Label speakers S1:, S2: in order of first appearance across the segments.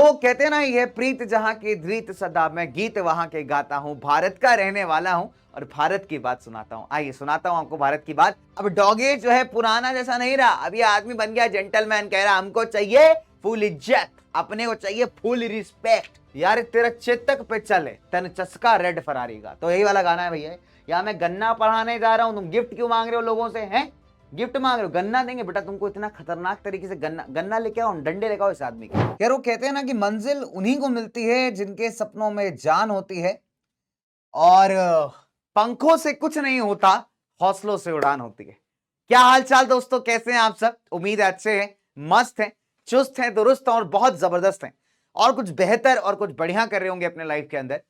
S1: तो कहते हैं ना, ये प्रीत जहां की धृत सदा, मैं गीत वहां के गाता हूं, भारत का रहने वाला हूं और भारत की बात सुनाता हूं। आइए सुनाता हूं आपको भारत की बात। अब डॉगे जो है पुराना जैसा नहीं रहा, अब ये आदमी बन गया जेंटलमैन, कह रहा हमको चाहिए फुल इज्जत, अपने को चाहिए फुल रिस्पेक्ट। यार तेरा चेतक पे चले तन चस्का रेड फरारी का, तो यही वाला गाना है भैया। या मैं गन्ना पढ़ाने जा रहा हूं, तुम गिफ्ट क्यों मांग रहे हो लोगों से? हैं गिफ्ट मांग रहे हो? गन्ना देंगे बेटा तुमको, इतना खतरनाक तरीके से गन्ना गन्ना लेके आओ, डंडे लेके आओ इस आदमी के। यार वो कहते हैं ना कि मंजिल उन्हीं को मिलती है जिनके सपनों में जान होती है, और पंखों से कुछ नहीं होता, हौसलों से उड़ान होती है। क्या हाल चाल दोस्तों, कैसे हैं आप सब? उम्मीद है अच्छे हैं, मस्त हैं, चुस्त हैं, दुरुस्त हैं और बहुत जबरदस्त हैं, और कुछ बेहतर और कुछ बढ़िया कर रहे होंगे अपने लाइफ के अंदर।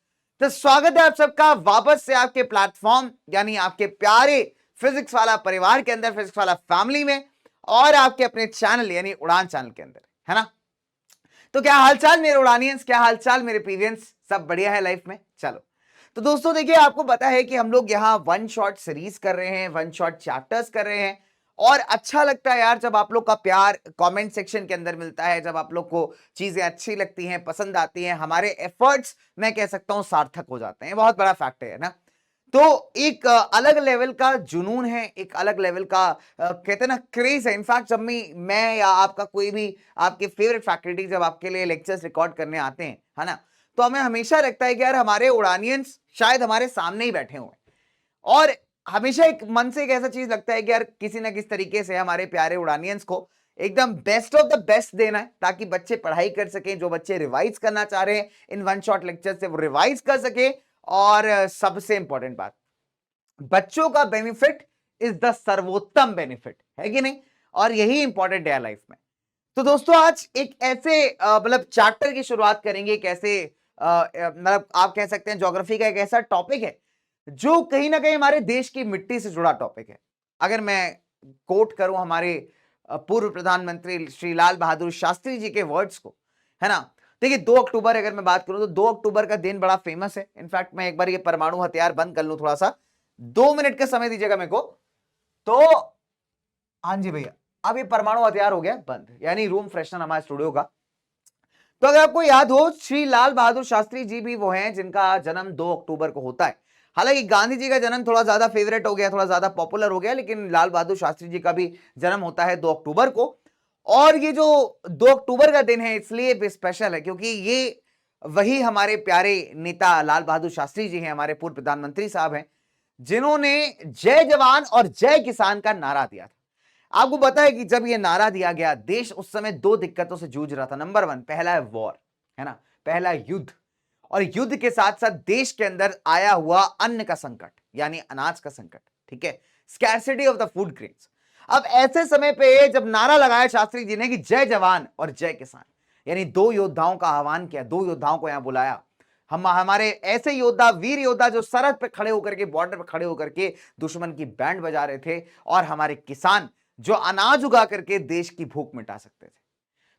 S1: तो स्वागत है आप सबका वापस से आपके प्लेटफॉर्म, यानी आपके प्यारे फिजिक्स वाला परिवार के अंदर, फिजिक्स वाला फैमिली में, और आपके अपने चैनल यानी उड़ान चैनल के अंदर, है ना। तो क्या हालचाल मेरे उड़ानियंस, क्या हालचाल मेरे पीवियंस, सब बढ़िया है लाइफ में? चलो, तो दोस्तों देखिए, आपको पता है कि हम लोग यहाँ वन शॉट सीरीज कर रहे हैं, वन शॉट चैप्टर्स कर रहे हैं, और अच्छा लगता है यार जब आप लोग का प्यार कमेंट सेक्शन के अंदर मिलता है, जब आप लोग को चीजें अच्छी लगती हैं, पसंद आती हैं, हमारे एफर्ट्स मैं कह सकता हूं सार्थक हो जाते हैं। बहुत बड़ा फैक्ट है ना। तो एक अलग लेवल का जुनून है, एक अलग लेवल का कहते हैं ना क्रेज है। इनफैक्ट जब मैं या आपका कोई भी आपके फेवरेट फैकल्टी जब आपके लिए लेक्चर्स रिकॉर्ड करने आते हैं, है ना, तो हमें हमेशा लगता है कि यार हमारे उड़ानियंस शायद हमारे सामने ही बैठे हुए हैं, और हमेशा एक मन से एक ऐसा चीज लगता है कि यार किसी ना किसी तरीके से हमारे प्यारे उड़ानियंस को एकदम बेस्ट ऑफ द बेस्ट देना है, ताकि बच्चे पढ़ाई कर सकें, जो बच्चे रिवाइज करना चाह रहे हैं इन वन शॉट लेक्चर से वो रिवाइज कर सके। और सबसे इंपॉर्टेंट बात, बच्चों का बेनिफिट इज द सर्वोत्तम बेनिफिट, है कि नहीं? और यही इंपॉर्टेंट है लाइफ में। तो दोस्तों आज एक ऐसे मतलब चैप्टर की शुरुआत करेंगे, एक ऐसे मतलब आप कह सकते हैं ज्योग्राफी का एक ऐसा टॉपिक है जो कहीं ना कहीं हमारे देश की मिट्टी से जुड़ा टॉपिक है। अगर मैं कोट करूं हमारे पूर्व प्रधानमंत्री श्री लाल बहादुर शास्त्री जी के वर्ड्स को, है ना, देखिए 2 अक्टूबर अगर मैं बात करूं तो 2 अक्टूबर का दिन बड़ा फेमस है। इनफैक्ट मैं एक बार ये परमाणु हथियार बंद कर लूं, थोड़ा सा 2 मिनट का समय दीजिएगा मेरे को। तो हाँ जी भैया, अब ये परमाणु हथियार हो गया बंद, यानी रूम फ्रेशनर हमारे स्टूडियो का। तो अगर आपको याद हो, श्री लाल बहादुर शास्त्री जी भी वो हैं जिनका जन्म 2 अक्टूबर को होता है। हालांकि गांधी जी का जन्म थोड़ा ज्यादा फेवरेट हो गया, थोड़ा ज्यादा पॉपुलर हो गया, लेकिन लाल बहादुर शास्त्री जी का भी जन्म होता है 2 अक्टूबर को। और ये जो 2 अक्टूबर का दिन है इसलिए भी स्पेशल है क्योंकि ये वही हमारे प्यारे नेता लाल बहादुर शास्त्री जी हैं, हमारे पूर्व प्रधानमंत्री साहब हैं, जिन्होंने जय जवान और जय किसान का नारा दिया था। आपको पता है कि जब यह नारा दिया गया, देश उस समय 2 दिक्कतों से जूझ रहा था। नंबर 1, पहला है वॉर, है ना, पहला युद्ध, और युद्ध के साथ साथ देश के अंदर आया हुआ अन्न का संकट, यानी अनाज का संकट, ठीक है, scarcity of the food grains. अब ऐसे समय पे जब नारा लगाया शास्त्री जी ने कि जय जवान और जय किसान, यानी 2 योद्धाओं का आह्वान किया, 2 योद्धाओं को यहां बुलाया। हम हमारे ऐसे योद्धा, वीर योद्धा जो सरहद पे खड़े होकर के, बॉर्डर पे खड़े होकर के दुश्मन की बैंड बजा रहे थे, और हमारे किसान जो अनाज उगा करके देश की भूख मिटा सकते थे।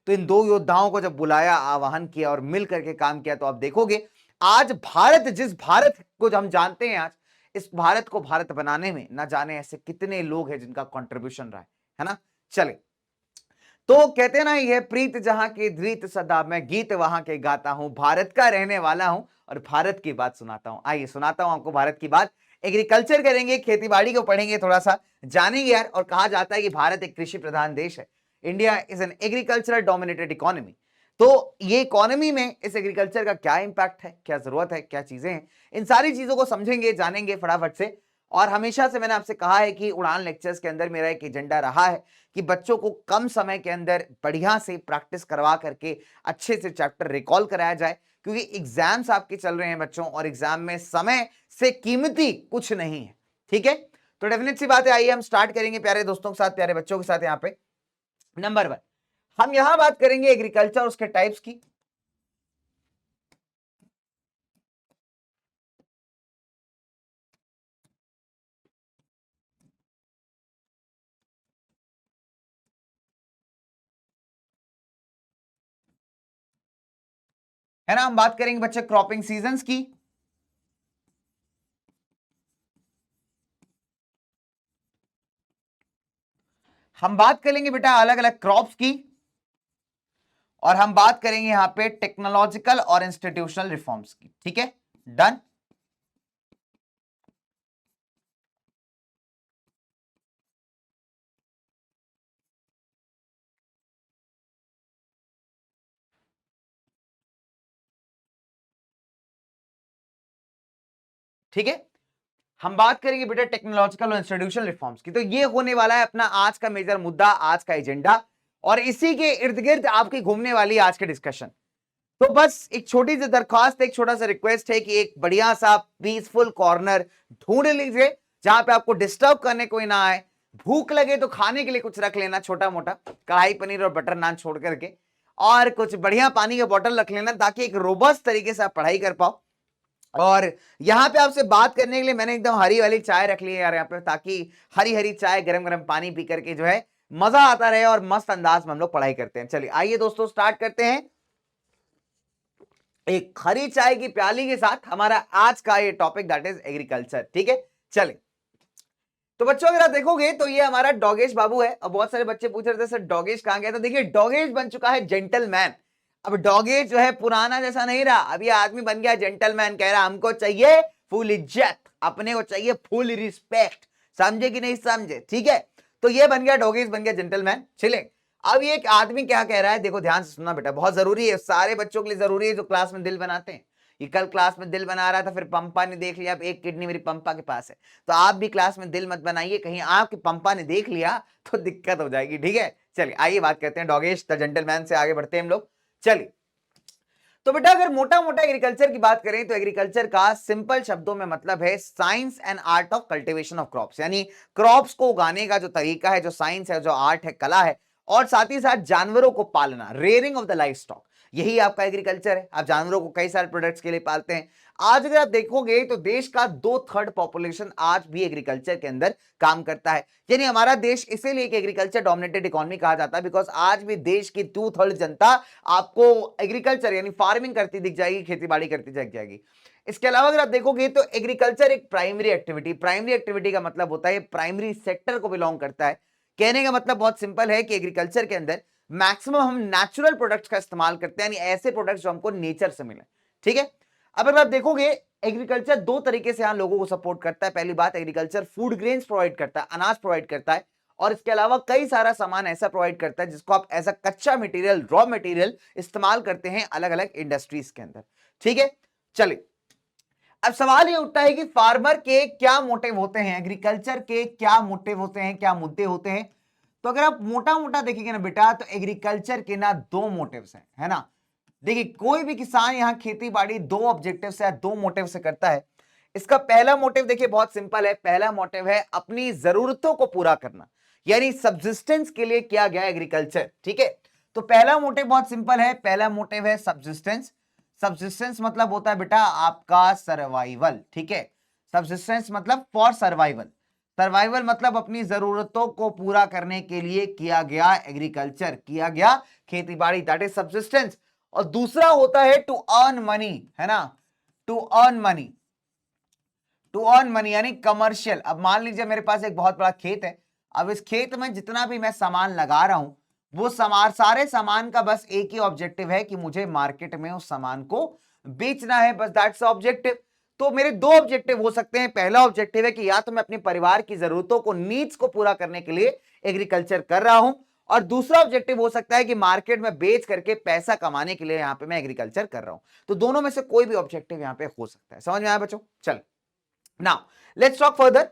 S1: तो इन 2 योद्धाओं को जब बुलाया, आह्वान किया और मिल करके काम किया, तो आप देखोगे आज भारत, जिस भारत को हम जानते हैं आज, इस भारत को भारत बनाने में ना जाने ऐसे कितने लोग हैं जिनका कंट्रीब्यूशन रहा है ना। चले, तो कहते हैं ना, यह प्रीत जहां की धृत सदा, मैं गीत वहां के गाता हूं, भारत का रहने वाला हूं और भारत की बात सुनाता हूं। आइए सुनाता हूं आपको भारत की बात। एग्रीकल्चर करेंगे, खेती बाड़ी को पढ़ेंगे, थोड़ा सा जानेंगे यार। और कहा जाता है कि भारत एक कृषि प्रधान देश है, India is an agricultural dominated economy. तो ये इकोनॉमी में इस एग्रीकल्चर का क्या इंपैक्ट है, क्या जरूरत है, क्या चीजें हैं, इन सारी चीजों को समझेंगे, जानेंगे फटाफट से। और हमेशा से मैंने आपसे कहा है कि उड़ान लेक्चर्स के अंदर मेरा एक एजेंडा रहा है कि बच्चों को कम समय के अंदर बढ़िया से प्रैक्टिस करवा करके अच्छे से चैप्टर रिकॉल कराया जाए, क्योंकि एग्जाम्स आपके चल रहे हैं बच्चों, और एग्जाम में समय से कीमती कुछ नहीं है, ठीक है। तो डेफिनेट सी बात है, आइए हम स्टार्ट करेंगे प्यारे दोस्तों के साथ, प्यारे बच्चों के साथ। यहाँ पे नंबर 1 हम यहां बात करेंगे एग्रीकल्चर, उसके टाइप्स की। है ना, हम बात करेंगे बच्चे क्रॉपिंग सीजन्स की, हम बात करेंगे बेटा अलग अलग क्रॉप्स की, और हम बात करेंगे यहां पे टेक्नोलॉजिकल और इंस्टीट्यूशनल रिफॉर्म्स की। ठीक है, डन। ठीक है, हम बात करेंगे बेटा टेक्नोलॉजिकल और इंस्टीट्यूशनल रिफॉर्म्स की। तो ये होने वाला है अपना आज का मेजर मुद्दा, आज का एजेंडा, और इसी के इर्द गिर्द आपकी घूमने वाली आज की डिस्कशन। तो बस एक छोटी सी दरखास्त, एक छोटा सा रिक्वेस्ट है कि एक बढ़िया सा पीसफुल कॉर्नर ढूंढ लीजिए जहां पे आपको डिस्टर्ब करने कोई ना आए। भूख लगे तो खाने के लिए कुछ रख लेना, छोटा मोटा कढ़ाई पनीर और बटर नान छोड़ करके, और कुछ बढ़िया पानी का बोतल रख लेना ताकि एक रोबस्ट तरीके से आप पढ़ाई कर पाओ। और यहां पे आपसे बात करने के लिए मैंने एकदम हरी वाली चाय रख ली है यार यहाँ पे, ताकि हरी हरी चाय गरम गरम पानी पी करके जो है मजा आता रहे और मस्त अंदाज में हम लोग पढ़ाई करते हैं। चलिए आइए दोस्तों स्टार्ट करते हैं एक हरी चाय की प्याली के साथ हमारा आज का ये टॉपिक, दैट इज एग्रीकल्चर। ठीक है, चलिए। तो बच्चों अगर आप देखोगे तो ये हमारा डॉगेश बाबू है, और बहुत सारे बच्चे पूछ रहे थे सर डॉगेश कहां गया, तो देखिए डॉगेश बन चुका है जेंटलमैन। अब डॉगेश जो है पुराना जैसा नहीं रहा, अब ये आदमी बन गया जेंटलमैन। कह रहा हमको चाहिए फुल इज्जत, अपने को चाहिए फुल रिस्पेक्ट। समझे कि नहीं समझे? ठीक है, तो ये बन गया डॉगेश, बन गया जेंटलमैन। चले, अब ये एक आदमी क्या कह रहा है, देखो ध्यान से सुनना बेटा, बहुत जरूरी है, सारे बच्चों के लिए जरूरी है जो क्लास में दिल बनाते हैं। ये कल क्लास में दिल बना रहा था, फिर पंपा ने देख लिया, अब एक किडनी मेरी पंपा के पास है, तो आप भी क्लास में दिल मत बनाइए, कहीं आपके पंपा ने देख लिया तो दिक्कत हो जाएगी। ठीक है, चलिए आइए बात करते हैं डॉगेश द जेंटलमैन से, आगे बढ़ते हैं हम लोग। चलिए, तो बेटा अगर मोटा मोटा एग्रीकल्चर की बात करें तो एग्रीकल्चर का सिंपल शब्दों में मतलब है science and art of cultivation of crops, यानी क्रॉप्स को उगाने का जो तरीका है, जो साइंस है, जो आर्ट है, कला है, और साथ ही साथ जानवरों को पालना, rearing of the life stock, यही आपका एग्रीकल्चर है। आप जानवरों को कई सारे प्रोडक्ट्स के लिए पालते हैं। आज अगर आप देखोगे तो देश का 2/3 पॉपुलेशन आज भी एग्रीकल्चर के अंदर काम करता है, यानी हमारा देश इसीलिए एक एग्रीकल्चर डोमिनेटेड इकोनॉमी कहा जाता है, बिकॉज आज भी देश की 2/3 जनता आपको एग्रीकल्चर यानी फार्मिंग करती दिख जाएगी, खेती बाड़ी करती दिख जाएगी। इसके अलावा अगर आप देखोगे तो एग्रीकल्चर एक प्राइमरी एक्टिविटी, प्राइमरी एक्टिविटी का मतलब होता है प्राइमरी सेक्टर को बिलोंग करता है। कहने का मतलब बहुत सिंपल है कि एग्रीकल्चर के अंदर मैक्सिमम हम नेचुरल प्रोडक्ट्स का इस्तेमाल करते हैं, यानी ऐसे प्रोडक्ट्स जो हमको नेचर से मिले। ठीक है, अब अगर आप देखोगे एग्रीकल्चर दो तरीके से यहां लोगों को सपोर्ट करता है। पहली बात, एग्रीकल्चर फूड ग्रेन्स प्रोवाइड करता है, अनाज प्रोवाइड करता है, और इसके अलावा कई सारा सामान ऐसा प्रोवाइड करता है जिसको आप एज अ कच्चा मटेरियल, रॉ मटेरियल इस्तेमाल करते हैं अलग अलग इंडस्ट्रीज के अंदर। ठीक है, चलिए अब सवाल ये उठता है कि फार्मर के क्या मोटिव होते हैं, एग्रीकल्चर के क्या मोटिव होते हैं, क्या मुद्दे होते हैं। तो अगर आप मोटा मोटा देखेंगे ना बेटा, तो एग्रीकल्चर के ना दो मोटिव्स हैं, है ना। देखिए कोई भी किसान यहां खेती बाड़ी दो ऑब्जेक्टिव से या दो मोटिव से करता है। इसका पहला मोटिव देखिए बहुत सिंपल है, पहला मोटिव है अपनी जरूरतों को पूरा करना, यानी सब्सिस्टेंस के लिए किया गया एग्रीकल्चर। ठीक है, तो पहला मोटिव बहुत सिंपल है, पहला मोटिव है सब्सिस्टेंस। सब्सिस्टेंस मतलब होता है बेटा आपका सर्वाइवल। ठीक है, सब्सिस्टेंस मतलब फॉर सर्वाइवल, सर्वाइवल मतलब अपनी जरूरतों को पूरा करने के लिए किया गया एग्रीकल्चर, किया गया खेती बाड़ी, दैट इज सब्सिस्टेंस। और दूसरा होता है टू अर्न मनी, है ना, to earn money, to earn money यानी कमर्शियल। अब मान लीजिए मेरे पास एक बहुत बड़ा खेत है, अब इस खेत में जितना भी मैं सामान लगा रहा हूं, वो सामान, सारे सामान का बस एक ही ऑब्जेक्टिव है कि मुझे मार्केट में उस सामान को बेचना है, बस दैट्स ऑब्जेक्टिव। तो मेरे दो ऑब्जेक्टिव हो सकते हैं, पहला ऑब्जेक्टिव है कि या तो मैं अपने परिवार की जरूरतों को, नीड्स को पूरा करने के लिए एग्रीकल्चर कर रहा हूं, और दूसरा ऑब्जेक्टिव हो सकता है कि मार्केट में बेच करके पैसा कमाने के लिए यहां पे मैं एग्रीकल्चर कर रहा हूं। तो दोनों में से कोई भी ऑब्जेक्टिव यहां पे हो सकता है। समझ में आया बच्चों? चल नाउ लेट्स टॉक फर्दर।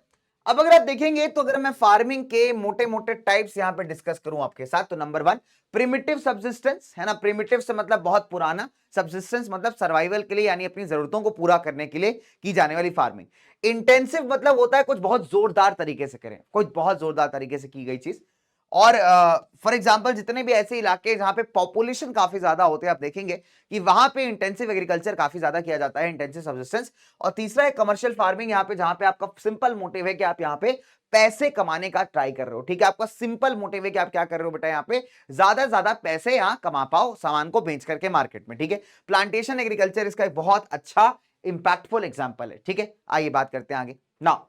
S1: अब अगर आप देखेंगे तो अगर मैं फार्मिंग के मोटे मोटे टाइप्स यहां पे डिस्कस करूं आपके साथ, तो नंबर 1 प्रिमिटिव सब्सिस्टेंस, है ना, प्रिमिटिव से मतलब बहुत पुराना, सब्सिस्टेंस मतलब सर्वाइवल के लिए यानी अपनी जरूरतों को पूरा करने के लिए की जाने वाली फार्मिंग। इंटेंसिव मतलब होता है कुछ बहुत जोरदार तरीके से करें, कुछ बहुत जोरदार तरीके से की गई चीज। और फॉर एग्जांपल जितने भी ऐसे इलाके जहां पे पॉपुलेशन काफी ज्यादा होते हैं, आप देखेंगे कि वहां पे इंटेंसिव एग्रीकल्चर काफी ज्यादा किया जाता है, इंटेंसिव सब्सिस्टेंस। और तीसरा है कमर्शियल फार्मिंग, यहाँ पे जहां पे आपका सिंपल मोटिव है कि आप यहाँ पे पैसे कमाने का ट्राई कर रहे हो। ठीक है, आपका सिंपल मोटिव है कि आप क्या कर रहे हो बेटा, यहाँ पे ज्यादा से ज्यादा पैसे यहाँ कमा पाओ सामान को बेच करके मार्केट में। ठीक है, प्लांटेशन एग्रीकल्चर इसका एक बहुत अच्छा इंपैक्टफुल एग्जाम्पल है। ठीक है, आइए बात करते हैं आगे। नाउ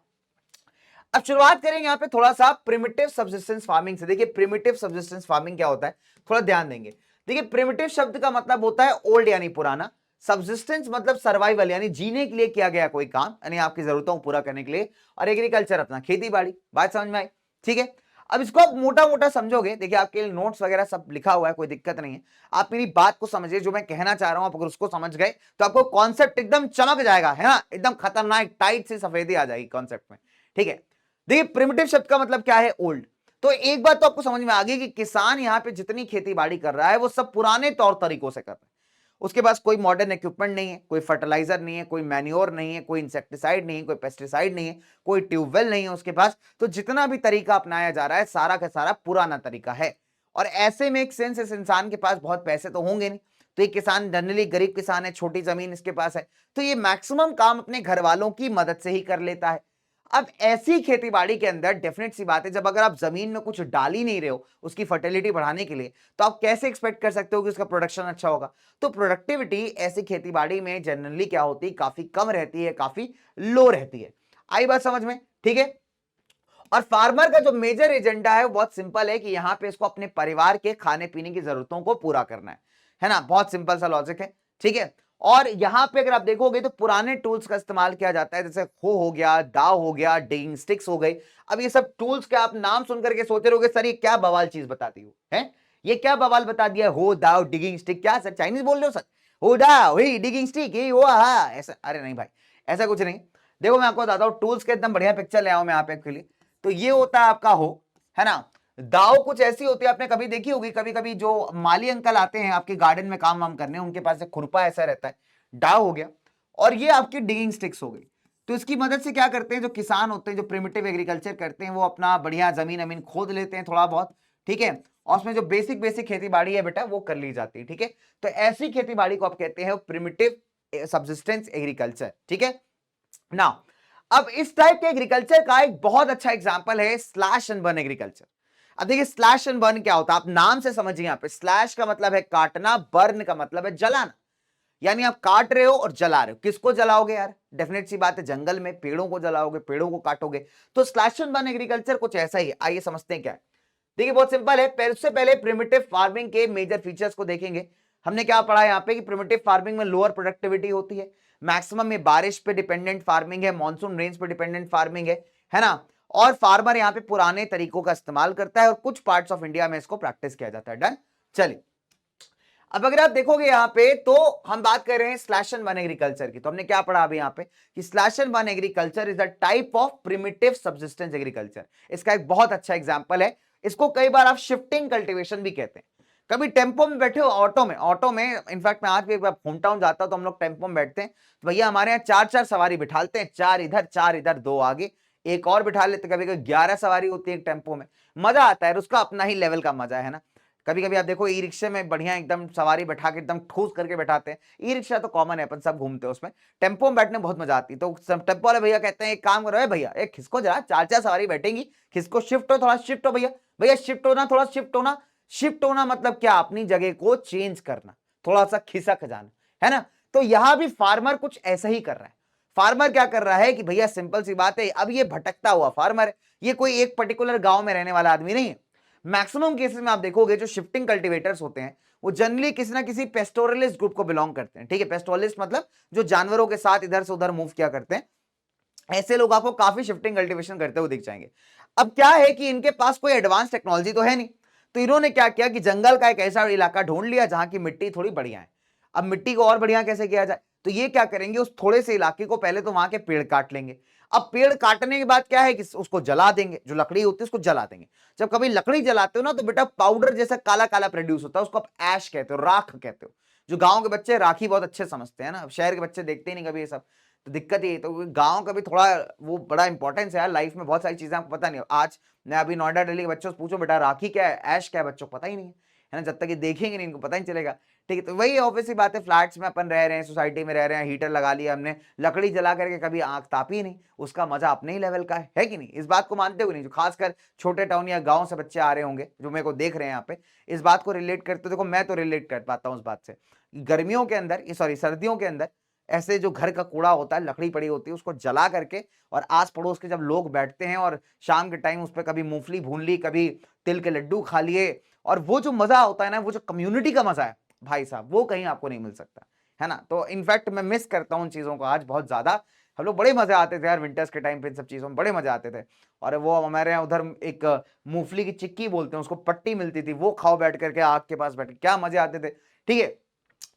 S1: अब शुरुआत करेंगे यहां पे थोड़ा सा प्रिमिटिव सब्सिस्टेंस फार्मिंग से। देखिए प्रिमिटिव सब्सिस्टेंस फार्मिंग क्या होता है, थोड़ा ध्यान देंगे। देखिए प्रिमिटिव शब्द का मतलब होता है ओल्ड यानी पुराना, सबसिस्टेंस मतलब सर्वाइवल यानी जीने के लिए किया गया कोई काम यानी आपकी जरूरतों को पूरा करने के लिए, और एग्रीकल्चर अपना खेती बाड़ी। बात समझ में आई? ठीक है, अब इसको आप मोटा मोटा समझोगे, देखिए आपके लिए नोट्स वगैरह सब लिखा हुआ है, कोई दिक्कत नहीं है, आप मेरी बात को समझिए, जो मैं कहना चाह रहा हूं आप अगर उसको समझ गए तो आपको कॉन्सेप्ट एकदम चमक जाएगा, है ना, एकदम खतरनाक टाइट से सफेदी आ जाएगी कॉन्सेप्ट में। ठीक है, देखिए प्रिमिटिव शब्द का मतलब क्या है? ओल्ड। तो एक बात तो आपको समझ में आ गई कि किसान यहाँ पे जितनी खेती बाड़ी कर रहा है वो सब पुराने तौर तरीकों से कर रहा है, उसके पास कोई मॉडर्न इक्विपमेंट नहीं है, कोई फर्टिलाइजर नहीं है, कोई मैन्योर नहीं है, कोई इंसेक्टिसाइड नहीं है, कोई पेस्टिसाइड नहीं है, कोई ट्यूबवेल नहीं है उसके पास। तो जितना भी तरीका अपनाया जा रहा है सारा का सारा पुराना तरीका है। और ऐसे में एक सेंस इस इंसान के पास बहुत पैसे तो होंगे नहीं, तो ये किसान जनरली गरीब किसान है, छोटी जमीन इसके पास है, तो ये मैक्सिमम काम अपने घर वालों की मदद से ही कर लेता है। अब ऐसी खेतीबाड़ी के अंदर डेफिनेट सी बात है, जब अगर आप जमीन में कुछ डाल ही नहीं रहे हो उसकी फर्टिलिटी बढ़ाने के लिए, तो आप कैसे एक्सपेक्ट कर सकते हो कि उसका प्रोडक्शन अच्छा होगा? तो प्रोडक्टिविटी ऐसी खेतीबाड़ी में जनरली क्या होती है, काफी कम रहती है, काफी लो रहती है। आई बात समझ में? ठीक है, और फार्मर का जो मेजर एजेंडा है वो बहुत सिंपल है कि यहां पे इसको अपने परिवार के खाने पीने की जरूरतों को पूरा करना है ना, बहुत सिंपल सा लॉजिक है। ठीक है, और यहां पे अगर आप देखोगे तो पुराने टूल्स का इस्तेमाल किया जाता है, जैसे हो गया, दाव हो गया, डिगिंग स्टिक्स हो गई। अब ये सब टूल्स के आप नाम सुनकर के सोच रहे होगे सर ये क्या बवाल चीज बताती हो, है ये क्या बवाल बता दिया, हो दाव डिगिंग स्टिक, क्या सर चाइनीज बोल रहे हो सर? हो दाव वही डिगिंग स्टिक ये वो, हाँ ऐसा, अरे नहीं भाई ऐसा कुछ नहीं। देखो मैं आपको बताता हूँ, टूल्स के एकदम बढ़िया पिक्चर ले आऊं मैं यहाँ पे आपके लिए। तो ये होता है आपका हो, है ना, दाव कुछ ऐसी होती है, आपने कभी देखी होगी, कभी कभी जो माली अंकल आते हैं आपके गार्डन में काम वाम करने, उनके पास एक खुरपा ऐसा रहता है, दाव हो गया। और ये आपकी डिगिंग स्टिक्स हो गई। तो इसकी मदद से क्या करते हैं जो किसान होते हैं, जो प्रिमिटिव एग्रीकल्चर करते हैं, वो अपना बढ़िया जमीन अमीन खोद लेते हैं थोड़ा बहुत, ठीक है, और उसमें जो बेसिक बेसिक खेती बाड़ी है बेटा वो कर ली जाती है। ठीक है, तो ऐसी खेती बाड़ी को आप कहते हैं प्रिमिटिव सब्सिस्टेंस एग्रीकल्चर। ठीक है ना, अब इस टाइप के एग्रीकल्चर का एक बहुत अच्छा एग्जांपल है स्लैश एंड बर्न एग्रीकल्चर। अब देखिए स्लैश एंड बर्न क्या होता है, आप नाम से समझिए, यहां पे स्लैश का मतलब है काटना, बर्न का मतलब है जलाना, यानी आप काट रहे हो और जला रहे हो। किसको जलाओगे यार? डेफिनेट सी बात है जंगल में पेड़ों को जलाओगे, पेड़ों को काटोगे। तो स्लैश एंड बर्न एग्रीकल्चर कुछ ऐसा ही है, आइए समझते हैं क्या है। देखिए बहुत सिंपल है, उससे पहले प्रिमिटिव फार्मिंग के मेजर फीचर्स को देखेंगे। हमने क्या पढ़ा यहाँ पे कि प्रिमिटिव फार्मिंग में लोअर प्रोडक्टिविटी होती है, मैक्सिमम में बारिश पे डिपेंडेंट फार्मिंग है, मानसून रेंज पे डिपेंडेंट फार्मिंग है ना, और फार्मर यहाँ पे पुराने तरीकों का इस्तेमाल करता है और कुछ पार्ट्स ऑफ इंडिया में इसको प्रैक्टिस किया जाता है। डन, चलिए अब अगर आप देखोगे यहाँ पे तो हम बात कर रहे हैं स्लैश एंड बर्न एग्रीकल्चर की। तो हमने क्या पढ़ा अभी यहाँ पे कि slash and burn agriculture is a type of primitive subsistence agriculture. इसका एक बहुत अच्छा एग्जांपल है, इसको कई बार आप शिफ्टिंग कल्टीवेशन भी कहते हैं। कभी टेम्पो में बैठे हो, ऑटो में इनफैक्ट मैं आज भी एक बार होम टाउन जाता हूं तो हम लोग टेम्पो में बैठते हैं, तो भैया हमारे यहाँ चार चार सवारी बिठाते हैं, चार इधर दो आगे, एक और बिठा लेते, कभी कभी 11 सवारी होती है एक टेम्पो में। मजा आता है, उसका अपना ही लेवल का मजा है ना। कभी कभी आप देखो ई रिक्शा में बढ़िया एकदम सवारी बैठा के एकदम ठूस करके बैठाते हैं, ई रिक्शा तो कॉमन है अपन सब घूमते हैं उसमें, टेम्पो में बैठने में बहुत मजा आती है। तो टेम्पो वाले भैया कहते हैं एक काम करो भैया, एक खिसको जरा, चार चार सवारी बैठेंगी, खिसको शिफ्ट हो, थोड़ा शिफ्ट हो भैया, भैया शिफ्ट होना, थोड़ा शिफ्ट होना। शिफ्ट होना मतलब क्या? अपनी जगह को चेंज करना, थोड़ा सा खिसक जाना, है ना। तो यहां भी फार्मर कुछ ऐसा ही कर रहा है। फार्मर क्या कर रहा है कि भैया सिंपल सी बात है, अब ये भटकता हुआ फार्मर है, ये कोई एक पर्टिकुलर गांव में रहने वाला आदमी नहीं है। मैक्सिमम केसेस में आप देखोगे जो शिफ्टिंग कल्टीवेटर्स होते हैं वो जनरली किसी ना किसी पेस्टोरलिस्ट ग्रुप को बिलोंग करते हैं। ठीक है, पेस्टोरलिस्ट मतलब जो जानवरों के साथ इधर से उधर मूव किया करते हैं, ऐसे लोग आपको काफी शिफ्टिंग कल्टीवेशन करते हुए दिख जाएंगे। अब क्या है कि इनके पास कोई एडवांस टेक्नोलॉजी तो है नहीं, तो इन्होंने क्या किया कि जंगल का एक ऐसा इलाका ढूंढ लिया जहां की मिट्टी थोड़ी बढ़िया है। अब मिट्टी को और बढ़िया कैसे किया जाए, तो ये क्या करेंगे, उस थोड़े से इलाके को पहले तो वहां के पेड़ काट लेंगे। अब पेड़ काटने के बाद क्या है कि उसको जला देंगे, जो लकड़ी होती है उसको जला देंगे। जब कभी लकड़ी जलाते हो ना तो बेटा पाउडर जैसा काला काला प्रोड्यूस होता है, उसको आप ऐश कहते हो, राख कहते हो। जो गांव के बच्चे राखी बहुत अच्छे समझते हैं ना, शहर के बच्चे देखते ही नहीं कभी ये सब, तो दिक्कत ये, तो गांव का भी थोड़ा वो बड़ा इंपॉर्टेंस है यार लाइफ में, बहुत सारी चीजें आपको पता नहीं। आज मैं अभी नोएडा दिल्ली के बच्चों से पूछो बेटा राखी क्या है, ऐश क्या है, बच्चों को पता ही नहीं है ना, जब तक ये देखेंगे नहीं इनको पता नहीं चलेगा। ठीक है, तो वही ऑब्वियसली बात है, फ्लैट्स में अपन रह रहे हैं, सोसाइटी में रह रहे हैं, हीटर लगा लिया हमने, लकड़ी जला करके कभी आंख तापी नहीं, उसका मजा अपने ही लेवल का है कि नहीं? इस बात को मानते हो नहीं? जो खासकर छोटे टाउन या गांव से बच्चे आ रहे होंगे जो मेरे को देख रहे हैं यहाँ पे, इस बात को रिलेट करते हो। देखो मैं तो रिलेट कर पाता हूँ उस बात से, गर्मियों के अंदर, सॉरी सर्दियों के अंदर ऐसे जो घर का कूड़ा होता है, लकड़ी पड़ी होती है, उसको जला करके और आस पड़ोस के जब लोग बैठते हैं और शाम के टाइम उस पर कभी मूंगफली भून ली, कभी तिल के लड्डू खा लिए, और वो जो मजा होता है ना, वो जो कम्युनिटी का मजा है भाई साहब, वो कहीं आपको नहीं मिल सकता है ना। तो इनफैक्ट मैं मिस करता हूँ उन चीजों को आज बहुत ज्यादा। हम लोग बड़े मजे आते थे यार विंटर्स के टाइम पे, इन सब चीजों में बड़े मजे आते थे। और वो हमारे यहाँ उधर एक मूंगफली की चिक्की बोलते हैं उसको, पट्टी मिलती थी, वो खाओ बैठ करके आग के पास बैठ के, क्या मजे आते थे। ठीक है,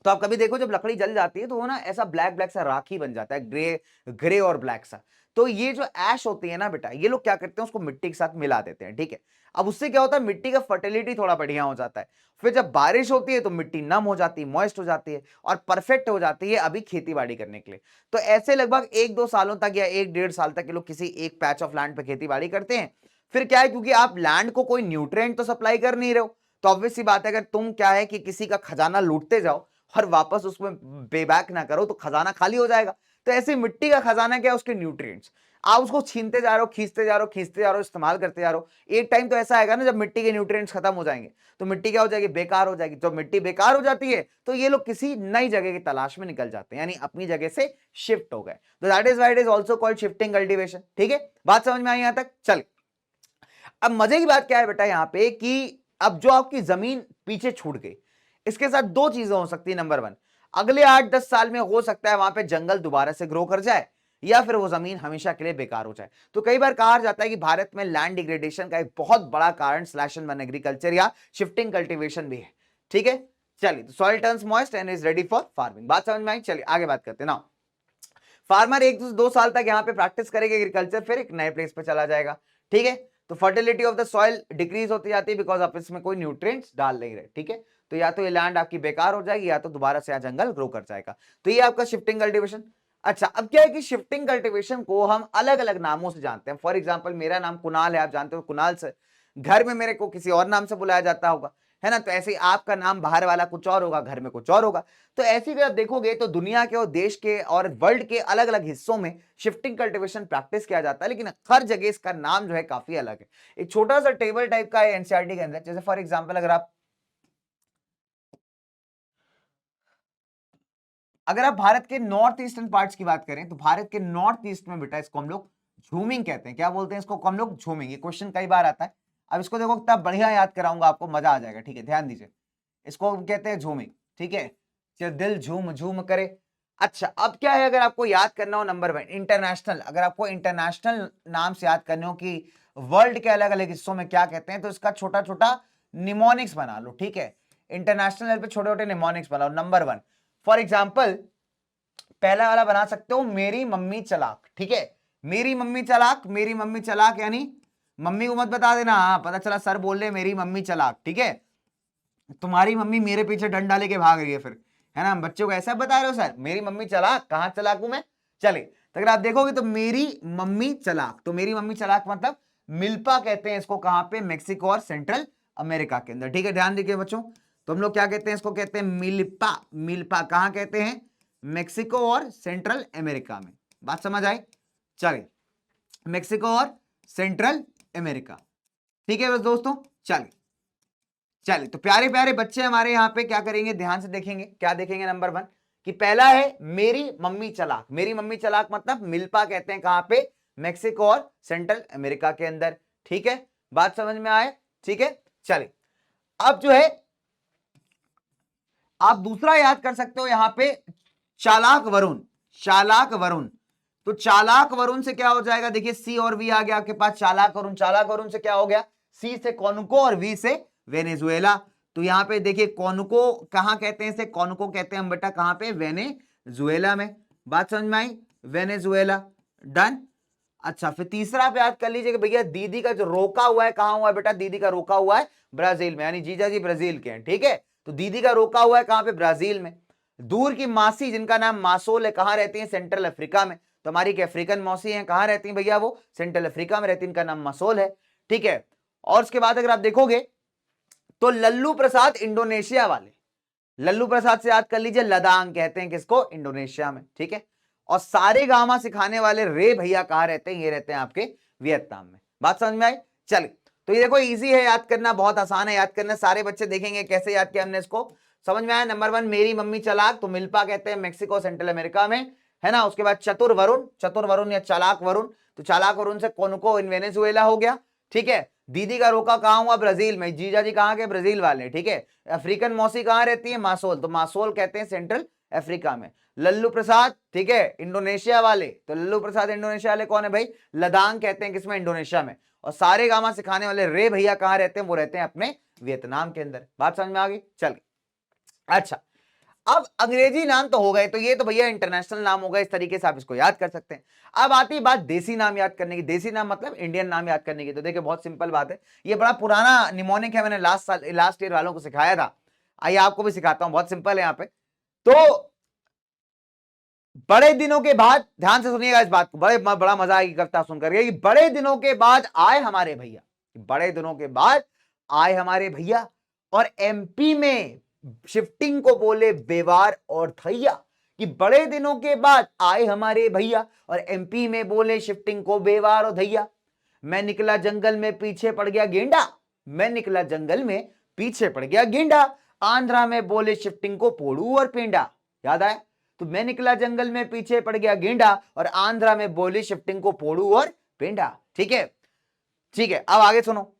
S1: तो आप कभी देखो जब लकड़ी जल जाती है तो वो ना ऐसा ब्लैक ब्लैक सा राखी बन जाता है, ग्रे ग्रे और ब्लैक सा। तो ये जो ऐश होती है ना बेटा, ये लोग क्या करते हैं, उसको मिट्टी के साथ मिला देते हैं। ठीक है, अब उससे क्या होता है, मिट्टी का फर्टिलिटी थोड़ा बढ़िया हो जाता है। फिर जब बारिश होती है तो मिट्टी नम हो जाती है, मॉइस्ट हो जाती है और परफेक्ट हो जाती है अभी खेती बाड़ी करने के लिए। तो ऐसे लगभग 1-2 सालों तक या 1-1.5 साल तक ये लोग किसी एक पैच ऑफ लैंड पे खेती बाड़ी करते हैं। फिर क्या है, क्योंकि आप लैंड को कोई न्यूट्रिएंट तो सप्लाई कर नहीं रहे हो, तो ऑब्वियस सी बात है, अगर तुम क्या है कि किसी का खजाना लूटते जाओ और वापस उसमें बेबैक ना करो तो खजाना खाली हो जाएगा। तो ऐसे मिट्टी का खजाना क्या है, उसके न्यूट्रिएंट्स। आप उसको छीनते जा रहे हो, खींचते जा रहे हो, खींचते जा रहे हो, इस्तेमाल करते जा रहे हो। एक टाइम तो ऐसा आएगा ना जब मिट्टी के न्यूट्रिएंट्स खत्म हो जाएंगे, तो मिट्टी क्या हो जाएगी, बेकार हो जाएगी। जब मिट्टी बेकार हो जाती है तो ये लोग किसी नई जगह की तलाश में निकल जाते हैं, यानी अपनी जगह से शिफ्ट हो गए। तो that is why it is also called shifting cultivation. ठीक है, बात समझ में आई यहां तक? चल, अब मजे की बात क्या है बेटा यहाँ पे कि अब जो आपकी जमीन पीछे छूट गई, इसके साथ दो चीजें हो सकती है। नंबर 1, अगले 8-10 साल में हो सकता है वहां पे जंगल दोबारा से ग्रो कर जाए, या फिर वो जमीन हमेशा के लिए बेकार हो जाए। तो कई बार कहा जाता है कि भारत में लैंड डिग्रेडेशन का एक बहुत बड़ा कारण /1 एग्रीकल्चर या शिफ्टिंग कल्टीवेशन भी है। ठीक है, चलिए, तो soil turns moist and is ready for farming. बात समझ में आई? चलिए आगे बात करते हैं ना। फार्मर 1-2 साल तक यहाँ पे प्रैक्टिस करेगा एग्रीकल्चर, फिर एक नए प्लेस पे चला जाएगा। ठीक है, तो fertility of the soil decrease होती जाती है बिकॉज आप इसमें कोई न्यूट्रिएंट्स डाल नहीं रहे। ठीक है, तो या तो ये लैंड आपकी बेकार हो जाएगी या तो दोबारा से यहाँ जंगल ग्रो कर जाएगा। तो ये आपका शिफ्टिंग कल्टीवेशन। अच्छा, अब क्या है कि शिफ्टिंग कल्टीवेशन को हम अलग अलग नामों से जानते हैं। फॉर एग्जाम्पल, मेरा नाम कुणाल है, आप जानते हो कुणाल से, घर में मेरे को किसी और नाम से बुलाया जाता होगा, है ना। तो ऐसे ही आपका नाम बाहर वाला कुछ और होगा, घर में कुछ और होगा। तो ऐसी अगर आप देखोगे तो दुनिया के और देश के और वर्ल्ड के अलग अलग हिस्सों में शिफ्टिंग कल्टीवेशन प्रैक्टिस किया जाता है, लेकिन हर जगह इसका नाम जो है काफी अलग है। एक छोटा सा टेबल टाइप का है एनसीईआरटी के अंदर। जैसे फॉर एग्जांपल, अगर आप भारत के नॉर्थ ईस्टर्न पार्ट्स की बात करें तो भारत के नॉर्थ ईस्ट में बेटा इसको हम लोग झूमिंग कहते हैं। क्या बोलते हैं इसको? हम लोग झूमिंग। ये क्वेश्चन कई बार आता है। अब इसको देखो कितना बढ़िया याद कराऊंगा आपको, मजा आ जाएगा। ठीक है, ध्यान दीजिए, इसको हम कहते हैं झूमिंग। ठीक है, जो दिल झूम झूम करे। अच्छा, अब क्या है, अगर आपको याद करना हो नंबर 1 इंटरनेशनल, अगर आपको इंटरनेशनल नाम से याद करने हो कि वर्ल्ड के अलग अलग हिस्सों में क्या कहते हैं, तो इसका छोटा छोटा निमोनिक्स बना लो। ठीक है, इंटरनेशनल लेवल पे छोटे छोटे निमोनिक्स बनाओ। नंबर 1, फॉर एग्जाम्पल, पहला वाला बना सकते हो, मेरी मम्मी चलाक। ठीक है, मेरी मम्मी चलाक, मेरी मम्मी चलाक यानी मम्मी को मत बता देना, हाँ पता चला सर बोल रहे मेरी मम्मी चलाक। ठीक है, तुम्हारी मम्मी मेरे पीछे डंडा लेके भाग रही है फिर, है ना। बच्चों को ऐसा बता रहे हो सर मेरी मम्मी चलाक, कहां चलाक हूं मैं? चले, तो अगर आप देखोगे तो मेरी मम्मी चलाक, तो मेरी मम्मी चलाक मतलब मिल्पा कहते हैं इसको, कहां पे? मेक्सिको और सेंट्रल अमेरिका के अंदर। ठीक है, ध्यान दीजिए बच्चों, तो हम लोग क्या कहते हैं इसको? कहते हैं मिल्पा। मिल्पा कहां कहते हैं? मेक्सिको और सेंट्रल अमेरिका में। बात समझ आई? चलिए, मेक्सिको और सेंट्रल अमेरिका। ठीक है बस दोस्तों, चलिए चलिए, तो प्यारे प्यारे बच्चे हमारे यहाँ पे क्या करेंगे, ध्यान से देखेंगे। क्या देखेंगे? नंबर 1 कि पहला है मेरी मम्मी चलाक। मेरी मम्मी चलाक मतलब मिल्पा कहते हैं कहां पे? मेक्सिको और सेंट्रल अमेरिका के अंदर। ठीक है, बात समझ में आए? ठीक है, चलिए, अब जो है आप दूसरा याद कर सकते हो यहां पे, चालाक वरुण। चालाक वरुण, तो चालाक वरुण से क्या हो जाएगा? देखिए सी और वी आ गया आपके पास, चालाक वरुण। चालाक वरुण से क्या हो गया? सी से कोनुको और वी से वेनेजुएला। तो यहां पे देखिए कोनुको कहां कहते हैं? इसे कोनुको कहते हैं हम बेटा, कहां पे? वेनेजुएला में। बात समझ में आई? Venezuela, done. अच्छा, फिर तीसरा आप याद कर लीजिए कि भैया दीदी का जो रोका हुआ है कहां हुआ है बेटा? दीदी का रोका हुआ है ब्राजील में, यानी जीजा जी ब्राजील के हैं। ठीक है, तो दीदी का रोका हुआ है कहां पे? ब्राजील में। दूर की मासी जिनका नाम मासोल है, कहां रहती है? सेंट्रल अफ्रीका में। तो हमारी एक अफ्रीकन मौसी है, कहां रहती है भैया? वो सेंट्रल अफ्रीका में रहती है, इनका नाम मासोल है। ठीक है, और उसके बाद अगर आप देखोगे तो लल्लू प्रसाद इंडोनेशिया वाले, लल्लू प्रसाद से याद कर लीजिए, लदांग कहते हैं किसको? इंडोनेशिया में। ठीक है, और सारे गामा सिखाने वाले रे भैया कहां रहते हैं? ये रहते हैं आपके वियतनाम में। बात समझ में आई? चलिए, तो ये देखो इजी है याद करना, बहुत आसान है याद करना। सारे बच्चे देखेंगे कैसे याद किया हमने इसको। समझ में आया। नंबर 1 मेरी मम्मी चालाक, तो मिल्पा कहते हैं मेक्सिको सेंट्रल अमेरिका में, है ना। उसके बाद चतुर वरुण या चालाक वरुण, तो चालाक वरुण से कोनको इन वेनेजुएला हो गया, ठीक है। दीदी का रोका कहां हुआ, ब्राजील में। जीजा जी कहां के, ब्राजील वाले, ठीक है। अफ्रीकन मौसी कहां रहती है, मासोल, तो मासोल कहते हैं सेंट्रल अफ्रीका में। लल्लू प्रसाद, ठीक है, इंडोनेशिया वाले, तो लल्लू प्रसाद इंडोनेशिया वाले कौन है भाई, लदांग कहते हैं किसमें, इंडोनेशिया में। और सारे गामा सिखाने वाले रे भैया कहां रहते हैं, वो रहते हैं अपने वियतनाम के अंदर। बात समझ में आ गई, चल। अच्छा, अब अंग्रेजी नाम तो हो गए, तो ये तो भैया इंटरनेशनल नाम होगा, इस तरीके से आप इसको याद कर सकते हैं। अब आती है बात देसी नाम याद करने की। देसी नाम मतलब इंडियन नाम याद करने की। तो देखिए बहुत सिंपल बात है, ये बड़ा पुराना निमोनिक है, मैंने लास्ट ईयर वालों को सिखाया था। आइए आपको भी सिखाता हूं, बहुत सिंपल है यहाँ पे। तो बड़े दिनों के बाद, ध्यान से सुनिएगा इस बात को, बड़ा मजा आएगी कविता सुनकर के, कि बड़े दिनों के बाद आए हमारे भैया, बड़े दिनों के बाद आए हमारे भैया, और एमपी में शिफ्टिंग को बोले बेवार और धैया। कि बड़े दिनों के बाद आए हमारे भैया और एमपी में बोले शिफ्टिंग को बेवार और धैया। मैं निकला जंगल में पीछे पड़ गया गेंडा, मैं निकला जंगल में पीछे पड़ गया गेंडा। आंध्रा में बोले शिफ्टिंग को पोड़ू और पेंडा। याद आया, तो मैं निकला जंगल में पीछे पड़ गया गेंडा, और आंध्रा में बोली शिफ्टिंग को पोड़ू और पेंडा। ठीक है, ठीक है। अब आगे सुनो।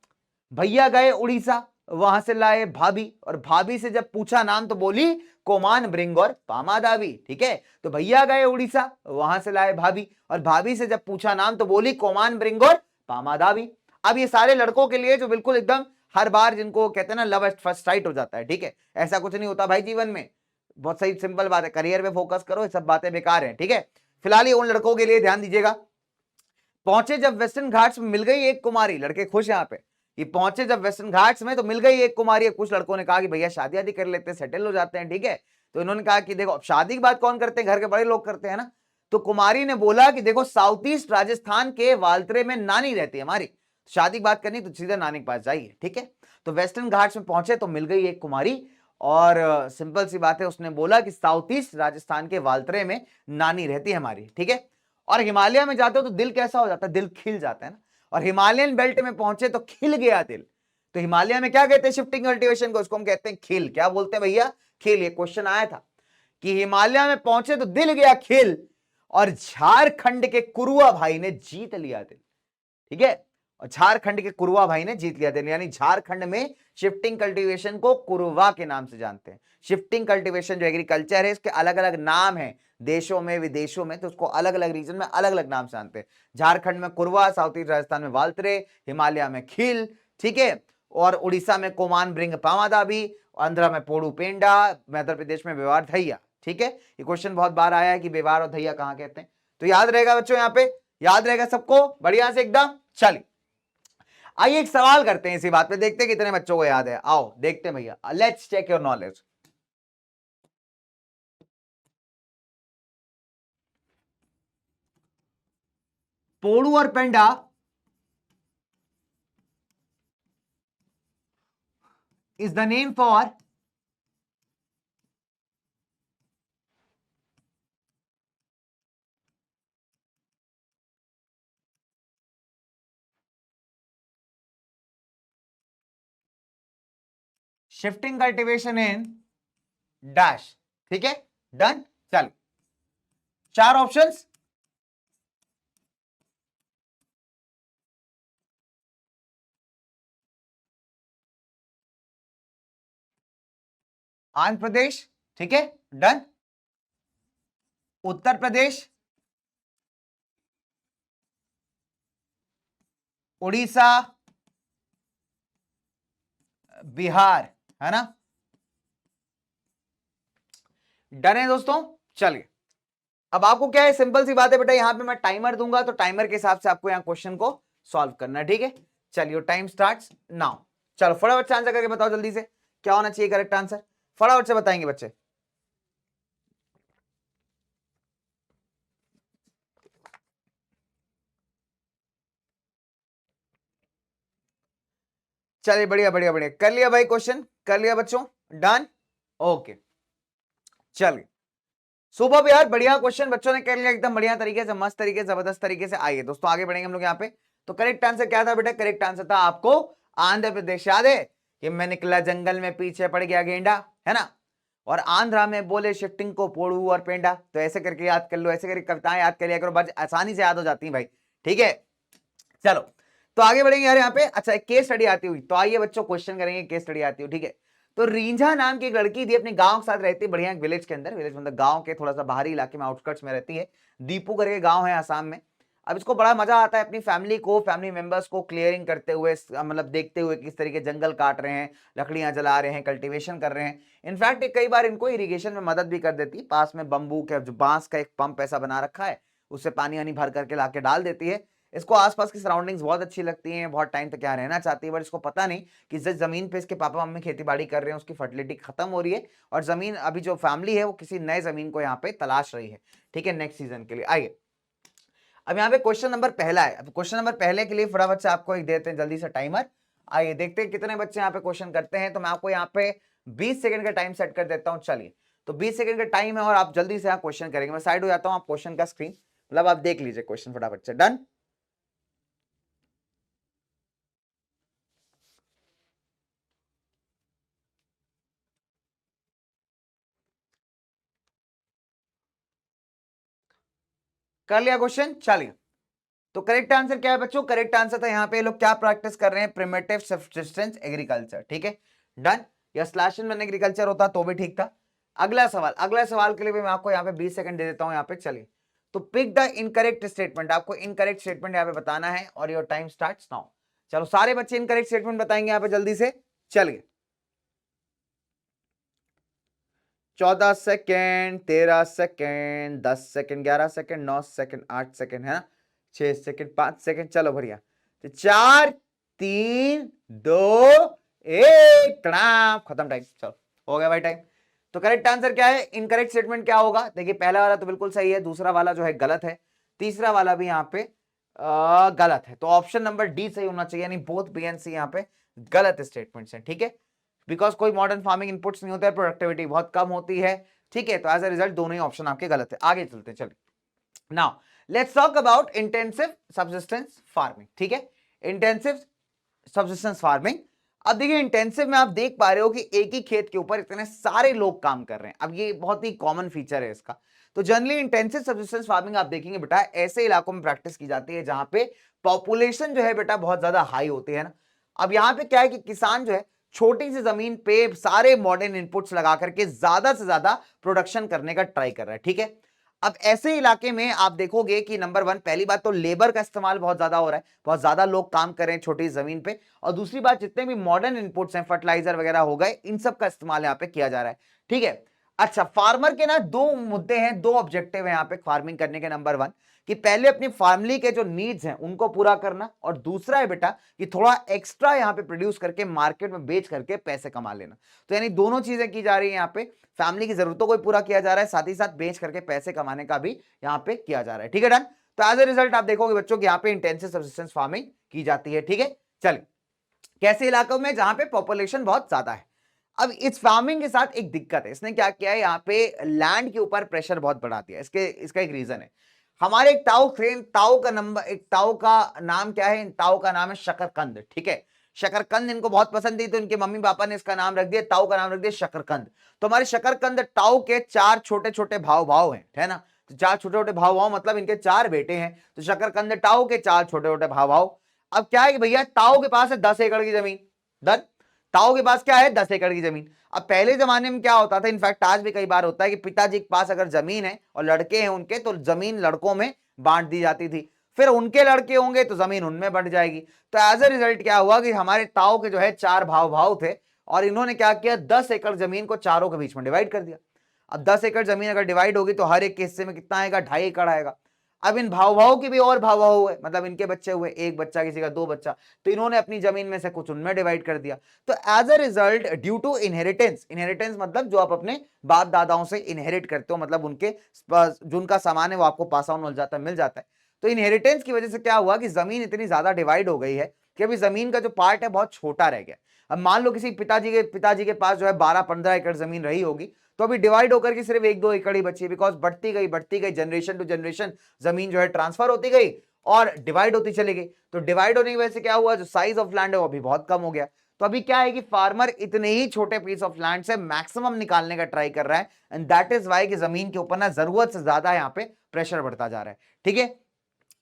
S1: भैया गए उड़ीसा, वहां से लाए भाभी, और भाभी से जब पूछा नाम तो बोली कोमान ब्रिंग और पामादावी। ठीक है, तो भैया गए उड़ीसा, वहां से लाए भाभी, और भाभी से जब पूछा नाम तो बोली कोमान ब्रिंग और पामादावी। अब ये सारे लड़कों के लिए जो बिल्कुल एकदम हर बार जिनको कहते हैं ना लव एट फर्स्ट साइट हो जाता है, ठीक है, ऐसा कुछ नहीं होता भाई जीवन में। बहुत सही सिंपल बात है, करियर पे फोकस करो, ये सब बातें बेकार हैं, ठीक है। फिलहाल ये उन लड़कों के लिए ध्यान दीजिएगा। पहुंचे जब वेस्टर्न घाट्स में, मिल गई एक कुमारी, लड़के खुश यहाँ पे। ये पहुंचे जब वेस्टर्न घाट्स में तो मिल गई एक कुमारी। कुछ लड़कों ने कहा कि भैया शादी आदि कर लेते हैं, सेटल हो जाते हैं, ठीक है। तो इन्होंने कहा कि देखो, अब शादी की बात कौन करते हैं, घर के बड़े लोग करते हैं ना। तो कुमारी ने बोला कि देखो, साउथ ईस्ट राजस्थान के वालतरे में नानी रहती है हमारी, शादी की बात करनी तो सीधा नानी के पास जाइए, ठीक है। तो वेस्टर्न घाट्स में पहुंचे तो मिल गई एक कुमारी, और सिंपल सी बात है, उसने बोला कि साउथ ईस्ट राजस्थान के वालतरे में नानी रहती है हमारी, ठीक है। और हिमालय में जाते हो तो दिल कैसा हो जाता है, दिल खिल जाता है ना। और हिमालयन बेल्ट में पहुंचे तो खिल गया दिल। तो हिमालय में क्या कहते हैं शिफ्टिंग कल्टीवेशन को, उसको हम कहते हैं खिल। क्या बोलते हैं भैया, खिल। ये क्वेश्चन आया था कि हिमालय में पहुंचे तो दिल गया खिल, और झारखंड के कुरुआ भाई ने जीत लिया दिल, ठीक है। और झारखंड के कुरुआ भाई ने जीत लिया दिल, यानी झारखंड में शिफ्टिंग कल्टीवेशन को कुरुवा के नाम से जानते हैं। शिफ्टिंग कल्टीवेशन जो एग्रीकल्चर है, इसके अलग अलग नाम है देशों में विदेशों में, तो उसको अलग अलग रीजन में अलग अलग नाम से जानते हैं। झारखंड में कुरवा, साउथ ईस्ट राजस्थान में वालतरे, हिमालय में खील, ठीक है। और उड़ीसा में कोमान ब्रिंग पामादाबी, आंध्रा में पोड़ू पेंडा, मध्य प्रदेश में बेवार धैया, ठीक है। ये क्वेश्चन बहुत बार आया है कि बेवार और धैया कहां कहते हैं, तो याद रहेगा बच्चों, यहाँ पे याद रहेगा सबको बढ़िया से एकदम। चलिए आइए एक सवाल करते हैं इसी बात पे, देखते हैं कितने बच्चों को याद है। आओ देखते हैं भैया, let's check your knowledge. Podu और पेंडा is the name for shifting cultivation in dash, ठीक है, डन। चलो चार ऑप्शंस, आंध्र प्रदेश, ठीक है, डन। उत्तर प्रदेश, उड़ीसा, बिहार, है ना, डन है दोस्तों। चलिए अब आपको क्या है, सिंपल सी बात है बेटा, यहां पे मैं टाइमर दूंगा, तो टाइमर के हिसाब से आपको यहां क्वेश्चन को सॉल्व करना है, ठीक है। चलिए टाइम स्टार्ट्स नाउ। चलो फटाफट से आंसर करके बताओ जल्दी से, क्या होना चाहिए करेक्ट आंसर, फटाफट से बताएंगे बच्चे। चलिए बढ़िया बढ़िया बढ़िया, कर लिया भाई, क्वेश्चन कर लिया बच्चों, डन, ओके। चलिए सुबह यार, बढ़िया क्वेश्चन बच्चों ने कर लिया एकदम बढ़िया तरीके से, मस्त तरीके से, जबरदस्त तरीके से। आइए दोस्तों आगे बढ़ेंगे हम लोग यहाँ पे। तो करेक्ट आंसर क्या था बेटा, करेक्ट आंसर था आपको आंध्र प्रदेश। याद है कि मैं निकला जंगल में पीछे पड़ गया गेंडा, है ना। और आंध्रा में बोले शिफ्टिंग को पोड़ू और पेंडा। तो ऐसे करके याद कर लो, ऐसे करके कविताएं याद कर लिया करो, बस आसानी से याद हो जाती हैं भाई। ठीक है, चलो तो आगे बढ़ेंगे यार यहाँ पे। अच्छा, एक केस स्टडी आती हुई, तो आइए बच्चों क्वेश्चन करेंगे, केस स्टडी आती हुई। ठीक है, तो रींझा नाम की एक लड़की थी, अपने गांव के साथ रहती है, बढ़िया विलेज के अंदर, विलेज मतलब गांव के थोड़ा सा बाहरी इलाके में, आउटस्कर्ट्स में रहती है। दीपू करके गांव है आसाम में। अब इसको बड़ा मजा आता है अपनी फैमिली को, फैमिली मेंबर्स को क्लियरिंग करते हुए, मतलब देखते हुए किस तरीके जंगल काट रहे हैं, लकड़ियां जला रहे हैं, कल्टीवेशन कर रहे हैं। इनफैक्ट कई बार इनको इरिगेशन में मदद भी कर देती है, पास में बंबू के जो बांस का एक पंप ऐसा बना रखा है, उससे पानी वानी भर करके लाके डाल देती है। इसको आसपास की सराउंडिंग्स बहुत अच्छी लगती हैं, बहुत टाइम तक यहाँ रहना चाहती है, बट इसको पता नहीं कि जिस जमीन पे इसके पापा मम्मी खेती बाड़ी कर रहे हैं उसकी फर्टिलिटी खत्म हो रही है, और जमीन अभी जो फैमिली है वो किसी नए जमीन को यहाँ पे तलाश रही है। ठीक है, नेक्स्ट सीजन के लिए। आइए अब यहाँ पे क्वेश्चन नंबर पहला है। अब क्वेश्चन नंबर पहले के लिए फटाफट से आपको एक देते हैं जल्दी से टाइमर। आइए देखते हैं कितने बच्चे यहाँ पे क्वेश्चन करते हैं। तो मैं आपको यहाँ पे 20 सेकंड का टाइम सेट कर देता हूँ। चलिए, तो 20 सेकंड का टाइम है और आप जल्दी से यहाँ क्वेश्चन करेंगे। मैं साइड हो जाता हूँ, आप क्वेश्चन का स्क्रीन मतलब आप देख लीजिए क्वेश्चन फटाफट से। डन, कर लिया क्वेश्चन। चलिए, तो करेक्ट आंसर क्या है बच्चों? करेक्ट आंसर था यहाँ पे, लोग क्या प्रैक्टिस कर रहे हैं? Primitive subsistence agriculture. ठीक है, डन। या स्लैश इन एग्रीकल्चर होता तो भी ठीक था। अगला सवाल, अगला सवाल के लिए भी मैं आपको यहाँ पे 20 सेकंड दे देता हूँ यहाँ पे। चलिए, तो पिक द इनकरेक्ट स्टेटमेंट, आपको इनकरेक्ट स्टेटमेंट यहाँ पे बताना है और योर टाइम स्टार्ट्स नाउ। चलो सारे बच्चे इनकरेक्ट स्टेटमेंट बताएंगे यहाँ पे जल्दी से। चलिए, 14 second, 13 second, 10 second, 11 second, 9 second, 8 second है ना, 6 सेकेंड, 5 सेकेंड। चलो बढ़िया, तो 4 3 2 1 खत्म टाइम। चलो हो गया भाई टाइम। तो करेक्ट आंसर क्या है? इनकरेक्ट स्टेटमेंट क्या होगा? देखिए पहला वाला तो बिल्कुल सही है, दूसरा वाला जो है गलत है, तीसरा वाला भी यहाँ पे गलत है। तो ऑप्शन नंबर डी सही होना चाहिए, यानी बोथ बी एंड सी यहाँ पे गलत स्टेटमेंट्स हैं। ठीक है, बिकॉज कोई मॉडर्न फार्मिंग इनपुट्स नहीं होता है, प्रोडक्टिविटी बहुत कम होती है। ठीक है, तो एज अ रिजल्ट दोनों ही ऑप्शन आपके गलत है। आगे चलते हैं, चलिए now let's talk about intensive subsistence farming. ठीक है, इंटेंसिव सब्सिस्टेंस फार्मिंग। अब देखिए इंटेंसिव में आप देख पा रहे हो कि एक ही खेत के ऊपर इतने सारे लोग काम कर रहे हैं। अब ये बहुत ही कॉमन फीचर है इसका। तो जनरली इंटेंसिव सब्सिस्टेंस फार्मिंग आप देखेंगे बेटा ऐसे इलाकों में प्रैक्टिस की जाती है जहां पे पॉपुलेशन जो है बेटा बहुत ज्यादा हाई होती है ना। अब यहां पे क्या है कि किसान जो है छोटी सी जमीन पे सारे मॉडर्न इनपुट्स लगा करके ज्यादा से ज्यादा प्रोडक्शन करने का ट्राई कर रहा है। ठीक है, अब ऐसे इलाके में आप देखोगे कि नंबर वन, पहली बात तो लेबर का इस्तेमाल बहुत ज्यादा हो रहा है, बहुत ज्यादा लोग काम कर रहे हैं छोटी जमीन पे, और दूसरी बात जितने भी मॉडर्न इनपुट्स हैं, फर्टिलाइजर वगैरह हो गए, इन सब का इस्तेमाल यहाँ पे किया जा रहा है। ठीक है, अच्छा फार्मर के ना दो मुद्दे हैं, दो ऑब्जेक्टिव है यहाँ पे फार्मिंग करने के। नंबर वन कि पहले अपनी फैमिली के जो नीड्स हैं उनको पूरा करना, और दूसरा है बेटा कि थोड़ा एक्स्ट्रा यहाँ पे प्रोड्यूस करके मार्केट में बेच करके पैसे कमा लेना। तो यानी दोनों चीजें की जा रही है यहाँ पे, फैमिली की जरूरतों को भी पूरा किया जा रहा है, साथ ही साथ बेच करके पैसे कमाने का भी यहाँ पे किया जा रहा है। ठीक है, डन। तो एज ए रिजल्ट आप देखोगे बच्चों की यहाँ पे इंटेंसिव सब्सिस्टेंस फार्मिंग की जाती है। ठीक है, चलिए कैसे इलाकों में जहां पे पॉपुलेशन बहुत ज्यादा है। अब इस फार्मिंग के साथ एक दिक्कत है, इसने क्या किया है यहाँ पे लैंड के ऊपर प्रेशर बहुत बढ़ा दिया। इसका एक रीजन है, हमारे एक ताऊ थे, ताऊ का नंबर, एक ताऊ का नाम क्या है? ताऊ का नाम है शकरकंद। ठीक है, शकरकंद इनको बहुत पसंद थी, तो इनके मम्मी पापा ने इसका नाम रख दिया, ताऊ का नाम रख दिया शकरकंद। तो हमारे शकरकंद ताऊ के चार छोटे छोटे भाव भाव हैं, है ना। तो चार छोटे छोटे भाव भाव मतलब इनके चार बेटे हैं, तो शकरकंद ताऊ के चार छोटे छोटे भाव भाव। अब क्या है कि भैया ताऊ के पास है 10 एकड़ की जमीन। डन, ताऊ के पास क्या है? 10 एकड़ की जमीन। अब पहले जमाने में क्या होता था, इनफैक्ट आज भी कई बार होता है कि पिताजी के पास अगर जमीन है और लड़के हैं उनके, तो जमीन लड़कों में बांट दी जाती थी, फिर उनके लड़के होंगे तो जमीन उनमें बढ़ जाएगी। तो एज ए रिजल्ट क्या हुआ कि हमारे ताऊ के जो है चार भाव भाव थे, और इन्होंने क्या किया, 10 एकड़ जमीन को चारों के बीच में डिवाइड कर दिया। अब 10 एकड़ जमीन अगर डिवाइड होगी तो हर एक के हिस्से में कितना आएगा? 2.5 एकड़ आएगा। अब इन भाव भाव की भी और भाव भाव हुए, मतलब इनके बच्चे हुए, एक बच्चा किसी का दो बच्चा, तो इन्होंने अपनी जमीन में से कुछ उनमें डिवाइड कर दिया। तो as a result due to inheritance, inheritance मतलब जो आप अपने बाप दादाओं से इनहेरिट करते हो, मतलब उनके जो उनका सामान है वो आपको पास ऑन हो जाता है, मिल जाता है। तो इनहेरिटेंस की वजह से क्या हुआ कि जमीन इतनी ज्यादा डिवाइड हो गई है कि अभी जमीन का जो पार्ट है बहुत छोटा रह गया। अब मान लो किसी पिताजी के पास जो है 12-15 एकड़ जमीन रही होगी, तो अभी डिवाइड होकर के सिर्फ 1-2 एकड़ ही बची है, बिकॉज बढ़ती गई जनरेशन टू जनरेशन जमीन जो है ट्रांसफर होती गई और डिवाइड होती चली गई। तो डिवाइड होने की वजह से क्या हुआ, जो साइज ऑफ लैंड है वो अभी बहुत कम हो गया। तो अभी क्या है कि फार्मर इतने ही छोटे पीस ऑफ लैंड से मैक्सिमम निकालने का ट्राई कर रहा है, एंड दैट इज वाई कि जमीन के ऊपर ना जरूरत से ज्यादा यहाँ पे प्रेशर बढ़ता जा रहा है। ठीक है,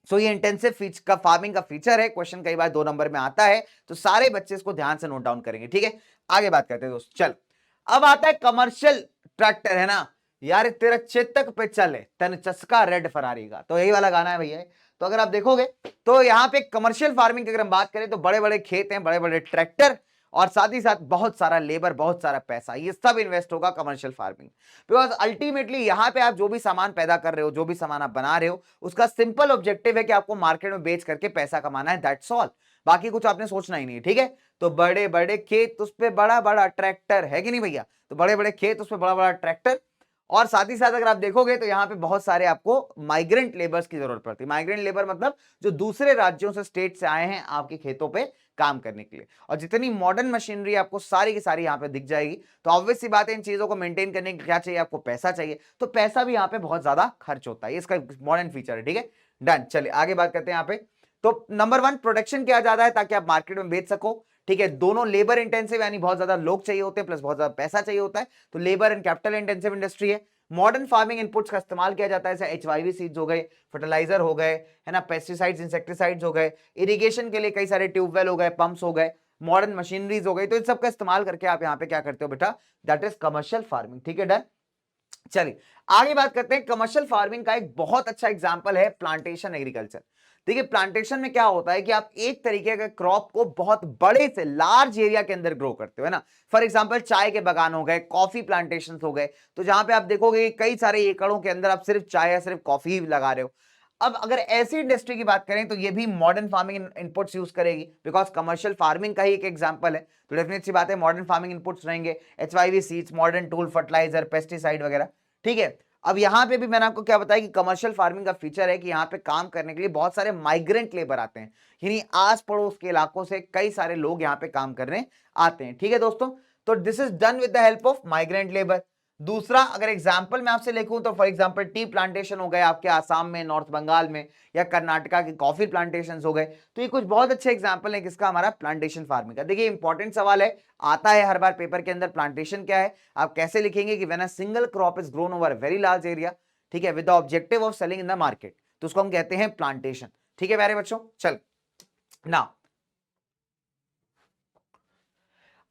S1: सो ये इंटेंसिव का फार्मिंग का फीचर है, क्वेश्चन कई बार 2 नंबर में आता है, तो सारे बच्चे इसको ध्यान से नोट डाउन करेंगे। ठीक है, आगे बात करते हैं दोस्त। चल, अब आता है कमर्शियल ट्रैक्टर, है ना यार, तेरा चेतक पे चले तन चस्का रेड फरारी का, तो यही वाला गाना है भैया। तो अगर आप देखोगे तो यहाँ पे कमर्शियल फार्मिंग की अगर हम बात करें तो बड़े बड़े खेत हैं, बड़े बड़े ट्रैक्टर, और साथ ही साथ बहुत सारा लेबर, बहुत सारा पैसा, ये सब इन्वेस्ट होगा कमर्शियल फार्मिंग। बिकॉज अल्टीमेटली यहाँ पे आप जो भी सामान पैदा कर रहे हो, जो भी सामान आप बना रहे हो, उसका सिंपल ऑब्जेक्टिव है कि आपको मार्केट में बेच करके पैसा कमाना है, दैट्स ऑल। बाकी कुछ आपने सोचना ही नहीं है। ठीक है, तो बड़े बड़े खेत, उस पर बड़ा बड़ा ट्रैक्टर, है कि नहीं भैया? तो बड़े बड़े खेत, उस पर बड़ा बड़ा ट्रैक्टर, और साथ ही साथ अगर आप देखोगे तो यहाँ पे बहुत सारे आपको माइग्रेंट लेबर्स की जरूरत पड़ती है। माइग्रेंट लेबर मतलब जो दूसरे राज्यों से, स्टेट से आए हैं आपके खेतों पे काम करने के लिए, और जितनी मॉडर्न मशीनरी आपको सारी की सारी यहाँ पे दिख जाएगी। तो ऑब्वियस सी बात है, इन चीजों को मेंटेन करने के क्या चाहिए आपको? पैसा चाहिए, तो पैसा भी यहाँ पे बहुत ज्यादा खर्च होता है, इसका मॉडर्न फीचर है। ठीक है, डन। चलिए आगे बात करते हैं यहाँ पे। तो नंबर 1 प्रोडक्शन किया जाता है ताकि आप मार्केट में बेच सको। ठीक है, दोनों लेबर इंटेंसिव, यानी बहुत ज्यादा लोग चाहिए होते हैं, प्लस बहुत ज्यादा पैसा चाहिए होता है, तो labour and capital intensive industry है। मॉडर्न फार्मिंग इनपुट्स का इस्तेमाल किया जाता है, जैसे HYV सीड्स हो गए, फर्टिलाइजर हो गए, है ना, पेस्टिसाइड्स, इंसेक्टिसाइड्स हो गए, इरिगेशन के लिए कई सारे ट्यूबवेल हो गए, पंप्स हो गए, मॉडर्न मशीनरीज हो गई। तो इन सब का इस्तेमाल करके आप यहाँ पे क्या करते हो बेटा? That is commercial farming. ठीक है, डन। चलिए आगे बात करते हैं। कमर्शियल फार्मिंग का एक बहुत अच्छा एग्जांपल है प्लांटेशन एग्रीकल्चर। देखिए, प्लांटेशन में क्या होता है कि आप एक तरीके का क्रॉप को बहुत बड़े से लार्ज एरिया के अंदर ग्रो करते हो, है ना। फॉर एग्जांपल चाय के बागान हो गए, कॉफी प्लांटेशन हो गए, तो जहां पे आप देखोगे कई सारे एकड़ों के अंदर आप सिर्फ चाय या सिर्फ कॉफी ही लगा रहे हो। अब अगर ऐसी इंडस्ट्री की बात करें तो ये भी मॉडर्न फार्मिंग इनपुट्स यूज करेगी, बिकॉज कमर्शियल फार्मिंग का ही एक एग्जांपल है, तो डेफिनेट सी बात है मॉडर्न फार्मिंग इनपुट्स रहेंगे, HYV seeds, modern tool, fertiliser, pesticide वगैरह। ठीक है, अब यहां पे भी मैंने आपको क्या बताया कि कमर्शियल फार्मिंग का फीचर है कि यहां पे काम करने के लिए बहुत सारे माइग्रेंट लेबर आते हैं, यानी आस पड़ोस के इलाकों से कई सारे लोग यहां पे काम करने आते हैं। ठीक है दोस्तों, तो this is done with the help of migrant labour. दूसरा अगर एग्जांपल मैं आपसे लिखूं तो फॉर एग्जांपल टी प्लांटेशन हो गए आपके आसाम में, नॉर्थ बंगाल में, या कर्नाटका के कॉफी प्लांटेशन हो गए। तो ये कुछ बहुत अच्छे एग्जांपल है किसका? हमारा प्लांटेशन फार्मिंग का। देखिए इंपॉर्टेंट सवाल है, आता है हर बार पेपर के अंदर, प्लांटेशन क्या है? आप कैसे लिखेंगे कि when a single crop is grown over very large area, ठीक है, with the objective of selling in the market, तो उसको हम कहते हैं प्लांटेशन। ठीक है प्यारे बच्चों, चल ना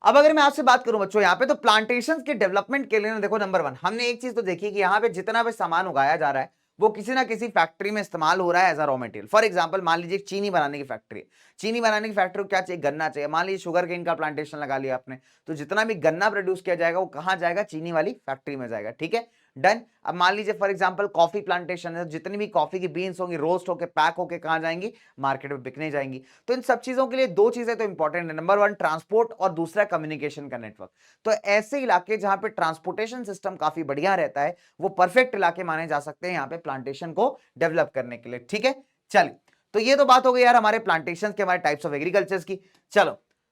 S1: अब अगर मैं आपसे बात करूं बच्चों यहाँ पे, तो प्लांटेशंस के डेवलपमेंट के लिए ना देखो, नंबर 1 हमने एक चीज तो देखी कि यहाँ पे जितना भी सामान उगाया जा रहा है वो किसी ना किसी फैक्ट्री में इस्तेमाल हो रहा है as a raw material. For example मान लीजिए चीनी बनाने की फैक्ट्री है, चीनी बनाने की फैक्ट्री को क्या चाहिए? गन्ना चाहिए। मान लीजिए शुगर केन का प्लांटेशन लगा लिया आपने, तो जितना भी गन्ना प्रोड्यूस किया जाएगा वो कहाँ जाएगा? चीनी वाली फैक्ट्री में जाएगा। ठीक है, डन। अब मान लीजिए फॉर एग्जांपल कॉफी प्लांटेशन है, जितनी भी कॉफी की बीन्स होंगी रोस्ट होकर पैक होकर कहाँ जाएंगी? मार्केट में बिकने जाएंगी। तो इन सब चीजों के लिए 2 चीजें तो इंपॉर्टेंट है, नंबर 1 ट्रांसपोर्ट और दूसरा कम्युनिकेशन का नेटवर्क। तो ऐसे इलाके जहां पे ट्रांसपोर्टेशन सिस्टम काफी बढ़िया रहता है, वो परफेक्ट इलाके माने जा सकते हैं यहाँ पे प्लांटेशन को डेवलप करने के लिए। ठीक है, चलिए तो ये तो बात हो गई यार हमारे प्लांटेशन के, हमारे टाइप्स ऑफ एग्रीकल्चर की। चलो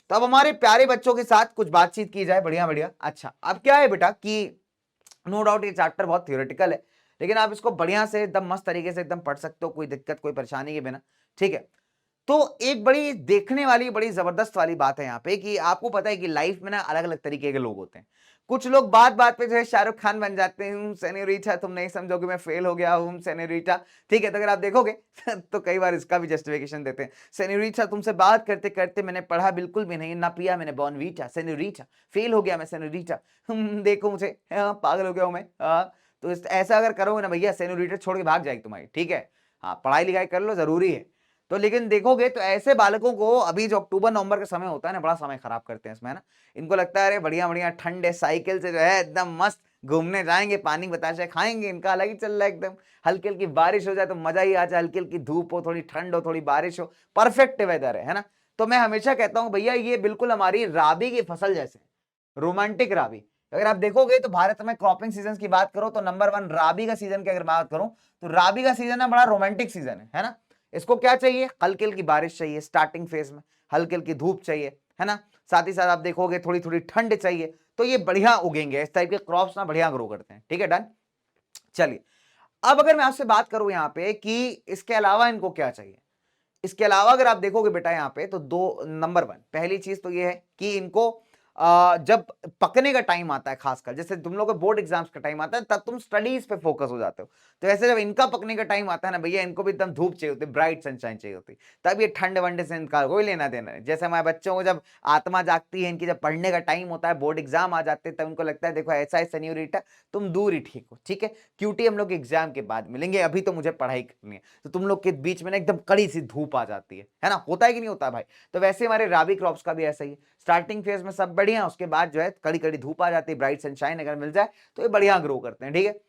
S1: तो अब हमारे प्यारे बच्चों के साथ कुछ बातचीत की जाए, बढ़िया बढ़िया। अच्छा, अब क्या है बेटा कि नो डाउट ये चैप्टर बहुत थियोरेटिकल है, लेकिन आप इसको बढ़िया से एकदम मस्त तरीके से एकदम पढ़ सकते हो, कोई दिक्कत कोई परेशानी के बिना। ठीक है, तो एक बड़ी देखने वाली बड़ी जबरदस्त वाली बात है यहाँ पे कि आपको पता है कि लाइफ में ना अलग अलग तरीके के लोग होते हैं। कुछ लोग बात बात पे जो है शाहरुख खान बन जाते हैं, सेन्योरिटा तुम नहीं समझोगे मैं फेल हो गया हूँ सेन्योरिटा। ठीक है, तो अगर आप देखोगे तो कई बार इसका भी जस्टिफिकेशन देते हैं, सेन्योरिटा तुमसे बात करते करते मैंने पढ़ा बिल्कुल भी नहीं, ना पिया मैंने बॉर्नवीटा, सेन्योरिटा फेल हो गया मैं सेन्योरिटा, देखो मुझे, पागल हो गया हूँ मैं। तो ऐसा अगर करोगे ना भैया, सेन्योरिटा छोड़ के भाग जाएगी तुम्हारी। ठीक है, हाँ पढ़ाई लिखाई कर लो, जरूरी है। तो लेकिन देखोगे तो ऐसे बालकों को अभी जो अक्टूबर नवंबर का समय होता है ना, बड़ा समय खराब करते हैं इसमें, है ना। इनको लगता है अरे बढ़िया बढ़िया ठंड है, साइकिल से जो है एकदम मस्त घूमने जाएंगे, पानी बताशे खाएंगे, इनका अलग ही चल रहा है एकदम। हल्की हल्की बारिश हो जाए तो मजा ही आ जाए, हल्की हल्की धूप हो, थोड़ी ठंड हो, थोड़ी बारिश हो, परफेक्ट वेदर है ना। तो मैं हमेशा कहता हूँ भैया ये बिल्कुल हमारी राबी की फसल जैसे, रोमांटिक राबी। अगर आप देखोगे तो भारत में क्रॉपिंग सीजन की बात करो तो नंबर 1 राबी का सीजन की अगर बात करूं तो राबी का सीजन है बड़ा रोमांटिक सीजन है ना। इसको क्या चाहिए? हल्की हल्की बारिश चाहिए स्टार्टिंग फेज में, हल्की हल्की धूप चाहिए, है ना। साथ ही साथ आप देखोगे थोड़ी थोड़ी ठंड चाहिए, तो ये बढ़िया उगेंगे, इस टाइप के क्रॉप्स ना बढ़िया ग्रो करते हैं। ठीक है, डन। चलिए अब अगर मैं आपसे बात करूं यहाँ पे कि इसके अलावा इनको क्या चाहिए, इसके अलावा अगर आप देखोगे बेटा यहाँ पे तो दो, नंबर 1 पहली चीज तो ये है कि इनको जब पकने का टाइम आता है, खासकर जैसे तुम लोग बोर्ड एग्जाम्स का टाइम आता है, तब तुम स्टडीज पे फोकस हो जाते हो। तो ऐसे जब इनका पकने का टाइम आता है ना भैया, इनको भी एकदम धूप चाहिए होती है, ब्राइट सनशाइन चाहिए होती, तब ये ठंड वंडे से इनका कोई लेना देना नहीं। जैसे हमारे बच्चों को जब आत्मा जागती है, इनकी जब पढ़ने का टाइम होता है, बोर्ड एग्जाम आ जाते हैं, तब इनको लगता है देखो ऐसा है सन्यूरिटा, तुम दूर ही ठीक हो, ठीक है, क्यूटी हम लोग एग्जाम के बाद मिलेंगे, अभी तो मुझे पढ़ाई करनी है। तो तुम लोग के बीच में ना एकदम कड़ी सी धूप आ जाती है ना, होता है कि नहीं होता भाई? तो वैसे हमारे राबी क्रॉप्स का भी ऐसा ही है, स्टार्टिंग फेज में सब बढ़िया, उसके बाद जो है कड़ी कड़ी धूप आ जाती है, ब्राइट सनशाइन अगर मिल जाए तो ये बढ़िया ग्रो करते हैं, ठीक है।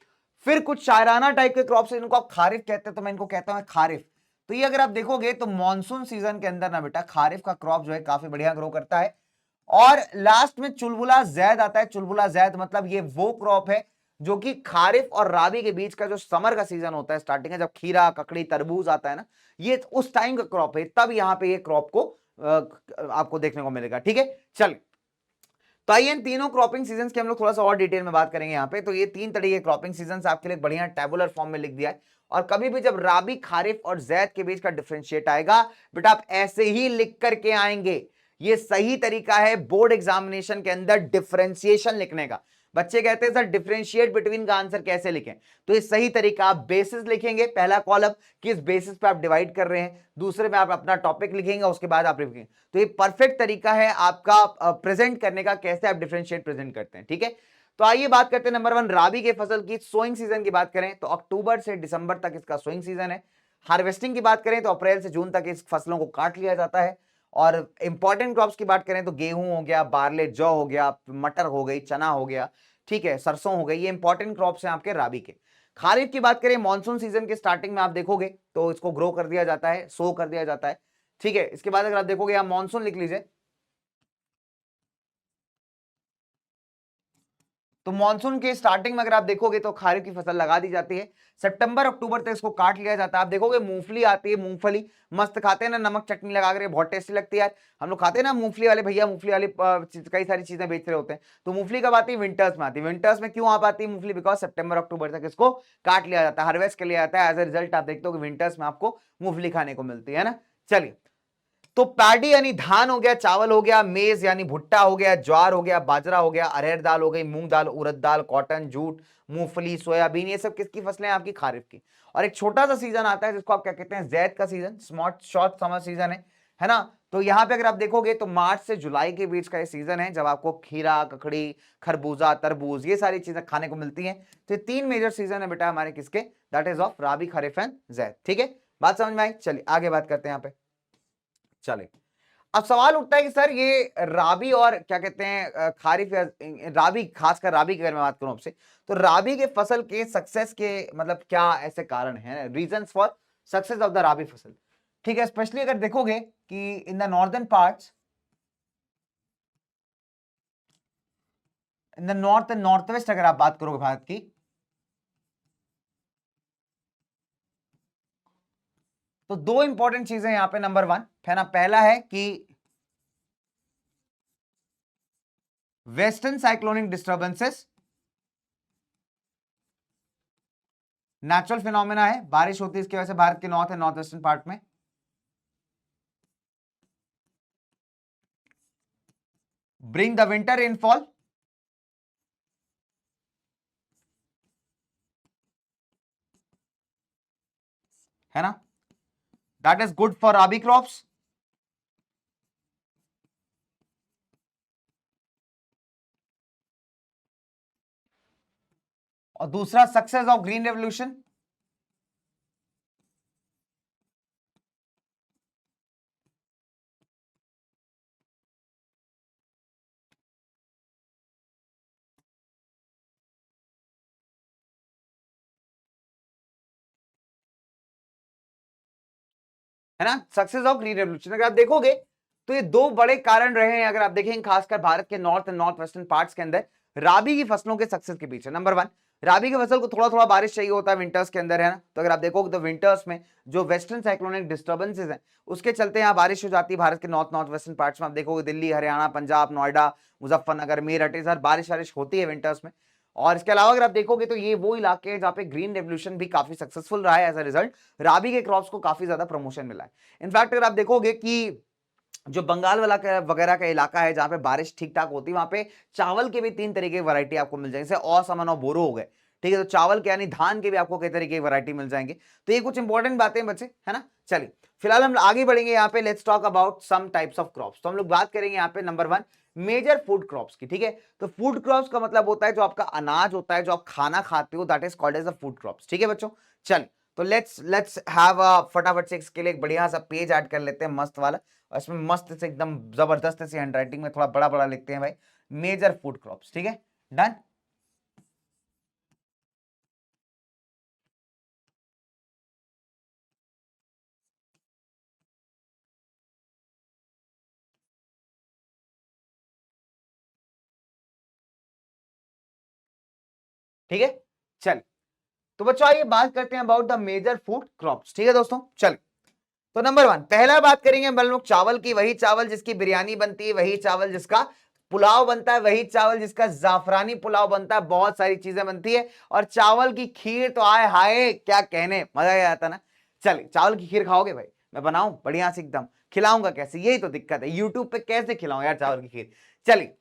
S1: फिर कुछ शायराना टाइप के क्रॉप्स इनको आप खारिफ कहते हैं, तो मैं इनको कहता हूं खारिफ। तो ये अगर आप देखोगे तो मानसून सीजन के अंदर ना बेटा खारिफ का क्रॉप जो है काफी बढ़िया ग्रो करता है। और लास्ट में चुलबुला जैद आता है। चुलबुला जैद मतलब ये वो क्रॉप है जो कि खारिफ और राबी के बीच का जो समर का सीजन होता है, स्टार्टिंग है, जब खीरा ककड़ी तरबूज आता है ना, ये उस टाइम का क्रॉप है, तब यहां पे ये क्रॉप को आपको देखने को मिलेगा, ठीक है। चल, तो आइए इन तीनों क्रॉपिंग सीजन की हम लोग थोड़ा सा और डिटेल में बात करेंगे यहाँ पे। तो ये 3 तरीके क्रॉपिंग सीजन आपके लिए बढ़िया टेबुलर फॉर्म में लिख दिया है। और कभी भी जब राबी खारिफ और जैद के बीच का डिफरेंशिएट आएगा बेटा, आप ऐसे ही लिख करके आएंगे। ये सही तरीका है बोर्ड एग्जामिनेशन के अंदर डिफरेंशिएशन लिखने का। बच्चे कहते हैं सर डिफरेंशिएट बिटवीन का आंसर कैसे लिखें, तो ये सही तरीका, आप बेसिस लिखेंगे, पहला कॉलम किस बेसिस पे आप डिवाइड कर रहे हैं, दूसरे में आप अपना टॉपिक लिखेंगे, उसके बाद आप लिखेंगे। तो ये परफेक्ट तरीका है आपका प्रेजेंट करने का, कैसे आप डिफरेंशिएट प्रेजेंट करते हैं, ठीक है। तो आइए बात करते हैं नंबर 1 राबी के फसल की सोइंग सीजन की बात करें तो अक्टूबर से दिसंबर तक इसका सोइंग सीजन है। हार्वेस्टिंग की बात करें तो अप्रैल से जून तक इस फसलों को काट लिया जाता है। और इंपॉर्टेंट क्रॉप्स की बात करें तो गेहूं हो गया, बार्ले, जौ हो गया, मटर हो गई, चना हो गया, ठीक है, सरसों हो गई, ये इंपॉर्टेंट क्रॉप्स हैं आपके राबी के। खारिफ की बात करें मॉनसून सीजन के स्टार्टिंग में आप देखोगे तो इसको ग्रो कर दिया जाता है, सो कर दिया जाता है, ठीक है। इसके बाद अगर आप देखोगे आप मॉनसून लिख लीजिए, तो मॉनसून के स्टार्टिंग में अगर आप देखोगे तो खारिफ की फसल लगा दी जाती है। सितंबर अक्टूबर तक इसको काट लिया जाता है। आप देखोगे मूंगफली आती है, मूंगफली मस्त खाते हैं ना, नमक चटनी लगा कर, बहुत टेस्टी लगती है यार। हम लोग खाते हैं ना मूंगफली वाले भैया, मूंगफली वाली कई सारी चीजें बेच रहे होते हैं। तो मूंगफली कब आती है? विंटर्स में आती है। विंटर्स में क्यों आ पाती है मूंगफली? बिकॉज सितंबर अक्टूबर तक इसको काट लिया जाता है, हार्वेस्ट कर लिया जाता है। एज ए रिजल्ट आप देखते हो कि विंटर्स में आपको मूंगफली खाने को मिलती है ना। चलिए, तो पैडी यानी धान हो गया, चावल हो गया, मेज यानी भुट्टा हो गया, ज्वार हो गया, बाजरा हो गया, अरहर दाल हो गई, मूंग दाल, उड़द दाल, कॉटन, जूट, मूंगफली, सोयाबीन, ये सब किसकी फसलें हैं? आपकी खारिफ की। और एक छोटा सा सीजन आता है जिसको आप क्या कहते हैं? जैद का सीजन, स्मॉट शॉर्ट समर सीजन है ना। तो यहां पे अगर आप देखोगे तो मार्च से जुलाई के बीच का ये सीजन है जब आपको खीरा, ककड़ी, खरबूजा, तरबूज, ये सारी चीजें खाने को मिलती हैं। तो ये 3 मेजर सीजन है बेटा हमारे किसके? That is of rabi, kharif and zaid, ठीक है। बात समझ में आई? चलिए आगे बात करते हैं यहाँ पे। चलिए, अब सवाल उठता है कि सर ये राबी और क्या कहते हैं खारिफ या राबी, खासकर राबी की अगर मैं बात करूं आपसे, तो राबी के फसल के सक्सेस के मतलब क्या ऐसे कारण हैं, reasons for success of the rabi फसल, ठीक है। स्पेशली अगर देखोगे कि in the northern parts, in the north and north west अगर आप बात करोगे भारत की, तो दो इंपॉर्टेंट चीजें यहां पे नंबर 1 है ना। पहला है कि western cyclonic disturbances, natural phenomena है, बारिश होती है इसकी वजह से भारत के north and north western part में। ब्रिंग द विंटर रेनफॉल, है ना, that is good for rabi crops. और दूसरा सक्सेस ऑफ ग्रीन रेवोल्यूशन, है ना, सक्सेस ऑफ ग्रीन रेवोल्यूशन। अगर आप देखोगे तो ये दो बड़े कारण रहे हैं, अगर आप देखें खासकर भारत के north and north western parts के अंदर राबी की फसलों के सक्सेस के पीछे। नंबर 1, राबी की फसल को थोड़ा थोड़ा बारिश चाहिए होता है विंटर्स के अंदर, है ना। तो अगर आप देखोगे तो विंटर्स में जो वेस्टर्न साइक्लोनिक डिस्टर्बेंसेस हैं उसके चलते यहाँ बारिश हो जाती है भारत के नॉर्थ नॉर्थ वेस्टर्न पार्ट्स में। आप देखोगे दिल्ली, हरियाणा, पंजाब, नोएडा, मुजफ्फरनगर, मेरठ, इधर बारिश वारिश होती है विंटर्स में। और इसके अलावा अगर आप देखोगे तो ये वो इलाके हैं जहां पे ग्रीन रेवोल्यूशन भी काफी सक्सेसफुल रहा है, एज अ रिजल्ट राबी के क्रॉप्स को काफी ज्यादा प्रमोशन मिला है। इनफैक्ट अगर आप देखोगे कि जो बंगाल वाला वगैरह का इलाका है जहां पे बारिश ठीक ठाक होती है, वहां पे चावल के भी 3 तरीके की वैरायटी आपको मिल जाएंगे, जैसे असमन और बोरो हो गए, ठीक है। तो चावल के यानी धान के भी आपको कई तरीके की वैरायटी मिल जाएंगे। तो ये कुछ इंपॉर्टेंट बातें बच्चे, है ना। चलिए फिलहाल हम आगे बढ़ेंगे यहाँ पे, let's talk about some types of crops. तो हम लोग बात करेंगे यहाँ पे नंबर 1 मेजर फूड क्रॉप्स की, ठीक है। तो फूड क्रॉप्स का मतलब होता है जो आपका अनाज होता है, जो आप खाना खाते हो, that is called as a food crops, ठीक है बच्चों। चल तो लेट्स हैव फटाफट से इसके लिए एक बढ़िया सा पेज ऐड कर लेते हैं मस्त वाला, और इसमें मस्त से एकदम जबरदस्त से हैंडराइटिंग में थोड़ा बड़ा बड़ा लिखते हैं भाई, मेजर फूड क्रॉप्स, ठीक है। डन। ठीक है। चल तो बच्चों आइए बात करते हैं about the major food crops, ठीक है दोस्तों। चल तो नंबर 1 पहला बात करेंगे हम लोग चावल की, वही चावल जिसकी बिरयानी बनती है, वही चावल जिसका पुलाव बनता है, वही चावल जिसका जाफरानी पुलाव बनता है, बहुत सारी चीजें बनती है। और चावल की खीर तो आए हाय क्या कहने, मजा ही आता ना। चल चावल की खीर खाओगे भाई, मैं बनाऊं बढ़िया से एकदम, खिलाऊंगा कैसे, यही तो दिक्कत है, यूट्यूब पे कैसे खिलाऊं यार चावल की खीर। चलिए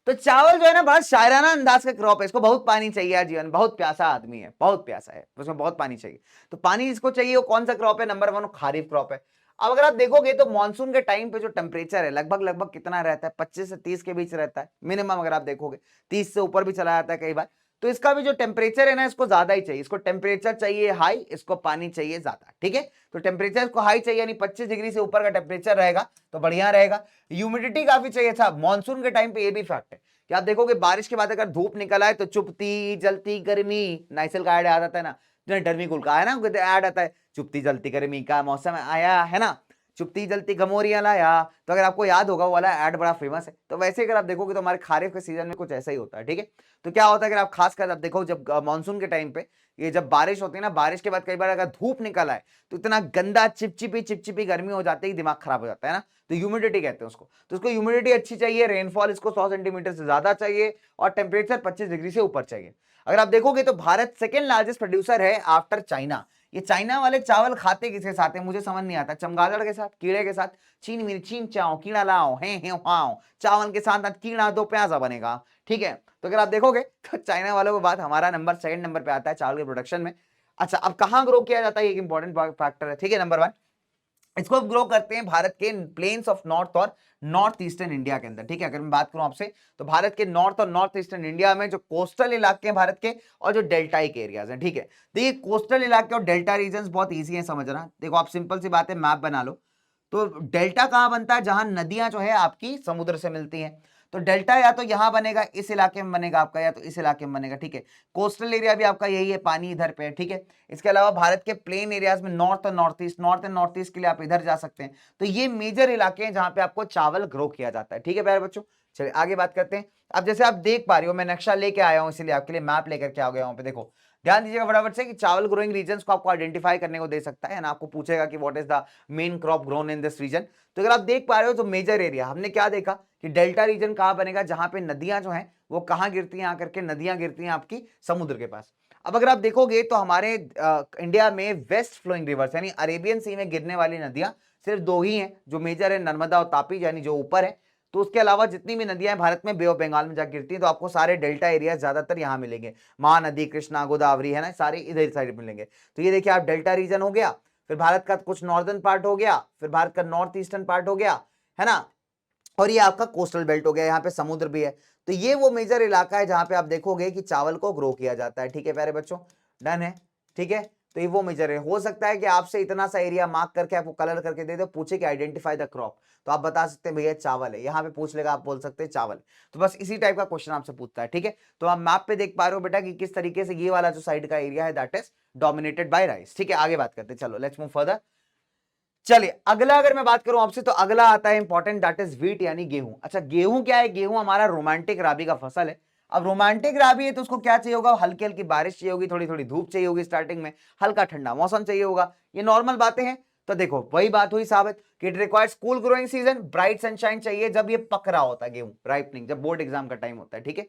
S1: तो चावल जो है ना बहुत शायराना अंदाज का क्रॉप है, इसको बहुत पानी चाहिए यार, जीवन बहुत प्यासा आदमी है, बहुत प्यासा है, उसमें बहुत पानी चाहिए। तो पानी जिसको चाहिए वो कौन सा क्रॉप है, नंबर 1 खारीफ क्रॉप है। अब अगर आप देखोगे तो मानसून के टाइम पे जो टेम्परेचर है लगभग लगभग कितना रहता है, 25 से 30 के बीच रहता है मिनिमम। अगर आप देखोगे 30 से ऊपर भी चला जाता है कई बार। तो इसका भी जो टेम्परेचर है ना, इसको ज्यादा ही चाहिए, इसको टेम्परेचर चाहिए हाई, इसको पानी चाहिए ज्यादा, ठीक है। तो टेम्परेचर को हाई चाहिए, यानी 25 डिग्री से ऊपर का टेम्परेचर रहेगा तो बढ़िया रहेगा। ह्यूमिडिटी काफी चाहिए था मानसून के टाइम पे, ये भी फैक्ट है कि आप देखोगे बारिश के बाद अगर धूप निकल आए तो चुपती जलती गर्मी, नाइसल का ऐड आ जाता है ना, डरमी कुल का है ना ऐड आता है, चुपती जलती गर्मी का मौसम आया है ना, चुपती जलती गमोरिया लाया। तो अगर आपको याद होगा वो वाला ऐड बड़ा फेमस है। तो वैसे अगर आप देखोगे तो हमारे खारिफ के सीजन में कुछ ऐसा ही होता है, ठीक है। तो क्या होता है अगर आप खासकर आप देखो जब मानसून के टाइम पे ये जब बारिश होती है ना, बारिश के बाद कई बार अगर धूप निकल आए तो इतना गंदा चिपचिपी गर्मी हो जाती है, दिमाग खराब हो जाता है ना। तो ह्यूमिडिटी कहते हैं उसको, तो उसको ह्यूमिडिटी अच्छी चाहिए, रेनफॉल इसको 100 सेंटीमीटर से ज्यादा चाहिए, और टेम्परेचर 25 डिग्री से ऊपर चाहिए। अगर आप देखोगे तो भारत सेकेंड लार्जेस्ट प्रोड्यूसर है आफ्टर चाइना। ये चाइना वाले चावल खाते किसके साथ है मुझे समझ नहीं आता, चमगादड़ के साथ, कीड़े के साथ, चीन मिर्ची चीन चाओ कीड़ा लाओ है हाओ, चावल के साथ कीड़ा दो प्याजा बनेगा, ठीक है। तो अगर आप देखोगे तो चाइना वालों के बाद हमारा नंबर सेकंड नंबर पे आता है चावल के प्रोडक्शन में। अच्छा अब कहां ग्रो किया जाता है, एक इंपॉर्टेंट फैक्टर है, ठीक है। नंबर 1 इसको ग्रो करते हैं भारत के प्लेन्स ऑफ नॉर्थ और नॉर्थ ईस्टर्न इंडिया के अंदर, ठीक है। अगर मैं बात करूं आपसे तो भारत के नॉर्थ और नॉर्थ ईस्टर्न इंडिया में जो कोस्टल इलाके हैं भारत के, और जो डेल्टाइक एरियाज हैं, ठीक है। तो ये कोस्टल इलाके और डेल्टा रीजन बहुत ईजी है समझना। देखो आप सिंपल सी बात है, मैप बना लो। तो डेल्टा कहां बनता है, जहां नदियां जो है आपकी समुद्र से मिलती हैं। तो डेल्टा या तो यहां बनेगा, इस इलाके में बनेगा आपका, या तो इस इलाके में बनेगा, ठीक है। कोस्टल एरिया भी आपका यही है, पानी इधर पे है, ठीक है। इसके अलावा भारत के प्लेन एरियाज में नॉर्थ और north east, north and north east के लिए आप इधर जा सकते हैं। तो ये मेजर इलाके हैं जहां पे आपको चावल ग्रो किया जाता है, ठीक है प्यारे बच्चों। चलिए आगे बात करते हैं। अब जैसे आप देख पा रहे हो मैं नक्शा लेके आया हूं, इसलिए आपके लिए मैप लेकर के आ गया हूं पे, देखो ध्यान दीजिएगा फटाफट से कि चावल ग्रोइंग रीजन को आपको आइडेंटिफाई करने को दे सकता है ना, आपको पूछेगा कि what is the main crop grown in this region. तो अगर आप देख पा रहे हो तो मेजर एरिया हमने क्या देखा कि डेल्टा रीजन कहां बनेगा, जहां पे नदियां जो हैं वो कहां गिरती हैं, आकर के नदियां गिरती हैं आपकी समुद्र के पास। अब अगर आप देखोगे तो हमारे इंडिया में वेस्ट फ्लोइंग रिवर्स यानी अरेबियन सी में गिरने वाली नदियां सिर्फ दो ही हैं जो मेजर है, नर्मदा और तापी, यानी जो ऊपर है। तो उसके अलावा जितनी भी नदियां हैं भारत में बे ऑफ बंगाल में जाकर गिरती हैं। तो आपको सारे डेल्टा एरिया ज्यादातर यहाँ मिलेंगे, महानदी, कृष्णा, गोदावरी, है ना, सारे इधर साइड मिलेंगे। तो ये देखिए आप डेल्टा रीजन हो गया, फिर भारत का कुछ नॉर्दर्न पार्ट हो गया, फिर भारत का नॉर्थ ईस्टर्न पार्ट हो गया, है ना, और ये आपका कोस्टल बेल्ट हो गया, यहाँ पे समुद्र भी है। तो ये वो मेजर इलाका है जहां पे आप देखोगे कि चावल को ग्रो किया जाता है, ठीक है प्यारे बच्चों। डन है, ठीक है। तो ये वो मेजर है। हो सकता है कि आपसे इतना सा एरिया मार्क करके आपको कलर करके दे दो, पूछे कि आइडेंटिफाई द क्रॉप, तो आप बता सकते हैं भैया चावल है, यहाँ पे पूछ लेगा आप बोल सकते हैं चावल। तो बस इसी टाइप का क्वेश्चन आपसे पूछता है, ठीक है। तो आप मैप पे देख पा रहे हो बेटा कि किस तरीके से ये वाला जो साइड का एरिया है that is dominated by rice, ठीक है। आगे बात करते हैं, चलो लेट्स मूव फर्दर। चलिए अगला अगर मैं बात करूं आपसे तो अगला आता है इंपॉर्टेंट, दैट इज व्हीट यानी गेहूं। अच्छा गेहूं क्या है, गेहूं हमारा रोमांटिक राबी का फसल है। अब रोमांटिक राबी है तो उसको क्या चाहिए होगा, हल्की हल्की बारिश चाहिए होगी, थोड़ी थोड़ी धूप चाहिए होगी स्टार्टिंग में, हल्का ठंडा मौसम चाहिए होगा, ये नॉर्मल बातें हैं। तो देखो वही बात हुई साबित कि it requires cool growing season, bright sunshine चाहिए जब ये पक रहा होता है गेहूं, राइपनिंग, जब बोर्ड एग्जाम का टाइम होता है, ठीक है।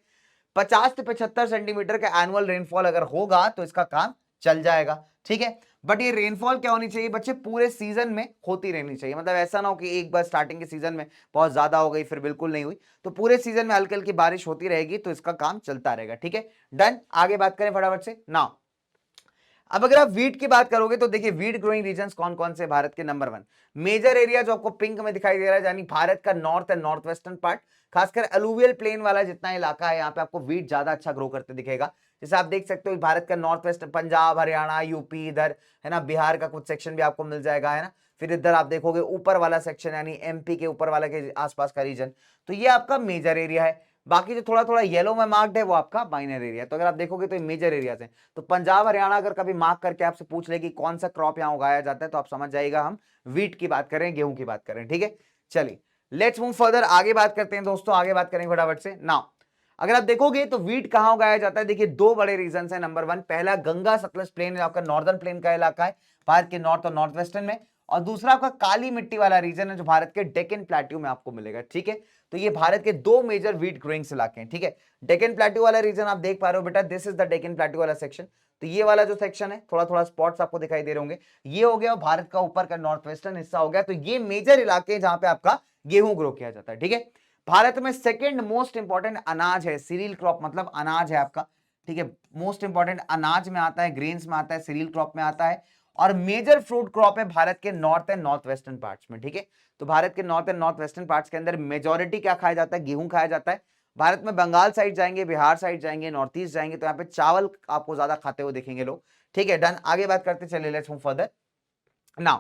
S1: 50 से 75 सेंटीमीटर का एनुअल रेनफॉल अगर होगा तो इसका काम चल जाएगा, ठीक है। बट ये रेनफॉल क्या होनी चाहिए बच्चे, पूरे सीजन में होती रहनी चाहिए, मतलब ऐसा ना हो कि एक बार स्टार्टिंग के सीजन में बहुत ज्यादा हो गई फिर बिल्कुल नहीं हुई, तो पूरे सीजन में हल्की हल्की बारिश होती रहेगी तो इसका काम चलता रहेगा, ठीक है। डन, आगे बात करें फटाफट से ना। अब अगर आप वीट की बात करोगे तो देखिए वीट ग्रोइंग रीजन्स कौन कौन से भारत के, नंबर 1 मेजर एरिया जो आपको पिंक में दिखाई दे रहा है, यानी भारत का north and north western part, खासकर अलुवियल प्लेन वाला जितना इलाका है यहाँ पे आपको वीट ज्यादा अच्छा ग्रो करते दिखेगा। जैसे आप देख सकते हो भारत का north west, Punjab, Haryana, UP, इधर है ना, बिहार का कुछ सेक्शन भी आपको मिल जाएगा, है ना। फिर इधर आप देखोगे ऊपर वाला सेक्शन यानी एमपी के ऊपर वाला के आसपास का रीजन, तो ये आपका मेजर एरिया है। बाकी जो थोड़ा थोड़ा येलो में मार्क्ड है वो आपका माइनर एरिया। तो अगर आप देखोगे तो मेजर एरियाज हैं। तो पंजाब हरियाणा अगर कभी मार्क करके आपसे पूछ ले कि कौन सा क्रॉप यहाँ उगाया जाता है तो आप समझ जाइएगा हम वीट की बात करें, गेहूं की बात करें, ठीक है। चलिए लेट्स मूव फर्दर, आगे बात करते हैं दोस्तों, आगे बात करेंगे फटाफट से नाउ। अगर आप देखोगे तो वीट कहां उगाया जाता है, देखिए दो बड़े रीजन है। नंबर 1, पहला गंगा सतलज प्लेन आपका नॉर्दर्न प्लेन का इलाका है भारत के नॉर्थ और नॉर्थ वेस्टर्न में, और दूसरा आपका काली मिट्टी वाला रीजन है जो भारत के डेक्कन प्लेट्यू में आपको मिलेगा, ठीक है। तो ये भारत के दो मेजर वीट ग्रोइंग इलाके हैं, ठीक है। डेक्कन प्लेट्यू वाला रीजन आप देख पा रहे हो बेटा, this is the Deccan plateau वाला सेक्शन। तो ये वाला जो सेक्शन है थोड़ा थोड़ा स्पॉट्स आपको दिखाई दे रहे होंगे, ये हो गया भारत का ऊपर का नॉर्थ वेस्टर्न हिस्सा हो गया। तो ये मेजर इलाके जहां पे आपका गेहूं ग्रो किया जाता है, ठीक है। भारत में सेकेंड मोस्ट इंपॉर्टेंट अनाज है सीरियल क्रॉप, मतलब अनाज है आपका, ठीक है। मोस्ट इंपॉर्टेंट अनाज में आता है, ग्रेन्स में आता है, सीरियल क्रॉप में आता है, और मेजर फ्रूट क्रॉप है भारत के north and north western parts में, ठीक है। तो भारत के north and north western parts के अंदर मेजोरिटी क्या खाया जाता है, गेहूं खाया जाता है। भारत में बंगाल साइड जाएंगे, बिहार साइड जाएंगे, नॉर्थ ईस्ट जाएंगे तो यहाँ पे चावल आपको ज्यादा खाते हुए दिखेंगे लोग, ठीक है। डन, आगे बात करते चलिए, लेट्स मूव फर्दर नाउ।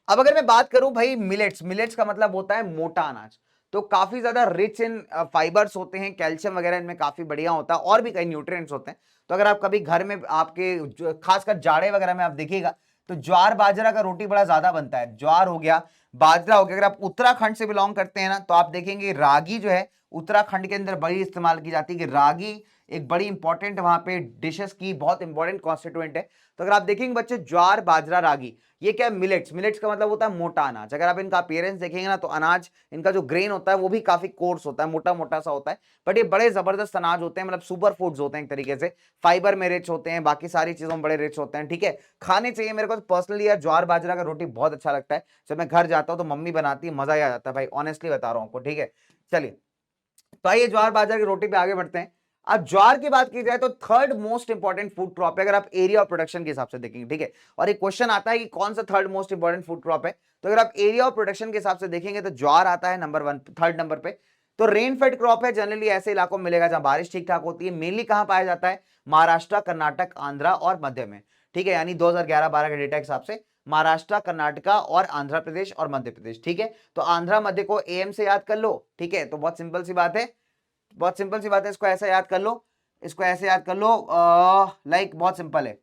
S1: अब अगर मैं बात करूं भाई मिलेट्स, मिलेट्स का मतलब होता है मोटा अनाज, तो काफी ज्यादा रिच इन फाइबर्स होते हैं, कैल्शियम वगैरह इनमें काफी बढ़िया होता है, और भी कई न्यूट्रिएंट्स होते हैं। तो अगर आप कभी घर में आपके खासकर जाड़े वगैरह में आप देखिएगा तो ज्वार बाजरा का रोटी बड़ा ज्यादा बनता है, ज्वार हो गया, बाजरा हो गया। अगर आप उत्तराखंड से बिलोंग करते हैं ना तो आप देखेंगे रागी जो है उत्तराखंड के अंदर बड़ी इस्तेमाल की जाती है, कि रागी एक बड़ी इंपॉर्टेंट वहां पे डिशेस की बहुत इंपॉर्टेंट कॉन्स्टिट्यूएंट है। तो अगर आप देखेंगे बच्चे ज्वार बाजरा रागी, ये क्या है, मिलेट्स। मिलेट्स का मतलब होता है मोटा अनाज। अगर आप इनका अपीयरेंस देखेंगे ना तो अनाज इनका जो ग्रेन होता है वो भी काफी कोर्स होता है, मोटा मोटा सा होता है, बट ये बड़े जबरदस्त अनाज होते हैं, मतलब सुपर फूड्स होते हैं एक तरीके से, फाइबर में रिच होते हैं, बाकी सारी चीजों में बड़े रिच होते हैं, ठीक है। खाने चाहिए, मेरे को तो पर्सनली यार ज्वार बाजरा का रोटी बहुत अच्छा लगता है। जब मैं घर जाता हूँ तो मम्मी बनाती है, मजा ही आ जाता है भाई, ऑनेस्टली बता रहा हूँ आपको, ठीक है। चलिए तो आइए ज्वार बाजरा की रोटी पे आगे बढ़ते हैं। अब ज्वार की बात की जाए तो third most important food crop है अगर आप एरिया ऑफ प्रोडक्शन के हिसाब से देखेंगे, ठीक है। और एक क्वेश्चन आता है कि कौन सा third most important food crop है, तो अगर आप एरिया ऑफ प्रोडक्शन के हिसाब से देखेंगे तो ज्वार आता है नंबर 1, थर्ड नंबर पे। तो रेन फेड क्रॉप है, जनरली ऐसे इलाकों में मिलेगा जहां बारिश ठीक ठाक होती है। मेनली कहां पाया जाता है, महाराष्ट्र, कर्नाटक, आंध्रा और मध्य में, ठीक है। यानी 2011-12 के डेटा के हिसाब से महाराष्ट्र, कर्नाटका और आंध्र प्रदेश और मध्य प्रदेश, ठीक है। तो आंध्रा मध्य को एम से याद कर लो, ठीक है। तो बहुत सिंपल सी बात है, बहुत सिंपल सी बात है, इसको ऐसे याद कर लो, इसको ऐसे याद कर लो, लाइक बहुत सिंपल है,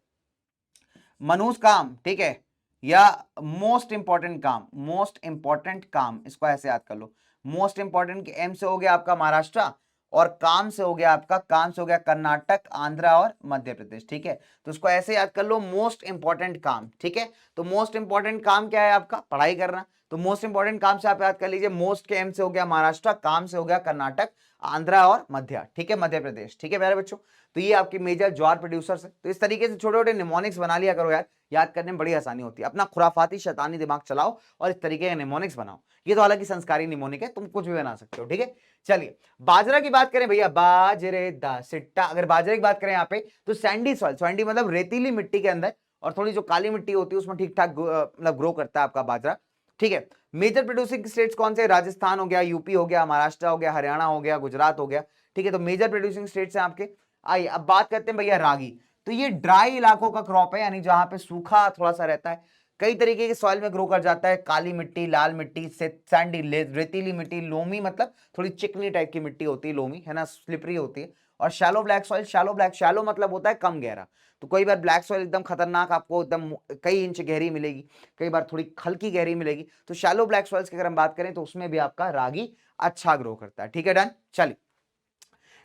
S1: मनुष्य काम, ठीक है, या मोस्ट इंपॉर्टेंट काम, मोस्ट इंपॉर्टेंट काम, इसको ऐसे याद कर लो। मोस्ट इंपॉर्टेंट एम से हो गया आपका महाराष्ट्र, और काम से हो गया आपका, काम से हो गया कर्नाटक, आंध्रा और मध्य प्रदेश, ठीक है। तो इसको ऐसे याद कर लो, मोस्ट इंपॉर्टेंट काम, ठीक है। तो मोस्ट इंपॉर्टेंट काम क्या है आपका, पढ़ाई करना। तो मोस्ट इंपॉर्टेंट काम से आप याद कर लीजिए, मोस्ट के एम से हो गया महाराष्ट्र, काम से हो गया कर्नाटक, आंध्रा और मध्य, ठीक है, मध्य प्रदेश, ठीक है प्यारे बच्चों। तो ये आपकी मेजर ज्वार प्रोड्यूसर्स है। तो इस तरीके से छोटे छोटे निमोनिक्स बना लिया करो यार, याद करने में बड़ी आसानी होती है। अपना खुराफाती शैतानी दिमाग चलाओ और इस तरीके के निमोनिक्स बनाओ। ये तो हालांकि संस्कारी निमोनिक है, तुम कुछ भी बना सकते हो, ठीक है। चलिए बाजरा की बात करें भैया, बाजरे दा सिट्टा, अगर बाजरे की बात करें यहाँ पे तो सैंडी सॉइल, सैंडी मतलब रेतीली मिट्टी के अंदर, और थोड़ी जो काली मिट्टी होती है उसमें ठीक ठाक मतलब ग्रो करता है आपका बाजरा, ठीक है। मेजर प्रोड्यूसिंग स्टेट्स कौन से, राजस्थान हो गया, यूपी हो गया, महाराष्ट्र हो गया, हरियाणा हो गया, गुजरात हो गया, ठीक है। तो मेजर प्रोड्यूसिंग स्टेट्स हैं आपके। आइए अब बात करते हैं भैया रागी। तो ये ड्राई इलाकों का क्रॉप है, यानी जहां पे सूखा थोड़ा सा रहता है, कई तरीके के सॉइल में ग्रो कर जाता है, काली मिट्टी, लाल मिट्टी, सैंडी रेतीली मिट्टी, लोमी मतलब थोड़ी चिकनी टाइप की मिट्टी होती है, लोमी है ना, स्लिपरी होती है। और shallow black soil, shallow black, shallow मतलब होता है कम गहरा। तो कई बार ब्लैक सॉइल एकदम खतरनाक आपको एकदम कई इंच गहरी मिलेगी, कई बार थोड़ी हल्की गहरी मिलेगी। तो शैलो ब्लैक सॉइल्स की अगर हम बात करें तो उसमें भी आपका रागी अच्छा ग्रो करता है, ठीक है। डन, चलिए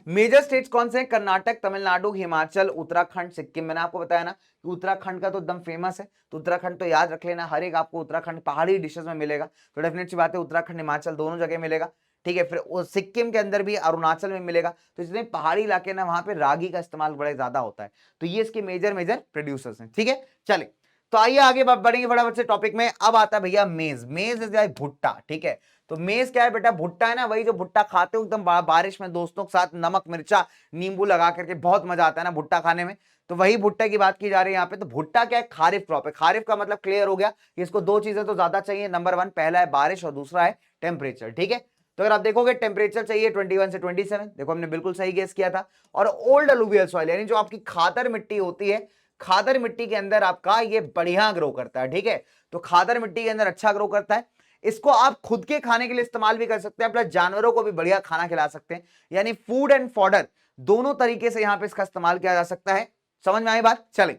S1: मेजर स्टेट्स कौन से हैं, कर्नाटक, तमिलनाडु, हिमाचल, उत्तराखंड, सिक्किम। मैंने आपको बताया ना कि उत्तराखंड का तो एकदम फेमस है, तो उत्तराखंड तो याद रख लेना, हर एक आपको उत्तराखंड पहाड़ी डिशेस में मिलेगा। तो डेफिनेट सी बात है उत्तराखंड हिमाचल दोनों जगह मिलेगा। ठीक है। फिर सिक्किम के अंदर भी, अरुणाचल में मिलेगा। तो जितने पहाड़ी इलाके ना वहां पे रागी का इस्तेमाल बड़े ज्यादा होता है। तो ये इसके मेजर मेजर प्रोड्यूसर्स हैं, ठीक है। चले तो आइए आगे बढ़ेंगे फटाफट से टॉपिक में। अब आता है भैया मेज। मेज इज भुट्टा, ठीक है। तो मेज क्या है बेटा? भुट्टा है ना, वही जो भुट्टा खाते हो एकदम बारिश में दोस्तों के साथ, नमक मिर्चा नींबू लगा करके, बहुत मजा आता है ना भुट्टा खाने में। तो वही भुट्टा की बात की जा रही है यहाँ पे। तो भुट्टा क्या है? खारिफ क्रॉप है। खारिफ का मतलब क्लियर हो गया कि इसको दो चीजें तो ज्यादा चाहिए। नंबर 1 पहला है बारिश और दूसरा है टेम्परेचर, ठीक है। तो अगर आप देखोगे टेम्परेचर चाहिए 21 से 27, देखो हमने बिल्कुल सही गेस किया था। और ओल्ड अलुवियल सॉइल यानी जो आपकी खादर मिट्टी होती है, खादर मिट्टी के अंदर आपका ये बढ़िया ग्रो करता है, ठीक है। तो खादर मिट्टी के अंदर अच्छा ग्रो करता है। इसको आप खुद के खाने के लिए इस्तेमाल भी कर सकते हैं, प्लस जानवरों को भी बढ़िया खाना खिला सकते हैं। यानी फूड एंड फॉडर दोनों तरीके से यहां पे इसका इस्तेमाल किया जा सकता है। समझ में आई बात? चले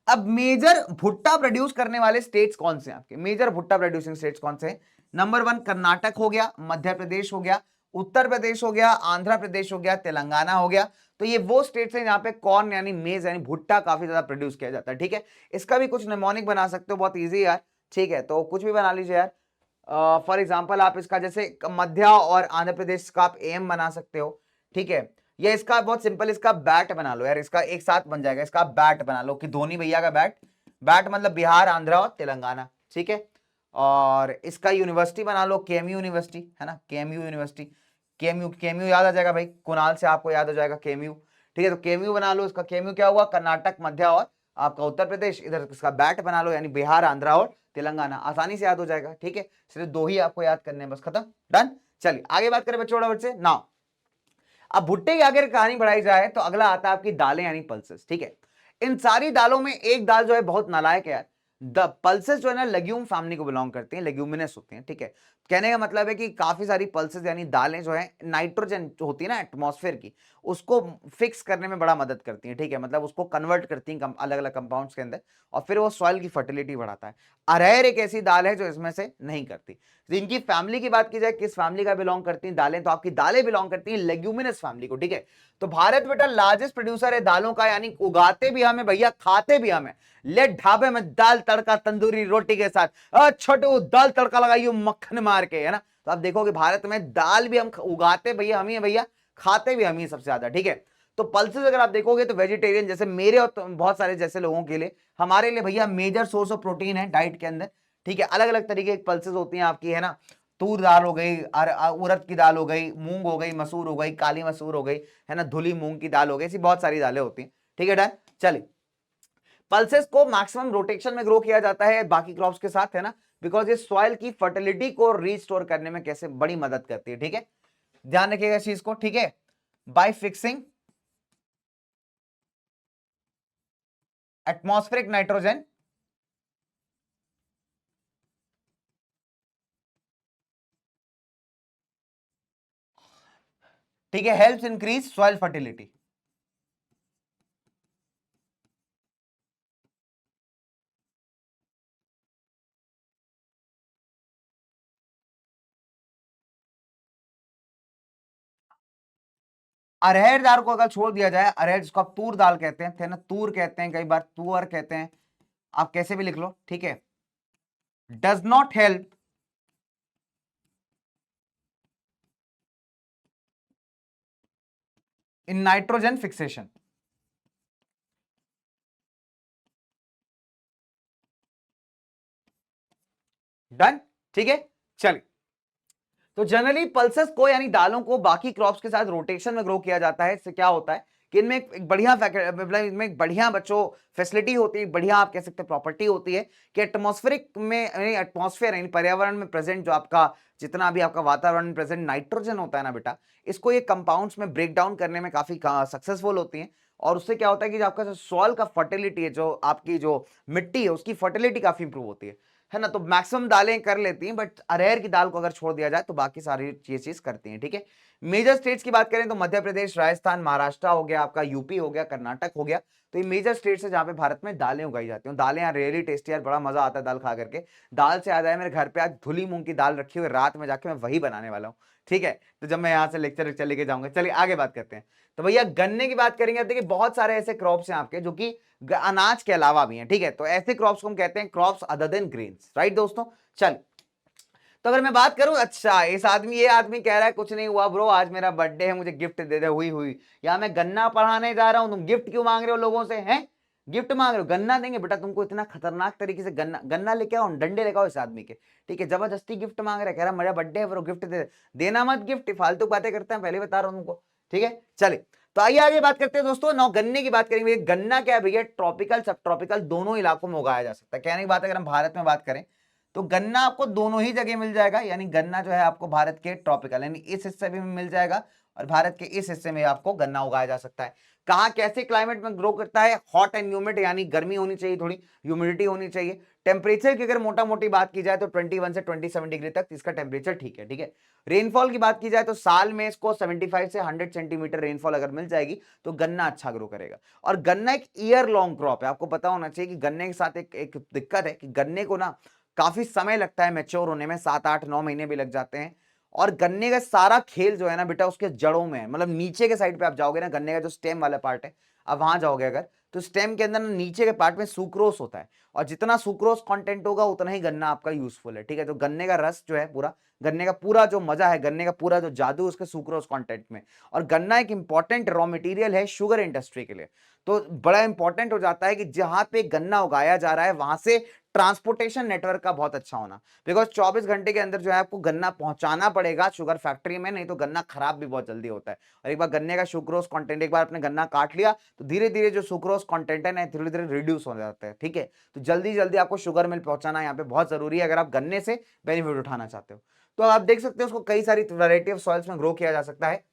S1: अब मेजर भुट्टा प्रोड्यूस करने वाले स्टेट्स कौन से हैं आपके? मेजर भुट्टा प्रोड्यूसिंग स्टेट्स कौन से हैं? नंबर 1 कर्नाटक हो गया, मध्य प्रदेश हो गया, उत्तर प्रदेश हो गया, आंध्र प्रदेश हो गया, तेलंगाना हो गया। तो ये वो स्टेट्स हैं जहां पे कॉर्न यानी मेज यानी भुट्टा काफी ज्यादा प्रोड्यूस किया जाता है, ठीक है। इसका भी कुछ निमोनिक बना सकते हो, बहुत ईजी यार, ठीक है। तो कुछ भी बना लीजिए यार। फॉर एग्जाम्पल आप इसका जैसे मध्य और आंध्र प्रदेश का आप एम बना सकते हो, ठीक है। या इसका बहुत सिंपल, इसका बैट बना लो यार, इसका एक साथ बन जाएगा। इसका बैट बना लो कि धोनी भैया का बैट। बैट मतलब बिहार, आंध्र और तेलंगाना, ठीक है। और इसका यूनिवर्सिटी बना लो, केएमयू यूनिवर्सिटी, है ना, केएमयू यूनिवर्सिटी। केएमयू, केएमयू याद आ जाएगा भाई, कुणाल से आपको याद हो जाएगा केएमयू, ठीक है। तो केएमयू बना लो। इसका केएमयू क्या हुआ? कर्नाटक, मध्य और आपका उत्तर प्रदेश। इधर इसका बैट बना लो यानी बिहार, आंध्र और तेलंगाना। आसानी से याद हो जाएगा, ठीक है। सिर्फ दो ही आपको याद करने हैं, बस, खत्म, डन। चलिए आगे बात करें बच्चों बच्चे नाउ। अब भुट्टे की अगर कहानी बढ़ाई जाए तो अगला आता है आपकी दालें यानी पल्सेस, ठीक है। इन सारी दालों में एक दाल जो है बहुत नालायक है यार। द पल्सेस जो है ना लेग्यूम फैमिली को बिलोंग करती हैं, लेग्यूमिनस होती हैं, ठीक है। कहने का मतलब है कि काफी सारी पल्सेस यानी दालें जो है नाइट्रोजन जो होती है ना एटमॉस्फेयर की, उसको फिक्स करने में बड़ा मदद करती हैं, ठीक है। मतलब उसको कन्वर्ट करती हैं अलग अलग कंपाउंड्स के अंदर, और फिर वो सॉइल की फर्टिलिटी बढ़ाता है। अरहर एक ऐसी दाल है जो इसमें से नहीं करती। तो इनकी फैमिली की बात की जाए, किस फैमिली का बिलोंग करती हैं दालें, तो आपकी दालें बिलोंग करती हैं लेग्यूमिनस फैमिली को, ठीक है। तो भारत बेटा लार्जेस्ट प्रोड्यूसर है दालों का, यानी उगाते भी हमें भैया, खाते भी हमें। ले ढाबे में दाल तड़का तंदूरी रोटी के साथ, छोटू दाल तड़का लगाइयो मक्खन मार के, है ना। तो आप देखोगे भारत में दाल भी हम उगाते भैया हम ही है भैया, खाते भी हम ही सबसे ज्यादा, ठीक है। तो पल्सेस अगर आप देखोगे तो वेजिटेरियन जैसे मेरे और बहुत सारे जैसे लोगों के लिए, हमारे लिए भैया मेजर सोर्स ऑफ प्रोटीन है डाइट के अंदर, ठीक है। अलग अलग तरीके की पल्सेस होती हैं आपकी, है ना। तूर दाल हो गई, उड़द की दाल हो गई, मूंग हो गई, मसूर हो गई, काली मसूर हो गई, है ना, धुली मूंग की दाल हो गई, ऐसी बहुत सारी दालें होती हैं, ठीक है, डन। चलिए पल्सेस को मैक्सिमम रोटेशन में ग्रो किया जाता है बाकी क्रॉप्स के साथ, है ना, बिकॉज ये सॉइल की फर्टिलिटी को रिस्टोर करने में कैसे बड़ी मदद करती है, ठीक है। ध्यान रखिएगा इस चीज को, ठीक है। बाय फिक्सिंग एटमॉस्फेरिक नाइट्रोजन ठीक है, हेल्प्स इंक्रीज सॉइल फर्टिलिटी। अरहर दाल को अगर छोड़ दिया जाए, अरहर जिसको आप तूर दाल कहते हैं, थे ना, तूर कहते हैं, कई बार तुअर कहते हैं, आप कैसे भी लिख लो, ठीक है, does not help in nitrogen fixation. Done, ठीक है। चलिए तो जनरली पल्सेस को यानी दालों को बाकी क्रॉप्स के साथ रोटेशन में ग्रो किया जाता है। इससे क्या होता है कि इनमें एक बढ़िया मतलब इनमें एक बढ़िया बच्चों फैसिलिटी होती है, बढ़िया आप कह सकते हैं प्रॉपर्टी होती है कि एटमॉस्फेरिक में एटमॉस्फेयर यानी पर्यावरण में प्रेजेंट जो आपका जितना भी आपका वातावरण में प्रेजेंट नाइट्रोजन होता है ना बेटा, इसको ये कंपाउंड्स में ब्रेक डाउन करने में काफी सक्सेसफुल होती है। और उससे क्या होता है कि जो आपका जो सॉइल का फर्टिलिटी है, जो आपकी जो मिट्टी है उसकी फर्टिलिटी काफी इंप्रूव होती है ना। तो मैक्सिमम दालें कर लेती हैं, बट अरहर की दाल को अगर छोड़ दिया जाए तो बाकी सारी ये चीज करती हैं, ठीक है। मेजर स्टेट्स की बात करें तो मध्य प्रदेश, राजस्थान, महाराष्ट्र हो गया, आपका यूपी हो गया, कर्नाटक हो गया। तो ये मेजर स्टेट्स है जहां पे भारत में दालें उगाई जाती हैं। दालें यार रियली टेस्टी यार, बड़ा मजा आता है दाल खा करके। दाल से याद आया, मेरे घर पे आज धुली मूंग की दाल रखी हुई, रात में जाके मैं वही बनाने वाला हूँ, ठीक है। तो जब मैं यहाँ से लेक्चर लेके जाऊंगा, चलिए आगे बात करते हैं। तो भैया गन्ने की बात करेंगे, देखिए बहुत सारे ऐसे क्रॉप्स हैं आपके जो कि अनाज के अलावा भी हैं, ठीक है। तो ऐसे क्रॉप्स को हम कहते हैं crops other than grains, right दोस्तों। चल तो अगर मैं बात करूं, अच्छा ये आदमी कह रहा है कुछ नहीं हुआ ब्रो, आज मेरा बर्थडे है, मुझे गिफ्ट दे दे, हुई हुई। या मैं गन्ना पढ़ाने जा रहा हूं, तुम गिफ्ट क्यों मांग रहे हो लोगों से, हैं? गिफ्ट मांग रहे हो, गन्ना देंगे बेटा तुमको, इतना खतरनाक तरीके से गन्ना गन्ना लेके आओ, डंडे लेके आओ इस आदमी के, ठीक है? जबरदस्ती गिफ्ट मांग रहा है, कह रहा मेरा बर्थडे है ब्रो, गिफ्ट दे। देना मत गिफ्ट, फालतू बातें करते हैं, पहले बता रहा हूं तुमको, ठीक है? चलिए, तो आइए आगे बात करते हैं दोस्तों। नौ गन्ने की बात करेंगे। गन्ना क्या है भैया, ट्रॉपिकल सब ट्रॉपिकल दोनों इलाकों में उगाया जा सकता है। कहने की बात है, अगर हम भारत में बात करें तो गन्ना आपको दोनों ही जगह मिल जाएगा, यानी गन्ना जो है आपको भारत के ट्रॉपिकल यानी इस हिस्से में मिल जाएगा और भारत के इस हिस्से में आपको गन्ना उगाया जा सकता है। कहाँ कैसे क्लाइमेट में ग्रो करता है, हॉट एंड ह्यूमिड, यानी गर्मी होनी चाहिए, थोड़ी ह्यूमिडिटी होनी चाहिए। टेम्परेचर की अगर मोटा मोटी बात की जाए तो 21 से 27 डिग्री तक इसका टेम्परेचर ठीक है, ठीक है? रेनफॉल की बात की जाए तो साल में इसको 75 से 100 सेंटीमीटर रेनफॉल अगर मिल जाएगी तो गन्ना अच्छा ग्रो करेगा। और गन्ना एक ईयर लॉन्ग क्रॉप है, आपको पता होना चाहिए कि गन्ने के साथ एक दिक्कत है कि गन्ने को ना काफी समय लगता है मैच्योर होने में, 7-8-9 महीने भी लग जाते हैं। और गन्ने का सारा खेल जो है ना बेटा उसके जड़ों में है, मतलब नीचे के साइड पे आप जाओगे ना, गन्ने का जो स्टेम वाला पार्ट है, अब वहां जाओगे अगर, तो स्टेम के अंदर नीचे के पार्ट में सुक्रोस होता है, और जितना सुक्रोस कंटेंट होगा उतना ही गन्ना आपका यूजफुल है, ठीक है? तो गन्ने का रस जो है पूरा, गन्ने का पूरा जो मजा है, गन्ने का पूरा जो जादू उसके सुक्रोस कंटेंट में। और गन्ना एक इंपॉर्टेंट रॉ मटेरियल है शुगर इंडस्ट्री के लिए, तो बड़ा इंपॉर्टेंट हो जाता है कि जहां पे गन्ना उगाया जा रहा है वहां से ट्रांसपोर्टेशन नेटवर्क का बहुत अच्छा होना, बिकॉज 24 घंटे के अंदर जो है आपको गन्ना पहुंचाना पड़ेगा शुगर फैक्ट्री में, नहीं तो गन्ना खराब भी बहुत जल्दी होता है। और एक बार गन्ने का सुक्रोज कंटेंट, एक बार आपने गन्ना काट लिया तो धीरे धीरे जो सुक्रोज कंटेंट है ना धीरे धीरे रिड्यूस हो जाता है, ठीक है? तो जल्दी जल्दी आपको शुगर मिल पहुंचाना यहाँ पे बहुत जरूरी है अगर आप गन्ने से बेनिफिट उठाना चाहते हो। तो आप देख सकते हो उसको कई सारी वैरायटी ऑफ सॉइल्स में ग्रो किया जा सकता है।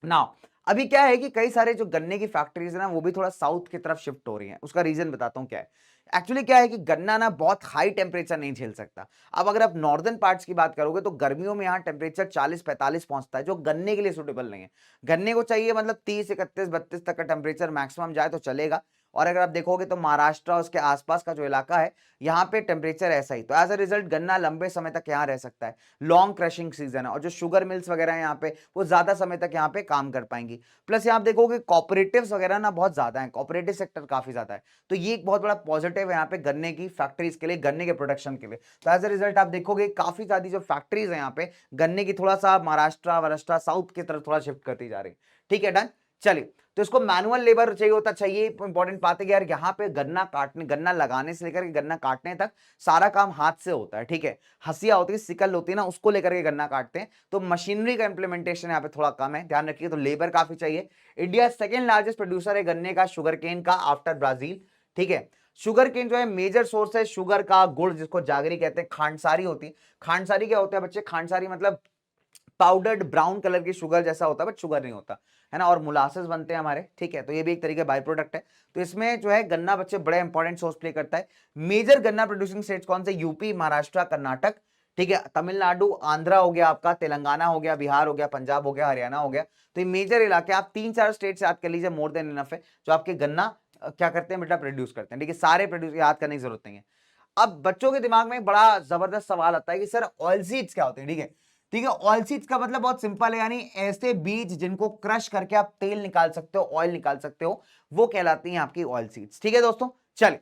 S1: नाउ अभी क्या है कि कई सारे जो गन्ने की फैक्ट्रीज है ना वो भी थोड़ा साउथ की तरफ शिफ्ट हो रही हैं। उसका रीजन बताता हूँ क्या है। एक्चुअली क्या है कि गन्ना ना बहुत हाई टेम्परेचर नहीं झेल सकता। अब अगर आप नॉर्दर्न पार्ट्स की बात करोगे तो गर्मियों में यहाँ टेम्परेचर 40-45 पहुंचता है, जो गन्ने के लिए सुटेबल नहीं है। गन्ने को चाहिए मतलब 30-31-32 तक का टेम्परेचर मैक्सिमम जाए तो चलेगा। और अगर आप देखोगे तो महाराष्ट्र और उसके आसपास का जो इलाका है यहाँ पे टेम्परेचर ऐसा ही, तो एज अ रिजल्ट गन्ना लंबे समय तक यहाँ रह सकता है। लॉन्ग क्रशिंग सीजन है और जो शुगर मिल्स वगैरह है यहाँ पे वो ज्यादा समय तक यहाँ पे काम कर पाएंगी। प्लस यहाँ आप देखोगे कॉपरेटिव्स वगैरह ना बहुत ज्यादा है, कॉपरेटिव सेक्टर काफी ज्यादा है, तो ये एक बहुत बड़ा पॉजिटिव है यहाँ पे गन्ने की फैक्ट्रीज के लिए, गन्ने के प्रोडक्शन के लिए। तो एज अ रिजल्ट आप देखोगे काफी सारी जो फैक्ट्रीज है यहाँ पे गन्ने की थोड़ा सा महाराष्ट्र साउथ की तरफ थोड़ा शिफ्ट करती जा रही है, ठीक है? डन। चलिए, तो इसको मैनुअल लेबर चाहिए होता, चाहिए इंपॉर्टेंट बात है कि यार यहाँ पे गन्ना काटने, गन्ना लगाने से लेकर के गन्ना काटने तक सारा काम हाथ से होता है, ठीक है? हसिया होती है, सिकल होती है ना, उसको लेकर के गन्ना काटते हैं, तो मशीनरी का इंप्लीमेंटेशन यहाँ पे थोड़ा कम है, ध्यान रखिए। तो लेबर काफी चाहिए। इंडिया सेकेंड लार्जेस्ट प्रोड्यूसर है गन्ने का, शुगर केन का, आफ्टर ब्राजील, ठीक है? शुगर केन जो है मेजर सोर्स है शुगर का, गुड़ जिसको जागरी कहते हैं, खांडसारी होती है। खांडसारी क्या होता है बच्चे? खांडसारी मतलब पाउडर्ड ब्राउन कलर की शुगर जैसा होता है बट शुगर नहीं होता है ना, और मुलासेस बनते हैं हमारे, ठीक है? तो ये भी एक तरीके बाय प्रोडक्ट है। तो इसमें जो है गन्ना बच्चे बड़े इंपॉर्टेंट सोर्स प्ले करता है। मेजर गन्ना प्रोड्यूसिंग स्टेट्स कौन से? यूपी, महाराष्ट्र, कर्नाटक, ठीक है? तमिलनाडु, आंध्रा हो गया आपका, तेलंगाना हो गया, बिहार हो गया, पंजाब हो गया, हरियाणा हो गया। तो ये मेजर इलाके, आप 3-4 स्टेट याद कर लीजिए, मोर देन इनफ है, जो आपके गन्ना क्या करते हैं बेटा? प्रोड्यूस करते हैं, ठीक है? सारे प्रोड्यूस याद करने की जरूरत नहीं है। अब बच्चों के दिमाग में बड़ा जबरदस्त सवाल आता है कि सर ऑयल सीड्स क्या होते हैं, ठीक है? ठीक है, ऑयल सीड्स का मतलब बहुत सिंपल है, यानी ऐसे बीज जिनको क्रश करके आप तेल निकाल सकते हो, ऑयल निकाल सकते हो, वो कहलाती हैं आपकी ऑयल सीड्स, ठीक है दोस्तों? चलिए,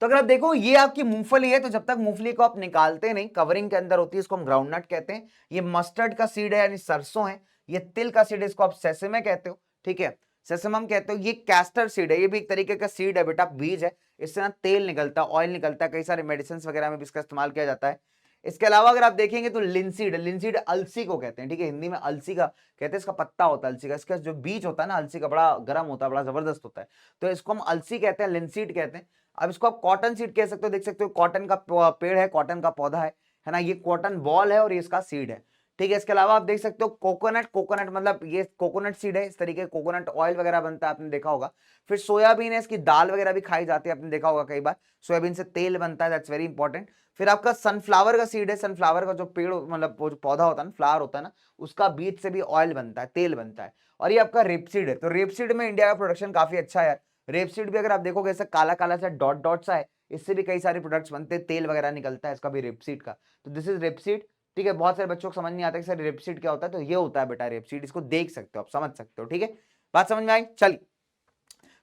S1: तो अगर आप देखो ये आपकी मूंगफली है, तो जब तक मूंगफली को आप निकालते नहीं, कवरिंग के अंदर होती है, इसको हम ग्राउंडनट कहते हैं। ये मस्टर्ड का सीड है यानी सरसों है। ये तिल का सीड है, इसको आप सेसेमे कहते हो, ठीक है? सेसमम कहते हो। ये कैस्टर सीड है, ये भी एक तरीके का सीड है बेटा, बीज है। इससे ना तेल निकलता है, ऑयल निकलता है, कई सारे मेडिसिन वगैरह में भी इसका इस्तेमाल किया जाता है। इसके अलावा अगर आप देखेंगे तो लिंसीड, लिंसीड अलसी को कहते हैं, ठीक है? हिंदी में अलसी का कहते हैं, इसका पत्ता होता है अलसी का, इसका जो बीज होता है ना अलसी का बड़ा गर्म होता है, बड़ा जबरदस्त होता है, तो इसको हम अलसी कहते हैं, लिंसीड कहते हैं। अब इसको आप कॉटन सीड कह सकते हो, देख सकते हो कॉटन का पेड़ है, कॉटन का पौधा है ना, ये कॉटन बॉल है और ये इसका सीड है, ठीक है? इसके अलावा आप देख सकते हो कोकोनट, कोकोनट मतलब ये कोकोनट सीड है, इस तरीके कोकोनट ऑयल वगैरह बनता है, आपने देखा होगा। फिर सोयाबीन है, इसकी दाल वगैरह भी खाई जाती है, आपने देखा होगा कई बार, सोयाबीन से तेल बनता है, दैट्स वेरी इंपॉर्टेंट। फिर आपका सनफ्लावर का सीड है, सनफ्लावर का जो पेड़ मतलब वो जो पौधा होता है ना, फ्लावर होता है ना, उसका बीज से भी ऑयल बनता है, तेल बनता है। और ये आपका रेपसीड है, तो रेपसीड में इंडिया का प्रोडक्शन काफी अच्छा है यार। रेपसीड भी अगर आप देखोगे ऐसा काला काला सा डॉट डॉट सा है, इससे भी कई सारे प्रोडक्ट्स बनते हैं, तेल वगैरह निकलता है इसका भी, रेपसीड का। तो दिस इज रेपसीड, ठीक है? बहुत सारे बच्चों को समझ नहीं आता कि सर रेपसीड क्या होता है, तो ये होता है बेटा रेपसीड, इसको देख सकते हो आप, समझ सकते हो, ठीक है? बात समझ में आई? चलिए,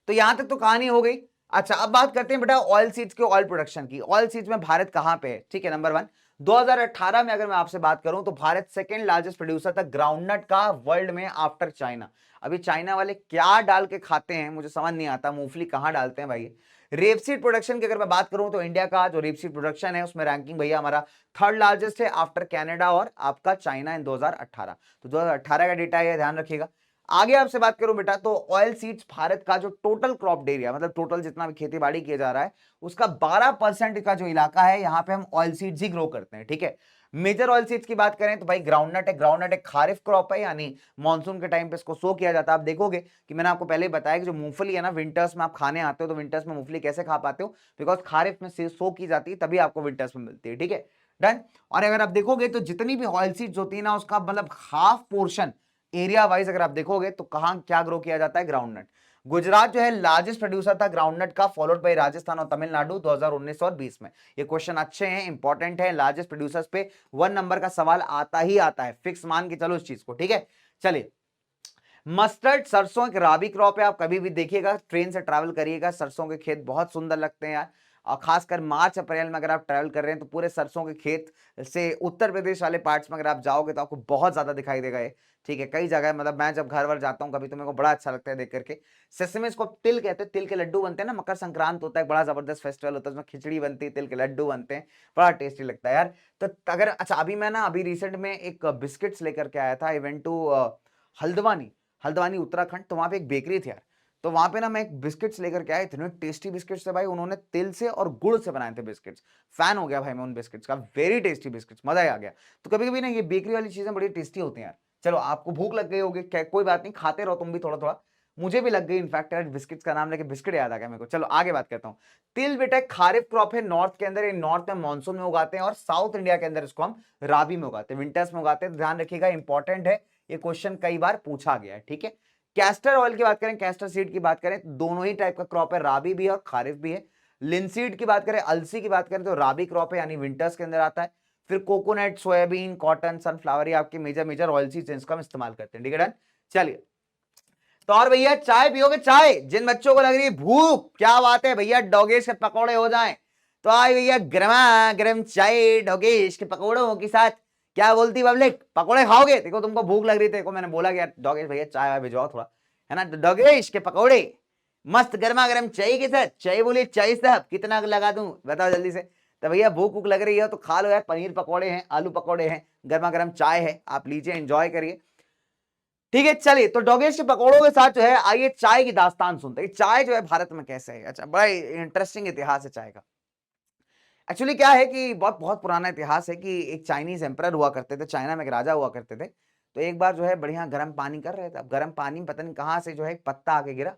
S1: तो यहां तक तो कहानी हो गई। अच्छा, अब बात करते हैं बेटा ऑयल सीड्स के, ऑयल प्रोडक्शन की। ऑयल सीड्स में भारत कहां पे है? ठीक है, नंबर 1 2018 में अगर मैं आपसे बात करूं तो भारत सेकेंड लार्जेस्ट प्रोड्यूसर था ग्राउंडनट का वर्ल्ड में आफ्टर चाइना। अभी चाइना वाले क्या डाल के खाते हैं मुझे समझ नहीं आता, मूंगफली कहां डालते हैं भाई। रेपसीड प्रोडक्शन की अगर मैं बात करूं तो इंडिया का जो रेपसीड प्रोडक्शन है उसमें रैंकिंग भैया हमारा थर्ड लार्जेस्ट है आफ्टर कनाडा और आपका चाइना इन 2018। तो 2018 का डेटा है, ध्यान रखिएगा। आगे आपसे बात करूं बेटा तो ऑयल सीड्स भारत का जो टोटल क्रॉप एरिया मतलब टोटल जितना भी खेती बाड़ी किया जा रहा है उसका 12% का जो इलाका है यहाँ पे हम ऑयल सीड्स ही ग्रो करते हैं, ठीक है। मेजर ऑयल सीड्स की बात करें तो भाई ग्राउंडनट है। ग्राउंडनट एक खारिफ क्रॉप है, यानी मानसून के टाइम पे इसको सो किया जाता है। आप देखोगे कि मैंने आपको पहले ही बताया कि जो मूंगफली है ना, विंटर्स में आप खाने आते हो तो विंटर्स में मूंगफली कैसे खा पाते हो, बिकॉज खारिफ में सो की जाती है तभी आपको विंटर्स में मिलती है, ठीक है। डन। और अगर आप देखोगे तो जितनी भी ऑयल सीड्स होती है ना उसका मतलब हाफ पोर्शन एरिया वाइज अगर आप देखोगे तो कहां क्या ग्रो किया जाता है, ग्राउंडनट। गुजरात जो है लार्जेस्ट प्रोड्यूसर था ग्राउंडनट का, फॉलोड बाय राजस्थान और तमिलनाडु 2019 और 20 में। ये क्वेश्चन अच्छे हैं, इंपॉर्टेंट है। लार्जेस्ट प्रोड्यूसर्स पे 1 नंबर का सवाल आता ही आता है, फिक्स मान के चलो इस चीज को, ठीक है। चलिए, मस्टर्ड सरसों एक राबी क्रॉप है। आप कभी भी देखिएगा ट्रेन से ट्रैवल करिएगा, सरसों के खेत बहुत सुंदर लगते हैं यार। और खासकर मार्च अप्रैल में अगर आप ट्रैवल कर रहे हैं तो पूरे सरसों के खेत से उत्तर प्रदेश वाले पार्ट्स में अगर आप जाओगे तो आपको बहुत ज्यादा दिखाई देगा ये, ठीक है। कई जगह मतलब मैं जब घर वर जाता हूँ कभी तो मेरे को बड़ा अच्छा लगता है देख करके। सेसमे इसको तिल कहते हैं, तिल के लड्डू बनते हैं ना, मकर संक्रांत होता है, बड़ा जबरदस्त फेस्टिवल होता है, उसमें खिचड़ी बनती है, तिल के लड्डू बनते हैं, बड़ा टेस्टी लगता है यार। तो अगर अच्छा अभी मैं ना अभी रिसेंट में एक बिस्किट्स लेकर के आया था, इवेंट टू हल्द्वानी, हल्द्वानी उत्तराखंड। तो वहां पे एक बेकरी थी यार, तो वहां पे ना मैं एक बिस्किट्स लेकर के आया, इतने टेस्टी बिस्किट्स थे भाई, उन्होंने तिल से और गुड़ से बनाए थे बिस्किट्स। फैन हो गया भाई मैं उन बिस्किट्स का, वेरी टेस्टी बिस्किट्स, मजा ही आ गया। तो कभी कभी ना ये बेकरी वाली चीजें बड़ी टेस्टी होती हैं यार। चलो आपको भूख लग गई होगी, कोई बात नहीं, खाते रहो तुम भी थोड़ा थोड़ा, मुझे भी लग गई इनफैक्ट यार, बिस्किट्स का नाम लेके बिस्किट याद आ गया मेरे को। चलो आगे बात करता हूँ। तिल बेटा एक खारिफ क्रॉप है नॉर्थ के अंदर, नॉर्थ में मानसून में उगाते हैं और साउथ इंडिया के अंदर इसको हम राबी में उगाते हैं, विंटर्स में उगाते हैं। तो ध्यान रखिएगा, इंपॉर्टेंट है, ये क्वेश्चन कई बार पूछा गया है, ठीक है। कैस्टर ऑयल की बात करें, कैस्टर सीड की बात करें तो दोनों ही टाइप का क्रॉप है, राबी भी है और खारिफ भी है। लिनसीड की बात करें, अलसी की बात करें तो राबी क्रॉप है यानी विंटर्स के अंदर आता है। फिर कोकोनट, सोयाबीन, कॉटन, सनफ्लावर, ये आपके मेजर मेजर ऑयल सीड्स जिसका हम इस्तेमाल करते हैं, ठीक है। डन। चलिए, तो और भैया चाय पियोगे? चाय, जिन बच्चों को लग रही है भूख, क्या बात है भैया, डोगेश के पकौड़े हो जाएं तो आज भैया गर्मा गर्म चाय डोगेश के पकौड़ों के साथ। क्या बोलती पब्लिक, पकौड़े खाओगे? देखो तुमको भूख लग रही थी, देखो मैंने बोला कि यार डोगेश भैया चाय भिजवाओ थोड़ा, है ना। तो डोगेश के पकौड़े मस्त गर्मा गर्म चाय के साथ। चाय बोलिए, चाय साहब कितना लगा दूं बताओ जल्दी से। तो भैया भूख भूख लग रही है तो खा लो यार, पनीर पकौड़े हैं, आलू पकौड़े हैं, गर्मा गर्म चाय है, आप लीजिए एंजॉय करिए, ठीक है। चलिए, तो डोगेश के पकौड़ों के साथ जो है आइए चाय की दास्तान सुनते हैं, चाय जो है भारत में कैसे है। अच्छा, बड़ा इंटरेस्टिंग इतिहास है चाय का। एक्चुअली क्या है कि बहुत बहुत पुराना इतिहास है कि एक चाइनीज एम्परर हुआ करते थे, चाइना में एक राजा हुआ करते थे। तो एक बार जो है बढ़िया गर्म पानी कर रहे थे, अब गर्म पानी में पता नहीं कहाँ से जो है एक पत्ता आके गिरा,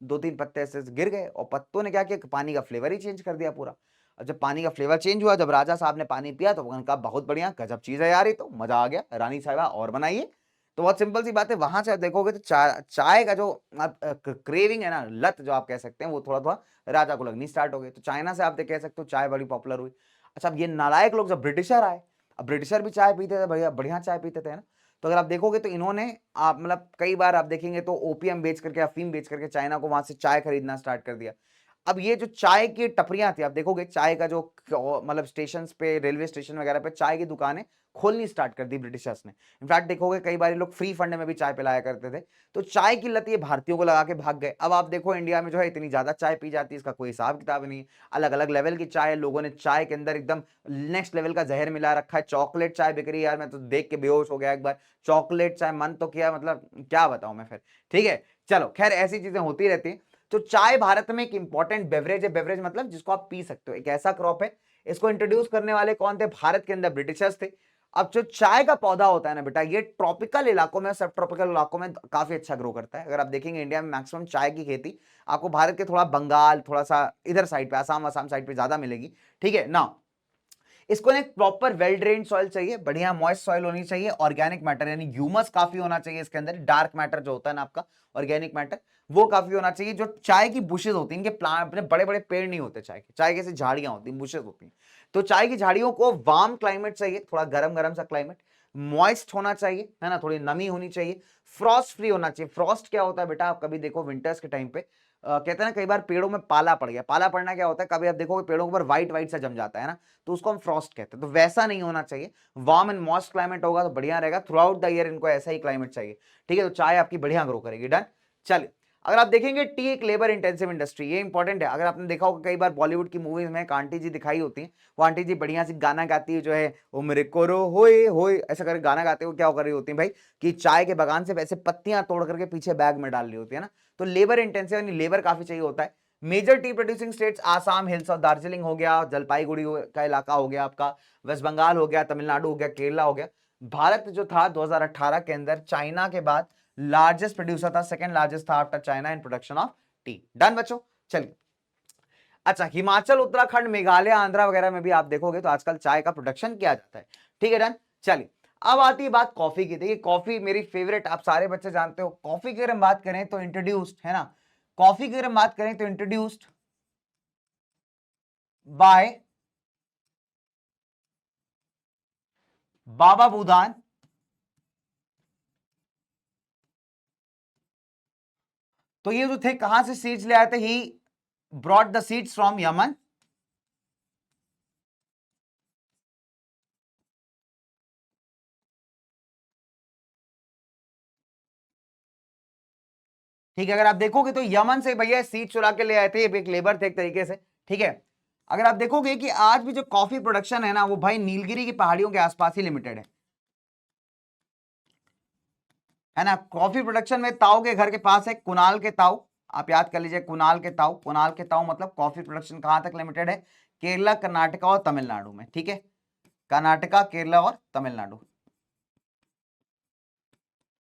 S1: 2-3 पत्ते ऐसे गिर गए और पत्तों ने क्या किया, पानी का फ्लेवर ही चेंज कर दिया पूरा। और जब पानी का फ्लेवर चेंज हुआ, जब राजा साहब ने पानी पिया तो उन्होंने कहा बहुत बढ़िया गजब चीज है यार, ये तो मजा आ गया, रानी साहिबा और बनाइए। तो बहुत सिंपल सी बात है, वहां से आप देखोगे तो चाय का जो क्रेविंग है ना, लत जो आप कह सकते हैं, वो थोड़ा थोड़ा राजा को लगनी स्टार्ट हो गई। तो चाइना से आप कह सकते हो चाय बड़ी पॉपुलर हुई। अच्छा, अब ये नालायक लोग जब ब्रिटिशर आए, अब ब्रिटिशर भी चाय पीते थे, बढ़िया बढ़िया चाय पीते थे ना। तो अगर आप देखोगे तो इन्होंने आप मतलब कई बार आप देखेंगे तो ओपियम बेच करके, अफीम बेच करके चाइना को वहां से चाय खरीदना स्टार्ट कर दिया। अब ये जो चाय की टपरियां थी, आप देखोगे चाय का जो मतलब स्टेशन पे, रेलवे स्टेशन वगैरह पे चाय की दुकानें खोलनी स्टार्ट कर दी ब्रिटिशर्स ने। इनफैक्ट देखोगे कई बार लोग फ्री फंड में भी चाय पिलाया करते थे। तो चाय की लत ये भारतीयों को लगा के भाग गए। अब आप देखो इंडिया में जो है इतनी ज्यादा चाय पी जाती है, इसका कोई हिसाब किताब नहीं। अलग अलग लेवल की चाय, लोगों ने चाय के अंदर एकदम नेक्स्ट लेवल का जहर मिला रखा है। चॉकलेट चाय बिक रही है यार, मैं तो देख के बेहोश हो गया एक बार, चॉकलेट चाय, मन तो किया, मतलब क्या बताऊं मैं फिर, ठीक है। चलो खैर, ऐसी चीजें होती रहती हैं। तो चाय भारत में एक इंपॉर्टेंट बेवरेज है, बेवरेज मतलब जिसको आप पी सकते हो, एक ऐसा क्रॉप है। इसको इंट्रोड्यूस करने वाले कौन थे? भारत के अंदर ब्रिटिशर्स थे। अब जो चाय का पौधा होता है ना बेटा, ये ट्रॉपिकल इलाकों में, सब ट्रॉपिकल इलाकों में काफी अच्छा ग्रो करता है। अगर आप देखेंगे इंडिया में मैक्सिमम चाय की खेती आपको भारत के थोड़ा बंगाल, थोड़ा सा इधर साइड पे, आसाम आसाम साइड पे ज्यादा मिलेगी, ठीक है ना। इसको एक प्रॉपर वेल ड्रेन्ड सॉइल चाहिए, बढ़िया मॉइस्ट सॉइल होनी चाहिए, ऑर्गेनिक मैटर यानी ह्यूमस काफी होना चाहिए इसके अंदर, डार्क मैटर जो होता है ना आपका, ऑर्गेनिक मैटर, वो काफी होना चाहिए। जो चाय की बुशेज होती हैं, इनके प्लांट बड़े बड़े पेड़ नहीं होते चाय के, चाय कैसे झाड़ियां होती हैं, बुशेज होती हैं। तो चाय की झाड़ियों को वार्म क्लाइमेट चाहिए, थोड़ा गरम गरम सा क्लाइमेट, मॉइस्ट होना चाहिए, है ना, थोड़ी नमी होनी चाहिए, फ्रॉस्ट फ्री होना चाहिए। फ्रॉस्ट क्या होता है बेटा, आप कभी देखो विंटर्स के टाइम पे कहते हैं ना कई बार पेड़ों में पाला पड़ गया। पाला पड़ना क्या होता है, कभी आप देखोगे पेड़ों के ऊपर व्हाइट व्हाइट सा जम जाता है ना, तो उसको हम फ्रॉस्ट कहते हैं। तो वैसा नहीं होना चाहिए, वार्म एंड मॉइस्ट क्लाइमेट होगा तो बढ़िया रहेगा। थ्रू आउट द ईयर इनको ऐसा ही क्लाइमेट चाहिए, ठीक है। तो चाय आपकी बढ़िया ग्रो करेगी। डन। चलिए, अगर आप देखेंगे टी एक लेबर इंटेंसिव इंडस्ट्री, ये इंपॉर्टेंट है। अगर आपने देखा होगा कई बार बॉलीवुड की मूवीज में एक आंटी जी दिखाई होती है, वो आंटी जी बढ़िया सी गाना गाती है, जो है ओ मेरे कोरो होए होए ऐसा करके गाना गाते हो, क्या कर रही होती है भाई कि चाय के बागान से वैसे पत्तियां तोड़ करके पीछे बैग में डाल रही होती है ना। तो लेबर इंटेंसिव यानी लेबर काफी चाहिए होता है। Major tea producing states Assam hills और दार्जिलिंग हो गया, जलपाईगुड़ी का इलाका हो गया आपका, वेस्ट बंगाल हो गया, तमिलनाडु हो गया, केरला हो गया। भारत जो था 2018 के अंदर चाइना के बाद लार्जेस्ट प्रोड्यूसर था, सेकंड लार्जेस्ट था after China in production of T. Done बच्चों। चलिए, अच्छा, हिमाचल, उत्तराखंड, मेघालय, आंध्रा वगैरह में भी आप देखोगे तो आजकल चाय का प्रोडक्शन किया जाता है, ठीक है। डन। चलिए, अब आती है बात कॉफी की। देखिए कॉफी मेरी फेवरेट, आप सारे बच्चे जानते हो। कॉफी की अगर हम बात करें तो इंट्रोड्यूस्ड है ना, कॉफी की अगर हम बात करें तो इंट्रोड्यूस्ड बाय बाबा बूदान। तो ये जो थे कहां से सीड्स ले आए थे, he brought the seeds from Yemen. ठीक है, अगर आप देखोगे तो यमन से भैया सीड चुरा के ले आए थे, एक लेबर थे एक तरीके से, ठीक है। अगर आप देखोगे कि आज भी जो कॉफी प्रोडक्शन है ना, वो भाई नीलगिरी की पहाड़ियों के आसपास ही लिमिटेड है ना। कॉफी प्रोडक्शन में ताऊ के घर के पास है, कुणाल के ताऊ, आप याद कर लीजिए, कुणाल के ताऊ। कुणाल के ताऊ मतलब कॉफी प्रोडक्शन कहां तक लिमिटेड है, केरला, कर्नाटका और तमिलनाडु में, ठीक है। कर्नाटका, केरला और तमिलनाडु।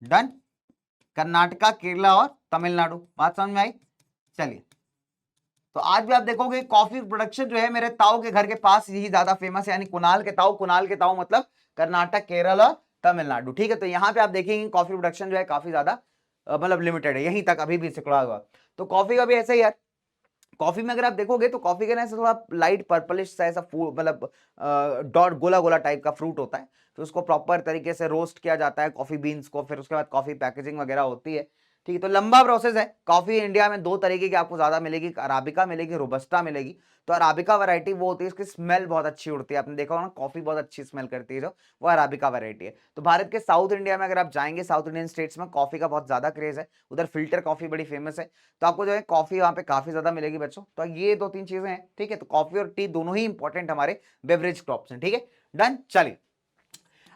S1: डन। कर्नाटका, केरला और तमिलनाडु, बात समझ में आई। चलिए, तो आज भी आप देखोगे कॉफी प्रोडक्शन जो है मेरे ताऊ के घर के पास यही ज्यादा फेमस है, यानी कुणाल के ताऊ। कुणाल के ताऊ मतलब कर्नाटक, केरल और तमिलनाडु, ठीक है। तो यहां पे आप देखेंगे कॉफी प्रोडक्शन जो है काफी ज्यादा मतलब लिमिटेड है, यहीं तक अभी भी सिकुड़ा हुआ। तो कॉफी का भी ऐसा ही यार, कॉफी में अगर आप देखोगे तो कॉफी का ना ऐसा थोड़ा लाइट पर्पलिश सा ऐसा मतलब डॉट गोला गोला टाइप का फ्रूट होता है। तो उसको प्रॉपर तरीके से रोस्ट किया जाता है कॉफी बीन्स को, फिर उसके बाद कॉफी पैकेजिंग वगैरह होती है, ठीक है। तो लंबा प्रोसेस है। कॉफी इंडिया में दो तरीके की आपको ज्यादा मिलेगी, अराबिका मिलेगी, रोबस्टा मिलेगी। तो अराबिका वैरायटी वो होती है, इसकी स्मेल बहुत अच्छी उड़ती है, आपने देखा होगा ना कॉफी बहुत अच्छी स्मेल करती है जो, वो अराबिका वैरायटी है। तो भारत के साउथ इंडिया में अगर आप जाएंगे, साउथ इंडियन स्टेट्स में कॉफी का बहुत ज्यादा क्रेज है, उधर फिल्टर कॉफी बड़ी फेमस है। तो आपको जो है कॉफी वहां पे काफी ज्यादा मिलेगी बच्चों। तो ये दो तीन चीजें हैं, ठीक है। तो कॉफी और टी दोनों ही इंपॉर्टेंट हमारे बेवरेज क्रॉप्स हैं, ठीक है। डन। चलिए,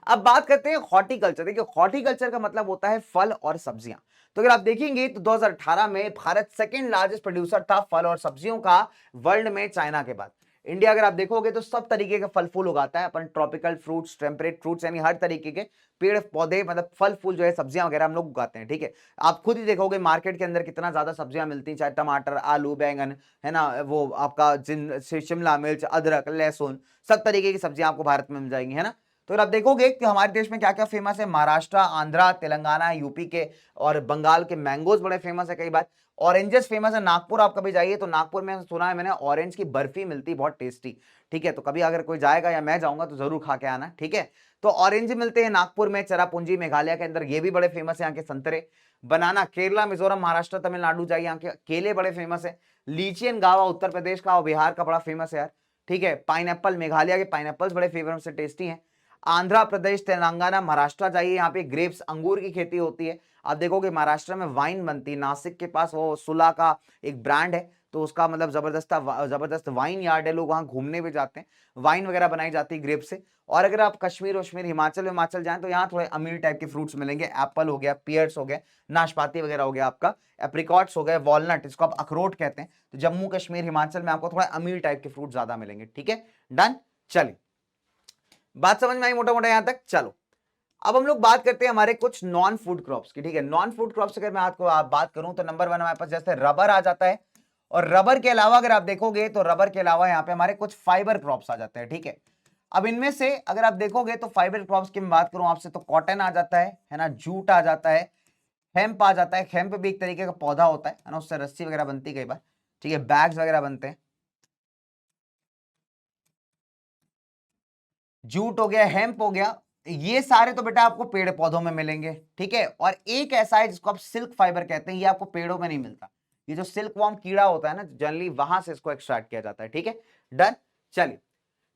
S1: अब बात करते हैं हॉर्टिकल्चर। देखिए हॉर्टिकल्चर का मतलब होता है फल और सब्जियां। तो अगर आप देखेंगे तो 2018 में भारत सेकेंड लार्जेस्ट प्रोड्यूसर था फल और सब्जियों का वर्ल्ड में, चाइना के बाद। इंडिया अगर आप देखोगे तो सब तरीके के फल फूल उगाता है अपन, ट्रॉपिकल फ्रूट्स, टेम्परेट फ्रूट्स, यानी हर तरीके के पेड़ पौधे, मतलब फल फूल जो है, सब्जियां वगैरह हम लोग उगाते हैं, ठीक है। आप खुद ही देखोगे मार्केट के अंदर कितना ज्यादा सब्जियां मिलती हैं, चाहे टमाटर, आलू, बैंगन, है ना, वो आपका शिमला मिर्च, अदरक, लहसुन, सब तरीके की सब्जियां आपको भारत में मिल जाएंगी, है ना। तो अगर आप देखोगे कि हमारे देश में क्या क्या फेमस है, महाराष्ट्र, आंध्रा, तेलंगाना, यूपी के और बंगाल के मैंगोज बड़े फेमस है। कई बार ऑरेंजेस फेमस है। नागपुर आप कभी जाइए तो नागपुर में सुना है मैंने ऑरेंज की बर्फी मिलती है, बहुत टेस्टी, ठीक है। तो कभी अगर कोई जाएगा या मैं जाऊंगा तो जरूर खा के आना, ठीक है। तो ऑरेंज मिलते हैं नागपुर में, चेरापूंजी मेघालय के अंदर, ये भी बड़े फेमस है यहाँ के संतरे। बनाना केरला, मिजोरम, महाराष्ट्र, तमिलनाडु जाइए, यहाँ के केले बड़े फेमस है। लीची एंड गावा उत्तर प्रदेश का और बिहार का बड़ा फेमस है यार, ठीक है। पाइनएप्पल, मेघालय के पाइनएप्पल्स बड़े फेमस से टेस्टी हैं। आंध्र प्रदेश, तेलंगाना, महाराष्ट्र जाइए, यहाँ पे ग्रेप्स, अंगूर की खेती होती है। आप देखोगे महाराष्ट्र में वाइन बनती है, नासिक के पास वो सुला का एक ब्रांड है, तो उसका मतलब जबरदस्त वाइन यार्ड है, लोग वहां घूमने भी जाते हैं, वाइन वगैरह बनाई जाती है ग्रेप से। और अगर आप कश्मीर वश्मीर, हिमाचल जाएं तो यहाँ थोड़े अमीर टाइप के फ्रूट्स मिलेंगे, एप्पल हो गया, पियर्स हो गया, नाशपाती वगैरह हो गया, आपका एप्रिकॉट्स हो गए, वॉलनट, इसको आप अखरोट कहते हैं। तो जम्मू कश्मीर, हिमाचल में आपको थोड़ा अमीर टाइप के फ्रूट ज्यादा मिलेंगे, ठीक है। डन। चलिए, बात समझ में आई मोटा मोटा यहां तक। चलो, अब हम लोग बात करते हैं हमारे कुछ नॉन फूड क्रॉप्स की, ठीक है। नॉन फूड क्रॉप्स अगर मैं आपको बात करूं तो नंबर 1 हमारे पास जैसे रबर आ जाता है, और रबर के अलावा अगर आप देखोगे तो रबर के अलावा यहाँ पे हमारे कुछ फाइबर क्रॉप्स आ जाते हैं, ठीक है। अब इनमें से अगर आप देखोगे तो फाइबर क्रॉप्स की मैं बात करूं आपसे तो कॉटन आ जाता है ना, जूट आ जाता है, हेम्प आ जाता है। हेम्प भी एक तरीके का पौधा होता है ना, उससे रस्सी वगैरह बनती है कई बार, ठीक है, बैग्स वगैरह बनते हैं। जूट हो गया, हेम्प हो गया, ये सारे तो बेटा आपको पेड़ पौधों में मिलेंगे, ठीक है। और एक ऐसा है जिसको आप सिल्क फाइबर कहते हैं, ये आपको पेड़ों में नहीं मिलता, ये जो सिल्क वॉर्म कीड़ा होता है ना जनरली वहां से इसको एक्सट्रैक्ट किया जाता है। ठीक है, डन। चलिए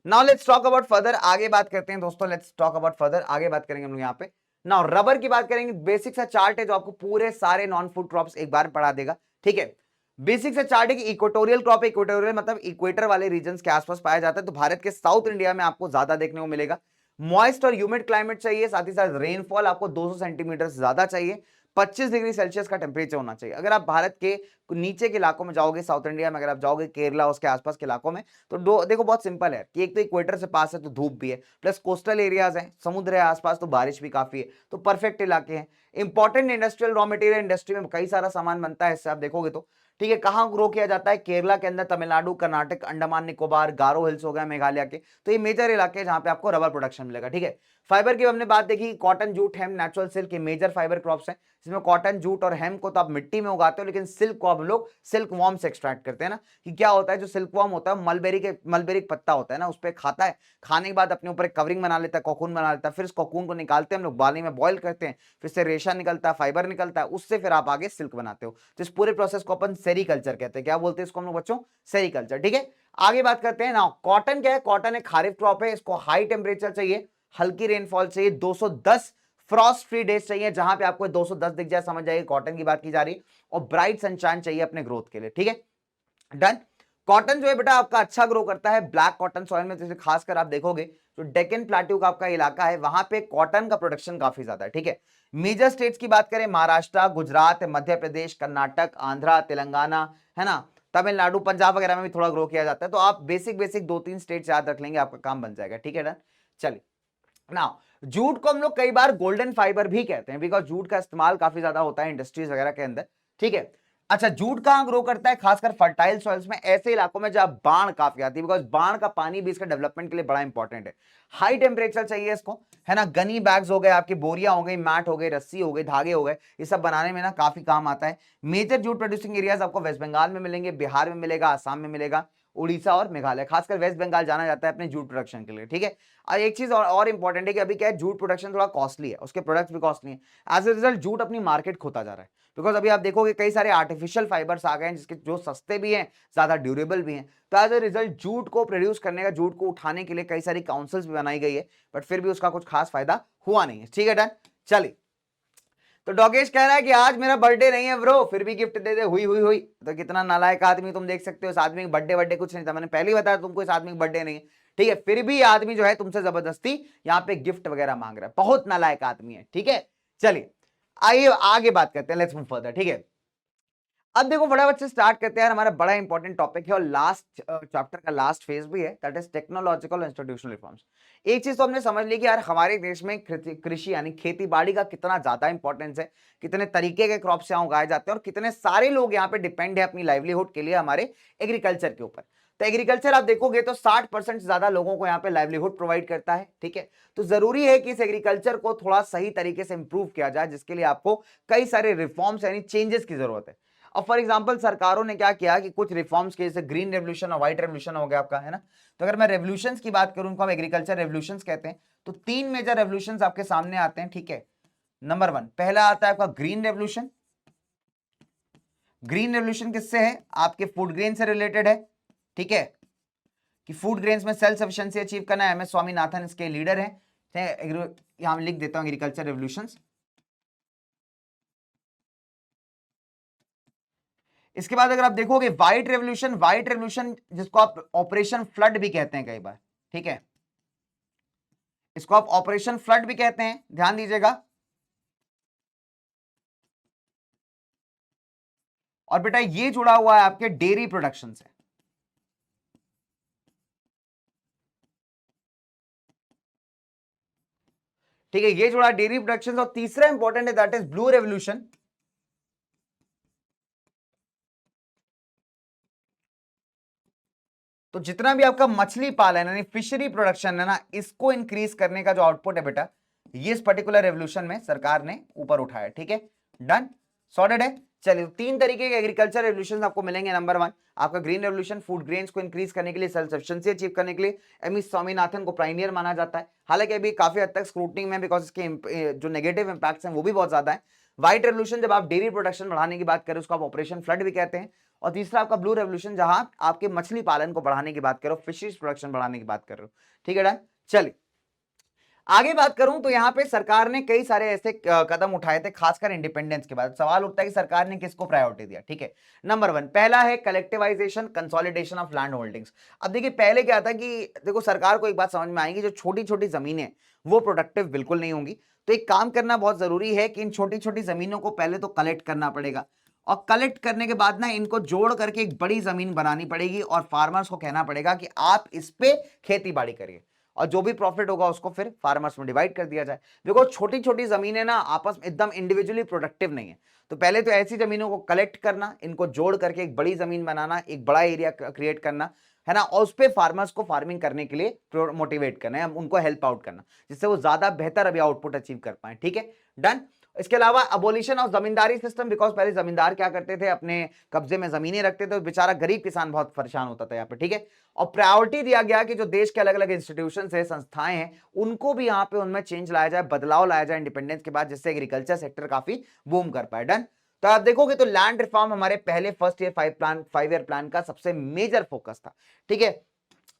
S1: now let's talk about further, आगे बात करते हैं दोस्तों, लेट्स टॉक अबाउट फर्दर, आगे बात करेंगे हम लोग यहाँ पे। नाउ रबर की बात करेंगे, बेसिक सा चार्ट है जो आपको पूरे सारे नॉन फूड क्रॉप्स एक बार पढ़ा देगा। ठीक है, बेसिक से चार्ट है कि इक्वेटोरियल क्रॉप, इक्वेटोरियल मतलब इक्वेटर वाले रीजन के आसपास पाया जाता है, तो भारत के साउथ इंडिया में आपको ज्यादा देखने को मिलेगा। मॉइस्ट और ह्यूमिड क्लाइमेट चाहिए, साथ ही साथ रेनफॉल आपको 200 सेंटीमीटर से ज्यादा चाहिए, 25 डिग्री सेल्सियस का टेम्परेचर होना चाहिए। अगर आप भारत के नीचे के इलाकों में जाओगे, साउथ इंडिया में अगर आप जाओगे केरला उसके आसपास के इलाकों में, तो देखो बहुत सिंपल है कि एक तो इक्वेटर से पास है तो धूप भी है, प्लस कोस्टल एरियाज है, समुद्र है आसपास तो बारिश भी काफी है, तो परफेक्ट इलाके हैं। Important industrial raw material industry में कई सारा सामान बनता है इससे, आप देखोगे तो। ठीक है, कहां ग्रो किया जाता है? केरला के अंदर, तमिलनाडु, कर्नाटक, अंडमान निकोबार, गारो हिल्स हो गया मेघालय के, तो ये मेजर इलाके हैं जहां पे आपको रबर प्रोडक्शन मिलेगा। ठीक है, फाइबर की हमने बात देखी, cotton, jute, hemp, natural silk, major fibre crops हैं, जिसमें कॉटन, जूट और हेम को तो आप मिट्टी में उगाते हो, लेकिन सिल्क को हम लोग सिल्क वॉर्म से एक्सट्रैक्ट करते हैं ना। कि क्या होता है, जो सिल्क वॉर्म होता है मलबेरी पत्ता होता है ना, उस पर खाता है, खाने के बाद अपने ऊपर एक कवरिंग बना लेता है, कोकून बना लेता है, फिर इस कोकून को निकालते हैं हम लोग, पानी में बॉईल करते हैं, फिर से रेशा निकलता है, फाइबर निकलता है, उससे फिर आप आगे सिल्क बनाते हो। तो इस पूरे प्रोसेस को अपन सेरीकल्चर कहते हैं। क्या बोलते हैं इसको हम लोग बच्चों? सेरीकल्चर। ठीक है, आगे बात करते हैं ना, कॉटन क्या है? कॉटन एक खारिफ क्रॉप है, इसको हाई टेम्परेचर चाहिए, हल्की रेनफॉल चाहिए, 210 फ्रॉस्ट फ्री डेज चाहिए, जहां पे आपको 210 दिख जाए समझ जाइए कॉटन की बात की जा रही, और ब्राइट सनशाइन चाहिए अपने ग्रोथ के लिए। ठीक है, डन। कॉटन जो है बेटा आपका अच्छा ग्रो करता है ब्लैक कॉटन सॉइल में, जैसे खासकर आप देखोगे जो डेक्कन प्लेट्यू का आपका इलाका है वहां पे कॉटन का प्रोडक्शन काफी ज्यादा है। ठीक है, मेजर स्टेट्स की बात करें, महाराष्ट्र, गुजरात, मध्य प्रदेश, कर्नाटक, आंध्रा, तेलंगाना, है ना, तमिलनाडु, पंजाब वगैरह में भी थोड़ा ग्रो किया जाता है। तो आप बेसिक बेसिक 2-3 स्टेट्स याद रख लेंगे, आपका काम बन जाएगा। ठीक है, डन। चलिए नाउ, जूट को हम लोग कई बार गोल्डन फाइबर भी कहते हैं, बिकॉज जूट का इस्तेमाल काफी ज्यादा होता है इंडस्ट्रीज वगैरह के अंदर। ठीक है, अच्छा जूट कहां ग्रो करता है? खासकर फर्टाइल सॉइल्स में, ऐसे इलाकों में जहां बाढ़ काफी आती है, बिकॉज बाढ़ का पानी भी इसके डेवलपमेंट के लिए बड़ा इंपॉर्टेंट है। हाई टेम्परेचर चाहिए इसको, है ना। गनी बैग्स हो गए, आपकी बोरियां हो गई, मैट हो गए, रस्सी हो गई, धागे हो गए, ये सब बनाने में ना काफी काम आता है। मेजर जूट प्रोड्यूसिंग एरियाज आपको वेस्ट बंगाल में मिलेंगे, बिहार में मिलेगा, आसाम में मिलेगा, उड़ीसा और मेघालय, खासकर वेस्ट बंगाल जाना जाता है अपने जूट प्रोडक्शन के लिए। ठीक है, और एक चीज और इंपॉर्टेंट है कि अभी क्या है, जूट प्रोडक्शन थोड़ा कॉस्टली है, उसके प्रोडक्ट्स भी कॉस्टली हैं, एज ए रिजल्ट जूट अपनी मार्केट खोता जा रहा है। बिकॉज अभी आप देखोगे कई सारे आर्टिफिशियल फाइबर्स आ गए हैं जिसके जो सस्ते भी हैं, ज्यादा ड्यूरेबल भी हैं, तो एज ए रिजल्ट जूट को प्रोड्यूस करने का, जूट को उठाने के लिए कई सारी काउंसिल्स भी बनाई गई है, बट फिर भी उसका कुछ खास फायदा हुआ नहीं है। ठीक है, डन। चलिए, तो डॉगेश कह रहा है कि आज मेरा बर्थडे नहीं है ब्रो, फिर भी गिफ्ट दे दे, हुई हुई हुई। तो कितना नालायक आदमी, तुम देख सकते हो इस आदमी का बर्थडे कुछ नहीं था, मैंने पहले ही बताया तुमको इस आदमी का बर्थडे नहीं है। ठीक है, फिर भी आदमी जो है तुमसे जबरदस्ती यहाँ पे गिफ्ट वगैरह मांग रहा है, बहुत नालायक आदमी है। ठीक है, चलिए आइए आगे बात करते हैं, लेट्स मूव फर्दर। ठीक है, अब देखो फटाफट से स्टार्ट करते हैं, हमारा बड़ा इंपॉर्टेंट टॉपिक है और लास्ट चैप्टर का लास्ट फेज भी है, that is technological institutional reforms. एक चीज तो हमने समझ ली कि यार हमारे देश में कृषि यानी खेती बाड़ी का कितना ज्यादा इंपॉर्टेंस है, कितने तरीके के क्रॉप्स यहाँ उगाए जाते हैं और कितने सारे लोग यहाँ पे डिपेंड है अपनी लाइवलीहुड के लिए हमारे एग्रीकल्चर के ऊपर। तो एग्रीकल्चर आप देखोगे तो 60% से ज्यादा लोगों को यहाँ पे लाइवलीहुड प्रोवाइड करता है। ठीक है, तो जरूरी है कि इस एग्रीकल्चर को थोड़ा सही तरीके से इंप्रूव किया जाए, जिसके लिए आपको कई सारे रिफॉर्म्स यानी चेंजेस की जरूरत है। अब फॉर एग्जांपल सरकारों ने क्या किया कि कुछ रिफॉर्म्स के, जैसे ग्रीन रेवोल्यूशन और व्हाइट रेवोल्यूशन हो गया आपका, है ना। तो अगर मैं रेवोल्यूशंस की बात करूं, उनको हम एग्रीकल्चर रेवोल्यूशंस कहते हैं। तो 3 मेजर रेवोल्यूशंस आपके सामने आते हैं। ठीक है, नंबर 1 पहला आता है आपका ग्रीन रेवोल्यूशन। ग्रीन रेवोल्यूशन किससे है? आपके फूड ग्रेन से रिलेटेड है। ठीक है, कि फूड ग्रेन्स में सेल्फ सफिशिएंसी अचीव करना है, MS स्वामीनाथन इसके लीडर हैं। यहां लिख देता हूं एग्रीकल्चर रेवोल्यूशंस। इसके बाद अगर आप देखोगे व्हाइट रेवोल्यूशन जिसको आप ऑपरेशन फ्लड भी कहते हैं कई बार। ठीक है, इसको आप ऑपरेशन फ्लड भी कहते हैं, ध्यान दीजिएगा। और बेटा ये जुड़ा हुआ है आपके डेयरी प्रोडक्शन से। ठीक है, ये जुड़ा डेयरी प्रोडक्शन। और तीसरा इंपॉर्टेंट है दैट इज ब्लू रेवोल्यूशन। तो जितना भी आपका मछली पालन यानी फिशरी प्रोडक्शन है ना, इसको इंक्रीज करने का जो आउटपुट है बेटा, ये इस पर्टिकुलर रेवोल्यूशन में सरकार ने ऊपर उठाया। ठीक है, डन, सॉर्टेड है। चलिए, 3 तरीके के एग्रीकल्चर रेवोल्यूशन आपको मिलेंगे। नंबर 1 आपका ग्रीन रेवोल्यूशन, फूड ग्रेन्स को इंक्रीज करने के लिए, सेल्फ सफिशिएंसी अचीव करने के लिए। MS स्वामीनाथन को प्राइनियर माना जाता है, हालांकि अभी काफी हद तक स्क्रूटनी में, बिकॉज इसके जो नेगेटिव इंपैक्ट्स हैं वो भी बहुत ज्यादा है। व्हाइट रेवोल्यूशन जब आप डेयरी प्रोडक्शन बढ़ाने की बात करें उसको आप ऑपरेशन फ्लड भी कहते हैं। और तीसरा आपका ब्लू रेवोल्यूशन जहां आपके मछली पालन को बढ़ाने की बात करो, फिशेज प्रोडक्शन बढ़ाने की बात कर रहे हो। ठीक है डन। चलिए आगे बात करूं तो यहां पे सरकार ने कई सारे ऐसे कदम उठाए थे, खासकर इंडिपेंडेंस के बाद। सवाल उठता है कि सरकार ने किसको प्रायोरिटी दिया। ठीक है, नंबर 1 पहला है collectivisation consolidation of land holdings. अब देखिए पहले क्या था कि देखो सरकार को एक बात समझ में आएगी, जो छोटी छोटी जमीनें वो प्रोडक्टिव बिल्कुल नहीं होंगी, तो एक काम करना बहुत जरूरी है कि इन छोटी छोटी जमीनों को पहले तो कलेक्ट करना पड़ेगा, और कलेक्ट करने के बाद ना इनको जोड़ करके एक बड़ी जमीन बनानी पड़ेगी, और फार्मर्स को कहना पड़ेगा कि आप इस पे खेती बाड़ी करिए, और जो भी प्रॉफिट होगा उसको फिर फार्मर्स में डिवाइड कर दिया जाए। देखो छोटी छोटी जमीनें ना आपस में एकदम इंडिविजुअली प्रोडक्टिव नहीं है, तो पहले तो ऐसी जमीनों को कलेक्ट करना, इनको जोड़ करके एक बड़ी जमीन बनाना, एक बड़ा एरिया क्रिएट करना है ना, और उस पे फार्मर्स को फार्मिंग करने के लिए मोटिवेट करना है, उनको हेल्प आउट करना, जिससे वो ज्यादा बेहतर अभी आउटपुट अचीव कर पाए। ठीक है डन। इसके अलावा abolition of zamindari system, because पहले जमींदार क्या करते थे, अपने कब्जे में जमीनें रखते थे, बेचारा गरीब किसान बहुत परेशान होता था यहाँ पे। ठीक है, और प्रायोरिटी दिया गया कि जो देश के अलग अलग इंस्टीट्यूशन है, संस्थाएं हैं, उनको भी यहाँ पे उनमें चेंज लाया जाए, बदलाव लाया जाए इंडिपेंडेंस के बाद, जिससे एग्रीकल्चर सेक्टर काफी बूम कर पाए। डन। तो आप देखोगे तो लैंड रिफॉर्म हमारे पहले फर्स्ट ईयर 5 ईयर प्लान का सबसे मेजर फोकस था। ठीक है,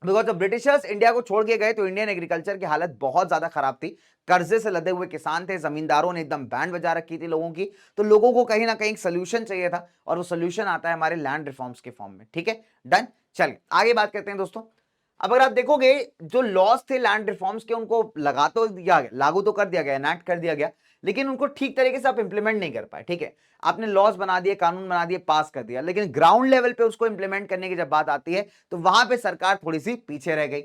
S1: बिकॉज जब ब्रिटिशर्स इंडिया को छोड़ के गए तो इंडियन एग्रीकल्चर की हालत बहुत ज्यादा खराब थी, कर्जे से लदे हुए किसान थे, जमींदारों ने एकदम बैंड बजा रखी थी लोगों की, तो लोगों को कहीं ना कहीं सोल्यूशन चाहिए था, और वो सोल्यूशन आता है हमारे लैंड रिफॉर्म्स के फॉर्म में। ठीक है डन। चलिए आगे बात करते हैं दोस्तों। अब अगर आप देखोगे जो लॉस थे लैंड रिफॉर्म्स के, उनको लगा तो दिया गया, लागू तो कर दिया गया, एनैक्ट कर दिया गया, लेकिन उनको ठीक तरीके से आप इंप्लीमेंट नहीं कर पाए। ठीक है, आपने लॉस बना दिए, कानून बना दिए, पास कर दिया, लेकिन ग्राउंड लेवल पे उसको इंप्लीमेंट करने की जब बात आती है तो वहां पे सरकार थोड़ी सी पीछे रह गई।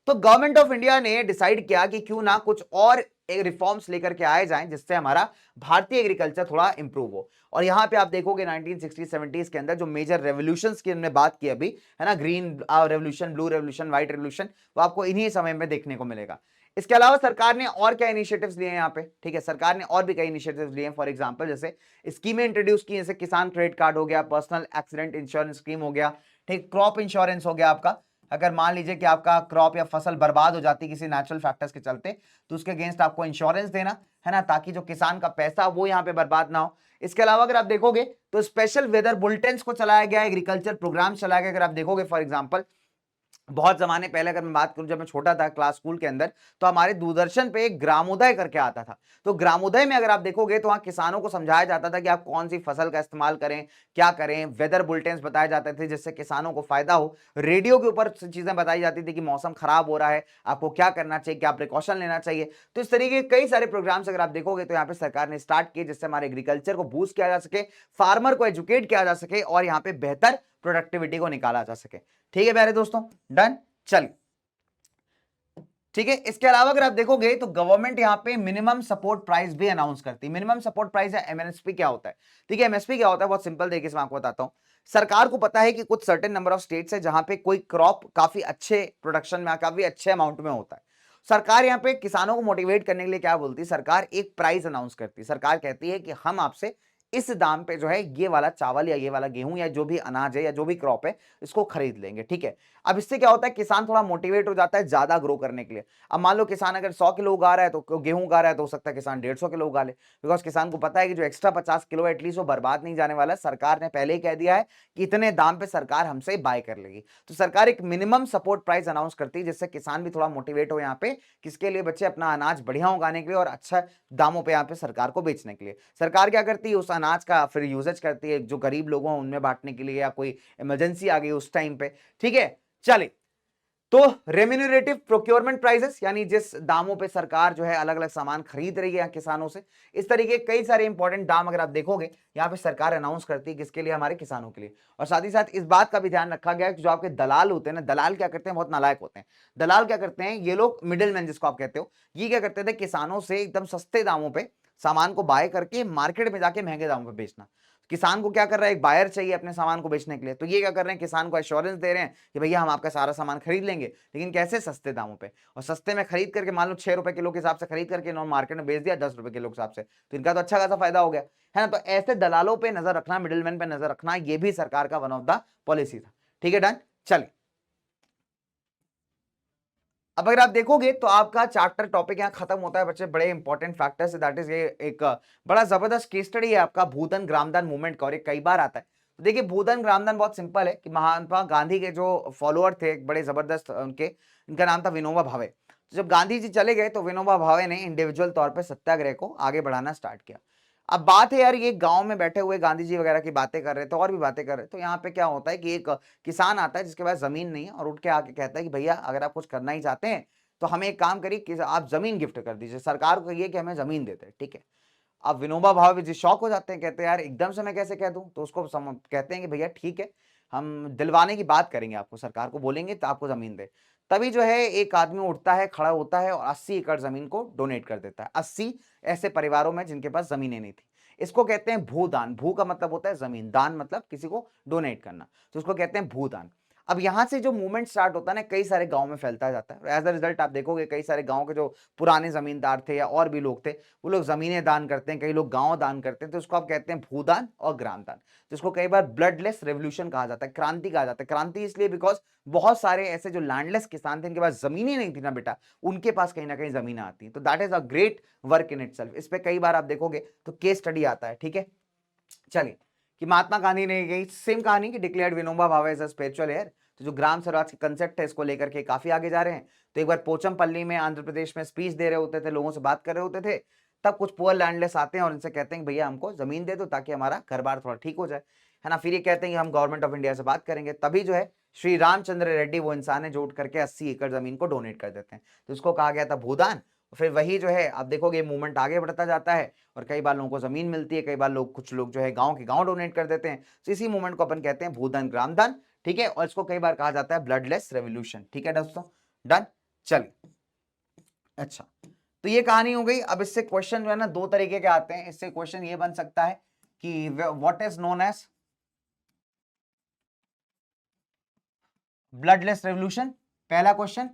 S1: तो गवर्नमेंट ऑफ इंडिया ने डिसाइड किया कि क्यों ना कुछ और रिफॉर्म्स लेकर के आए जाएं, जिससे हमारा भारतीय एग्रीकल्चर थोड़ा इंप्रूव हो। और यहां पे आप देखोगे 1960-70s के अंदर जो मेजर रेवोल्यूशंस की हमने बात की अभी, है ना, green revolution, blue revolution, white revolution, वो आपको इन्हीं समय में देखने को मिलेगा। इसके अलावा सरकार ने और क्या इनिशिएटिव्स लिए हैं यहाँ पे। ठीक है, सरकार ने और भी कई इनिशिएटिव्स लिए हैं, फॉर एग्जांपल जैसे स्कीमें इंट्रोड्यूस की, जैसे किसान क्रेडिट कार्ड हो गया, पर्सनल एक्सीडेंट इंश्योरेंस स्कीम हो गया, ठीक, क्रॉप इंश्योरेंस हो गया आपका, अगर मान लीजिए कि आपका क्रॉप या फसल बर्बाद हो जाती है किसी नेचुरल फैक्टर्स के चलते, तो उसके अगेंस्ट आपको इंश्योरेंस देना है ना, ताकि जो किसान का पैसा वो यहाँ पे बर्बाद ना हो। इसके अलावा अगर आप देखोगे तो स्पेशल वेदर बुलेटिन्स को चलाया गया, एग्रीकल्चर प्रोग्राम चलाया गया। अगर आप देखोगे फॉर एग्जाम्पल बहुत जमाने पहले अगर मैं बात करूं, जब मैं छोटा था क्लास स्कूल के अंदर, तो हमारे दूरदर्शन पे एक ग्रामोदय करके आता था। तो ग्रामोदय में अगर आप देखोगे तो वहां किसानों को समझाया जाता था कि आप कौन सी फसल का इस्तेमाल करें, क्या करें, वेदर बुलेटिन्स बताए जाते थे जिससे किसानों को फायदा हो। रेडियो के ऊपर चीजें बताई जाती थी कि मौसम खराब हो रहा है, आपको क्या करना चाहिए, क्या प्रिकॉशन लेना चाहिए। तो इस तरीके के कई सारे प्रोग्राम्स अगर आप देखोगे तो यहाँ पे सरकार ने स्टार्ट किए, जिससे हमारे एग्रीकल्चर को बूस्ट किया जा सके, फार्मर को एजुकेट किया जा सके, और यहाँ पे बेहतर प्रोडक्टिविटी को निकाला जा सके। ठीक है प्यारे दोस्तों, डन। चलिए ठीक है, इसके अलावा अगर आप देखोगे तो गवर्नमेंट यहाँ पे मिनिमम सपोर्ट प्राइस भी अनाउंस करती है। मिनिमम सपोर्ट प्राइस या एमएसपी क्या होता है? ठीक है, एमएसपी क्या होता है, बहुत सिंपल तरीके से मैं आपको बताता हूं। सरकार को पता है कि कुछ सर्टेन नंबर ऑफ स्टेट्स है जहां पे कोई क्रॉप काफी अच्छे प्रोडक्शन में, काफी अच्छे अमाउंट में होता है। सरकार यहाँ पे किसानों को मोटिवेट करने के लिए क्या बोलती है, सरकार एक प्राइस अनाउंस करती है। सरकार कहती है कि हम आपसे इस दाम पे जो है ये वाला चावल या ये वाला गेहूं या जो भी अनाज है या जो भी क्रॉप है इसको खरीद लेंगे। ठीक है, अब इससे क्या होता है, किसान थोड़ा मोटिवेट हो जाता है ज्यादा ग्रो करने के लिए। अब मान लो किसान अगर 100 किलो उगा रहा है, तो गेहूं उगा रहा है, तो हो सकता है किसान 150 किलो उगा ले, बिकॉज किसान को पता है कि जो एक्स्ट्रा 50 किलो एटलीस्ट वो बर्बाद नहीं जाने वाला है। सरकार ने पहले ही कह दिया है कि इतने दाम पे सरकार हमसे बाय कर लेगी। तो सरकार एक मिनिमम सपोर्ट प्राइस अनाउंस करती है, जिससे किसान भी थोड़ा मोटिवेट हो यहाँ पे, किसके लिए बच्चे, अपना अनाज बढ़िया उगाने के लिए और अच्छा दामों पे यहाँ पे सरकार को बेचने के लिए। सरकार क्या करती है, उस अनाज का फिर यूजेज करती है, जो गरीब लोगों हैं उनमें बांटने के लिए, या कोई इमरजेंसी आ गई उस टाइम पे। ठीक है, चलिए, तो रेम्यूनरेटिव प्रोक्योरमेंट प्राइसेस, यानी जिस दामों पे सरकार जो है अलग अलग सामान खरीद रही है किसानों से, इस तरीके कई सारे इंपॉर्टेंट दाम अगर आप देखोगे यहाँ पे सरकार अनाउंस करती है, किसके लिए, हमारे किसानों के लिए। और साथ ही साथ इस बात का भी ध्यान रखा गया कि जो आपके दलाल होते हैं ना, दलाल क्या करते हैं, बहुत नालायक होते हैं। दलाल क्या करते हैं, ये लोग मिडिल मैन जिसको आप कहते हो, ये क्या करते थे, किसानों से एकदम सस्ते दामों पे सामान को बाय करके मार्केट में जाके महंगे दामों पे बेचना। किसान को क्या कर रहा है, एक बायर चाहिए अपने सामान को बेचने के लिए, तो ये क्या कर रहे हैं, किसान को एश्योरेंस दे रहे हैं कि भैया हम आपका सारा सामान खरीद लेंगे, लेकिन कैसे, सस्ते दामों पे। और सस्ते में खरीद करके, मान लो 6 रुपए किलो के हिसाब से खरीद करके इन्होंने मार्केट में बेच दिया 10 रुपए किलो के हिसाब से, तो इनका तो अच्छा खासा फायदा हो गया, है ना। तो ऐसे दलालों पे नजर रखना, मिडिलमैन पे नजर रखना, ये भी सरकार का वन ऑफ द पॉलिसी था। ठीक है डन। चलिए अब अगर आप देखोगे तो आपका चैप्टर टॉपिक यहाँ खत्म होता है बच्चे, बड़े इंपॉर्टेंट फैक्टर्स दैट इज ये एक बड़ा जबरदस्त केस स्टडी है आपका भूधन ग्रामदान मूवमेंट का, और ये कई बार आता है। तो देखिए भूधन ग्रामदान बहुत सिंपल है कि महात्मा गांधी के जो फॉलोअर थे एक बड़े जबरदस्त उनके, इनका नाम था विनोबा भावे। तो जब गांधी जी चले गए तो विनोबा भावे ने इंडिविजुअल तौर पर सत्याग्रह को आगे बढ़ाना स्टार्ट किया। अब बात है यार, ये गांव में बैठे हुए गांधी जी वगैरह की बातें कर रहे थे और भी बातें कर रहे थे, तो यहाँ पे क्या होता है कि एक किसान आता है जिसके पास जमीन नहीं है और उठ के आके कहता है कि भैया अगर आप कुछ करना ही चाहते हैं तो हमें एक काम करिए कि आप जमीन गिफ्ट कर दीजिए, सरकार को कहिए कि हमें जमीन देते हैं, ठीक है। अब विनोबा भावे जी शौक हो जाते हैं, कहते हैं यार एकदम से मैं कैसे कह दूं, तो उसको कहते हैं कि भैया ठीक है, हम दिलवाने की बात करेंगे, आपको सरकार को बोलेंगे तो आपको जमीन दे। तभी जो है एक आदमी उठता है, खड़ा होता है और 80 एकड़ जमीन को डोनेट कर देता है 80 ऐसे परिवारों में जिनके पास जमीनें नहीं थी। इसको कहते हैं भूदान। भू का मतलब होता है जमीन, दान मतलब किसी को डोनेट करना, तो उसको कहते हैं भूदान। अब यहां से जो मूवमेंट स्टार्ट होता है ना, कई सारे गांव में फैलता जाता है। एज अ रिजल्ट आप देखोगे कई सारे गांव के जो पुराने जमींदार थे या और भी लोग थे, वो लोग जमीनें दान करते हैं, कई लोग गांव दान करते हैं, तो उसको आप कहते हैं भूदान और ग्रामदान, जिसको कई बार ब्लडलेस रेवोल्यूशन कहा जाता है, क्रांति कहा जाता है। क्रांति इसलिए बिकॉज बहुत सारे ऐसे जो लैंडलेस किसान थे, इनके पास जमीनें नहीं थी ना बेटा, उनके पास कहीं ना कहीं जमीन आती है। तो that is a great work in itself. इस पे कई बार आप देखोगे तो केस स्टडी आता है, ठीक है। चलिए, कि महात्मा गांधी ने यही सेम कहानी कि declared Vinoba Bhave as a spiritual hair. तो जो ग्राम स्वराज के कंसेप्ट है इसको लेकर के काफी आगे जा रहे हैं। तो एक बार पोचमपल्ली में आंध्र प्रदेश में स्पीच दे रहे होते थे, लोगों से बात कर रहे होते थे, तब कुछ पुअर लैंडलेस आते हैं और इनसे कहते हैं भैया हमको जमीन दे दो ताकि हमारा घर बार थोड़ा ठीक हो जाए, है ना। फिर ये कहते हैं कि हम गवर्नमेंट ऑफ इंडिया से बात करेंगे। तभी जो है श्री रामचंद्र रेड्डी वो इंसान है जो उठ करके 80 एकड़ जमीन को डोनेट कर देते हैं, तो इसको कहा गया था भूदान। फिर वही जो है आप देखोगे मूवमेंट आगे बढ़ता जाता है और कई बार लोगों को जमीन मिलती है, कई बार लोग कुछ लोग जो है गांव के गांव डोनेट कर देते हैं। तो इसी मूवमेंट को अपन कहते हैं भूदान ग्रामदान, ठीक है। और इसको कई बार कहा जाता है ब्लडलेस रेवोल्यूशन, ठीक है दोस्तों, डन। चलिए, अच्छा, तो ये कहानी हो गई। अब इससे क्वेश्चन जो है ना दो तरीके के आते हैं। इससे क्वेश्चन ये बन सकता है कि what is known as bloodless revolution, पहला क्वेश्चन।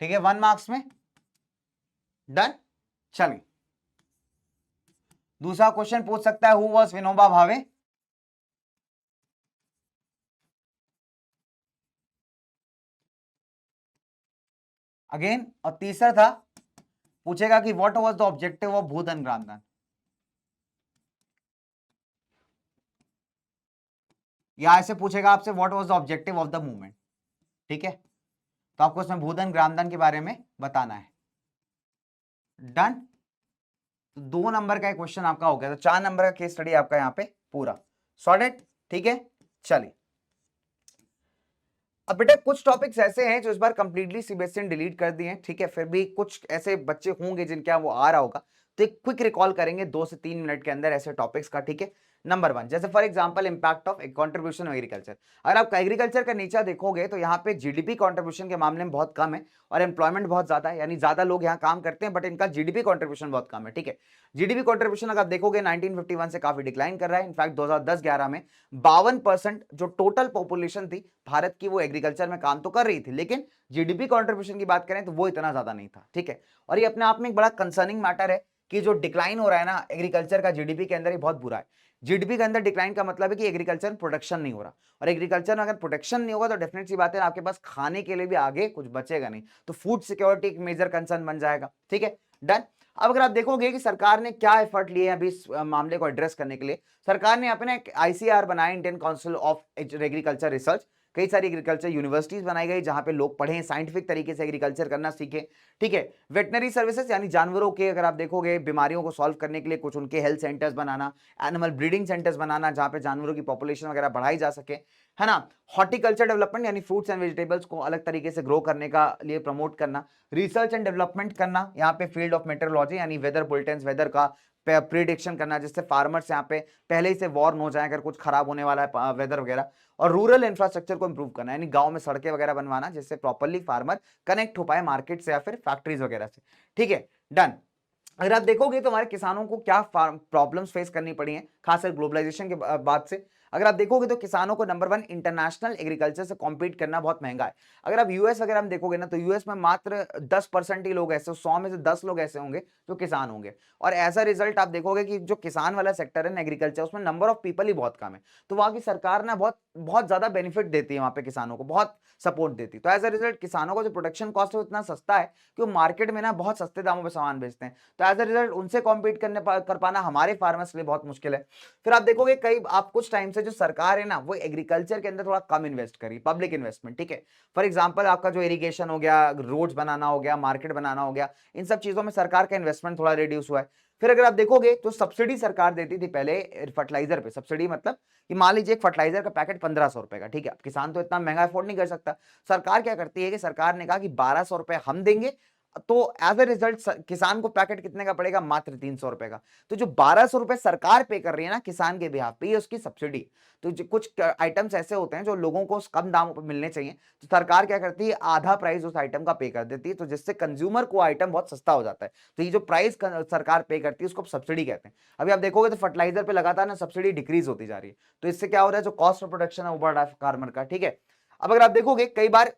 S1: ठीक है, 1 मार्क्स में, डन। चलिए, दूसरा क्वेश्चन पूछ सकता है who was Vinoba Bhave. Again, और तीसरा था पूछेगा कि what was the objective of Bhoodan Gramdan, या ऐसे पूछेगा आपसे what was the objective of the movement, ठीक है। तो आपको इसमें भूधन ग्रामदान के बारे में बताना है, डन। तो 2 नंबर का क्वेश्चन आपका हो गया, तो 4 नंबर का केस स्टडी आपका यहाँ पे पूरा सॉर्टेड, ठीक है। चलिए, अब बेटा कुछ टॉपिक्स ऐसे हैं जो इस बार कंप्लीटली सीबीएसई ने डिलीट कर दिए हैं, ठीक है। फिर भी कुछ ऐसे बच्चे होंगे जिनके यहाँ वो आ रहा होगा, तो एक क्विक रिकॉल करेंगे 2 से 3 मिनट के अंदर ऐसे टॉपिक्स का, ठीक है। नंबर 1, जैसे for example impact of contribution of agriculture. अगर आप एग्रीकल्चर का नीचा देखोगे तो यहाँ पे जीडीपी कंट्रीब्यूशन के मामले में बहुत कम है और एम्प्लॉयमेंट बहुत ज्यादा है, यानी ज्यादा लोग यहाँ काम करते हैं बट इनका जीडीपी कंट्रीब्यूशन बहुत कम है, ठीक है। जीडीपी कंट्रीब्यूशन अगर आप देखोगे 1951 से काफी डिक्लाइन कर रहा है। इनफैक्ट 2010-11 में 52% जो टोटल पॉपुलेशन थी भारत की वो एग्रीकल्चर में काम तो कर रही थी, लेकिन जीडीपी कंट्रीब्यूशन की बात करें तो वो इतना ज्यादा नहीं था, ठीक है। और ये अपने आप में एक बड़ा कंसर्निंग मैटर है कि जो डिक्लाइन हो रहा है ना एग्रीकल्चर का जीडीपी के अंदर, ये बहुत बुरा है। जीडीपी के अंदर डिक्लाइन का मतलब है कि एग्रीकल्चर प्रोडक्शन नहीं हो रहा, और एग्रीकल्चर में अगर प्रोडक्शन नहीं होगा तो डेफिनेट सी बात है आपके पास खाने के लिए भी आगे कुछ बचेगा नहीं, तो फूड सिक्योरिटी एक मेजर कंसर्न बन जाएगा, ठीक है, डन। अब अगर आप देखोगे कि सरकार ने क्या एफर्ट लिए हैं अभी इस मामले को एड्रेस करने के लिए, सरकार ने अपने आईसीआर बनाया, Indian council of agriculture research. कई सारी एग्रीकल्चर यूनिवर्सिटीज बनाई गई जहां पे लोग पढ़ें, साइंटिफिक तरीके से एग्रीकल्चर करना सीखें, ठीक है। वेटनरी सर्विसेज यानी जानवरों के अगर आप देखोगे बीमारियों को सॉल्व करने के लिए कुछ उनके हेल्थ सेंटर्स बनाना, एनिमल ब्रीडिंग सेंटर्स बनाना जहां पे जानवरों की पॉपुलेशन वगैरह बढ़ाई जा सके, है ना। हॉर्टिकल्चर डेवलपमेंट यानी फ्रूट्स एंड वेजिटेबल्स को अलग तरीके से ग्रो करने का लिए प्रमोट करना, रिसर्च एंड डेवलपमेंट करना यहाँ पे फील्ड ऑफ मेट्रोलॉजी यानी वेदर बुलेटिन्स, वेदर का प्रिडिक्शन करना जिससे फार्मर्स यहाँ पे पहले ही से वॉर्न हो जाए अगर कुछ खराब होने वाला है वेदर वगैरह। और रूरल इंफ्रास्ट्रक्चर को इंप्रूव करना यानी गांव में सड़कें वगैरह बनवाना जिससे प्रॉपर्ली फार्मर कनेक्ट हो पाए मार्केट से या फिर फैक्ट्रीज वगैरह से, ठीक है, डन। अगर आप देखोगे तो हमारे किसानों को क्या प्रॉब्लम्स फेस करनी पड़ी हैं खासकर ग्लोबलाइजेशन के बाद से। अगर आप देखोगे तो किसानों को नंबर 1 इंटरनेशनल एग्रीकल्चर से कॉम्पीट करना बहुत महंगा है। अगर आप यूएस वगैरह हम देखोगे ना, तो यूएस में मात्र 10% ही लोग ऐसे, 100 में से 10 लोग ऐसे होंगे जो किसान होंगे। और एज अ रिजल्ट आप देखोगे कि जो किसान वाला सेक्टर है ना एग्रीकल्चर, उसमें नंबर ऑफ पीपल ही बहुत कम है। तो वहां की सरकार ना बहुत बहुत ज्यादा बेनिफिट देती है वहां पे किसानों को, बहुत सपोर्ट देती है। तो एज अ रिजल्ट किसानों का जो प्रोडक्शन कॉस्ट है इतना सस्ता है कि वो मार्केट में ना बहुत सस्ते दामों पे सामान बेचते हैं। तो एज अ रिजल्ट उनसे कॉम्पीट कर पाना हमारे फार्मर्स के लिए बहुत मुश्किल है। फिर आप देखोगे कई आप कुछ टाइम से जो सरकार है ना वो एग्रीकल्चर के अंदर थोड़ा कम इन्वेस्ट करी, पब्लिक इन्वेस्टमेंट, ठीक है। फॉर एग्जांपल आपका जो इरिगेशन हो गया, रोड्स बनाना हो गया, मार्केट बनाना हो गया, इन सब चीजों में सरकार का इन्वेस्टमेंट थोड़ा रिड्यूस हुआ है। फिर अगर आप देखोगे तो सब्सिडी सरकार देती थी पहले फर्टिलाइजर पे। सब्सिडी मतलब कि मान लीजिए एक फर्टिलाइजर का पैकेट 1500 रुपए का, ठीक है। अब किसान तो इतना महंगा अफोर्ड नहीं कर सकता। सरकार क्या करती है कि सरकार ने कहा कि 1200 रुपए हम देंगे, तो एज ए रिजल्ट किसान को पैकेट कितने का पड़ेगा, मात्र 300 रुपए का। तो जो 1200 रुपए सरकार पे कर रही है ना किसान के बिहाफ पे, ये उसकी सब्सिडी। तो कुछ आइटम्स ऐसे होते हैं जो लोगों को कम दामों पर मिलने चाहिए, तो सरकार क्या करती है, आधा प्राइस उस आइटम का पे कर देती है, तो जिससे कंज्यूमर को आइटम बहुत सस्ता हो जाता है। तो ये जो प्राइस सरकार पे करती है उसको सब्सिडी कहते हैं। अभी आप देखोगे तो फर्टिलाइजर पे लगातार ना सब्सिडी डिक्रीज होती जा रही है। तो इससे क्या हो रहा है, जो कॉस्ट ऑफ प्रोडक्शन है वो बढ़ रहा है फार्मर का, ठीक है। अब अगर आप देखोगे कई बार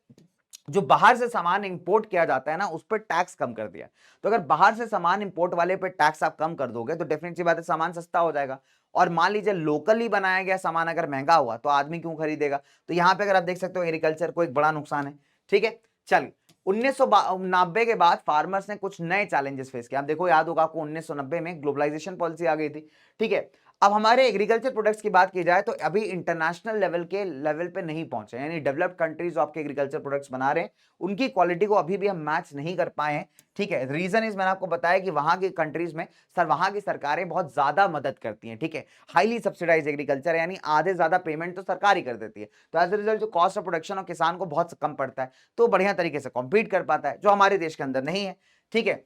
S1: जो बाहर से सामान इंपोर्ट किया जाता है ना उस पर टैक्स कम कर दिया। तो अगर बाहर से सामान इंपोर्ट वाले पे टैक्स आप कम कर दोगे तो डेफिनेट सी बात है सामान सस्ता हो जाएगा। और मान लीजिए लोकली बनाया गया सामान अगर महंगा हुआ तो आदमी क्यों खरीदेगा। तो यहां पे अगर आप देख सकते हो एग्रीकल्चर को एक बड़ा नुकसान है, ठीक है। चलिए 1990 के बाद फार्मर्स ने कुछ नए चैलेंजेस फेस किए। आप देखो याद होगा आपको 1990 में ग्लोबलाइजेशन पॉलिसी आ गई थी, ठीक है। अब हमारे एग्रीकल्चर प्रोडक्ट्स की बात की जाए तो अभी इंटरनेशनल लेवल पे नहीं पहुंचे, यानी डेवलप्ड कंट्रीज जो आपके एग्रीकल्चर प्रोडक्ट्स बना रहे हैं उनकी क्वालिटी को अभी भी हम मैच नहीं कर पाए हैं, ठीक है। रीजन इज मैंने आपको बताया कि वहां की कंट्रीज में वहां की सरकारें बहुत ज्यादा मदद करती हैं, ठीक है। हाईली सब्सिडाइज एग्रीकल्चर है, यानी आधे ज्यादा पेमेंट तो सरकार ही कर देती है। तो एज ए रिजल्ट जो कॉस्ट ऑफ प्रोडक्शन और किसान को बहुत कम पड़ता है, तो बढ़िया तरीके से कॉम्पीट कर पाता है, जो हमारे देश के अंदर नहीं है, ठीक है।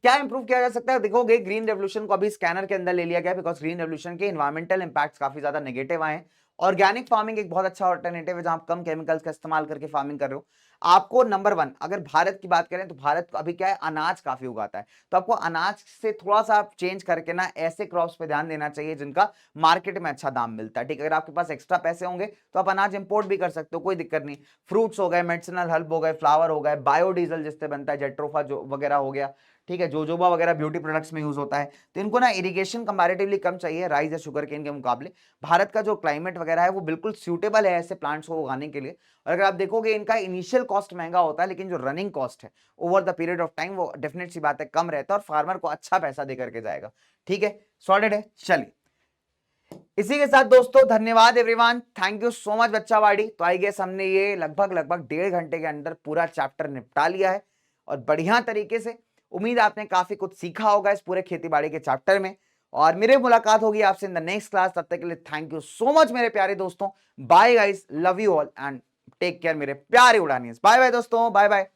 S1: क्या इंप्रूव किया जा सकता है, देखोगे ग्रीन रेवोल्यूशन को अभी स्कैनर के अंदर ले लिया गया, बिकॉज ग्रीन रेवोल्यूशन के इन्वायरमेंटल इंपैक्ट्स काफी ज्यादा नेगेटिव आए हैं। ऑर्गेनिक फार्मिंग एक बहुत अच्छा ऑल्टरनेटिव है जहां आप कम केमिकल्स का इस्तेमाल करके फार्मिंग कर रहे हो। आपको नंबर 1 अगर भारत की बात करें तो भारत अभी क्या है, अनाज काफी उगाता है। तो आपको अनाज से थोड़ा सा आप चेंज करके ना ऐसे क्रॉप्स पे ध्यान देना चाहिए जिनका मार्केट में अच्छा दाम मिलता है, ठीक है। अगर आपके पास एक्स्ट्रा पैसे होंगे तो आप अनाज इंपोर्ट भी कर सकते हो, कोई दिक्कत नहीं। फ्रूट्स हो गए, मेडिसिनल हर्ब हो गए, फ्लावर हो गए, बायोडीजल जिससे बनता है, जेट्रोफा जो वगैरह हो गया, ठीक है, जोजोबा वगैरह ब्यूटी प्रोडक्ट्स में यूज होता है। तो इनको ना इरिगेशन कंपैरेटिवली कम चाहिए राइस या शुगर केन के मुकाबले। भारत का जो क्लाइमेट वगैरह है वो बिल्कुल सूटेबल है ऐसे प्लांट्स को उगाने के लिए। और अगर आप देखोगे इनका इनिशियल कॉस्ट महंगा होता है, लेकिन जो रनिंग कॉस्ट है over the period of time वो डेफिनेट सी बात है कम रहता है और फार्मर को अच्छा पैसा दे करके जाएगा, ठीक है। सॉर्टेड है। चलिए इसी के साथ दोस्तों धन्यवाद everyone, thank you so much बच्चावाड़ी। तो आई गेस हमने ये लगभग 1.5 घंटे के अंदर पूरा चैप्टर निपटा लिया है और बढ़िया तरीके से। उम्मीद आपने काफी कुछ सीखा होगा इस पूरे खेती बाड़ी के चैप्टर में। और मेरे मुलाकात होगी आपसे इन द नेक्स्ट क्लास, तब तक के लिए थैंक यू सो मच मेरे प्यारे दोस्तों। Bye guys, love you all and take care मेरे प्यारे उड़ानियंस। बाय बाय दोस्तों, बाय बाय।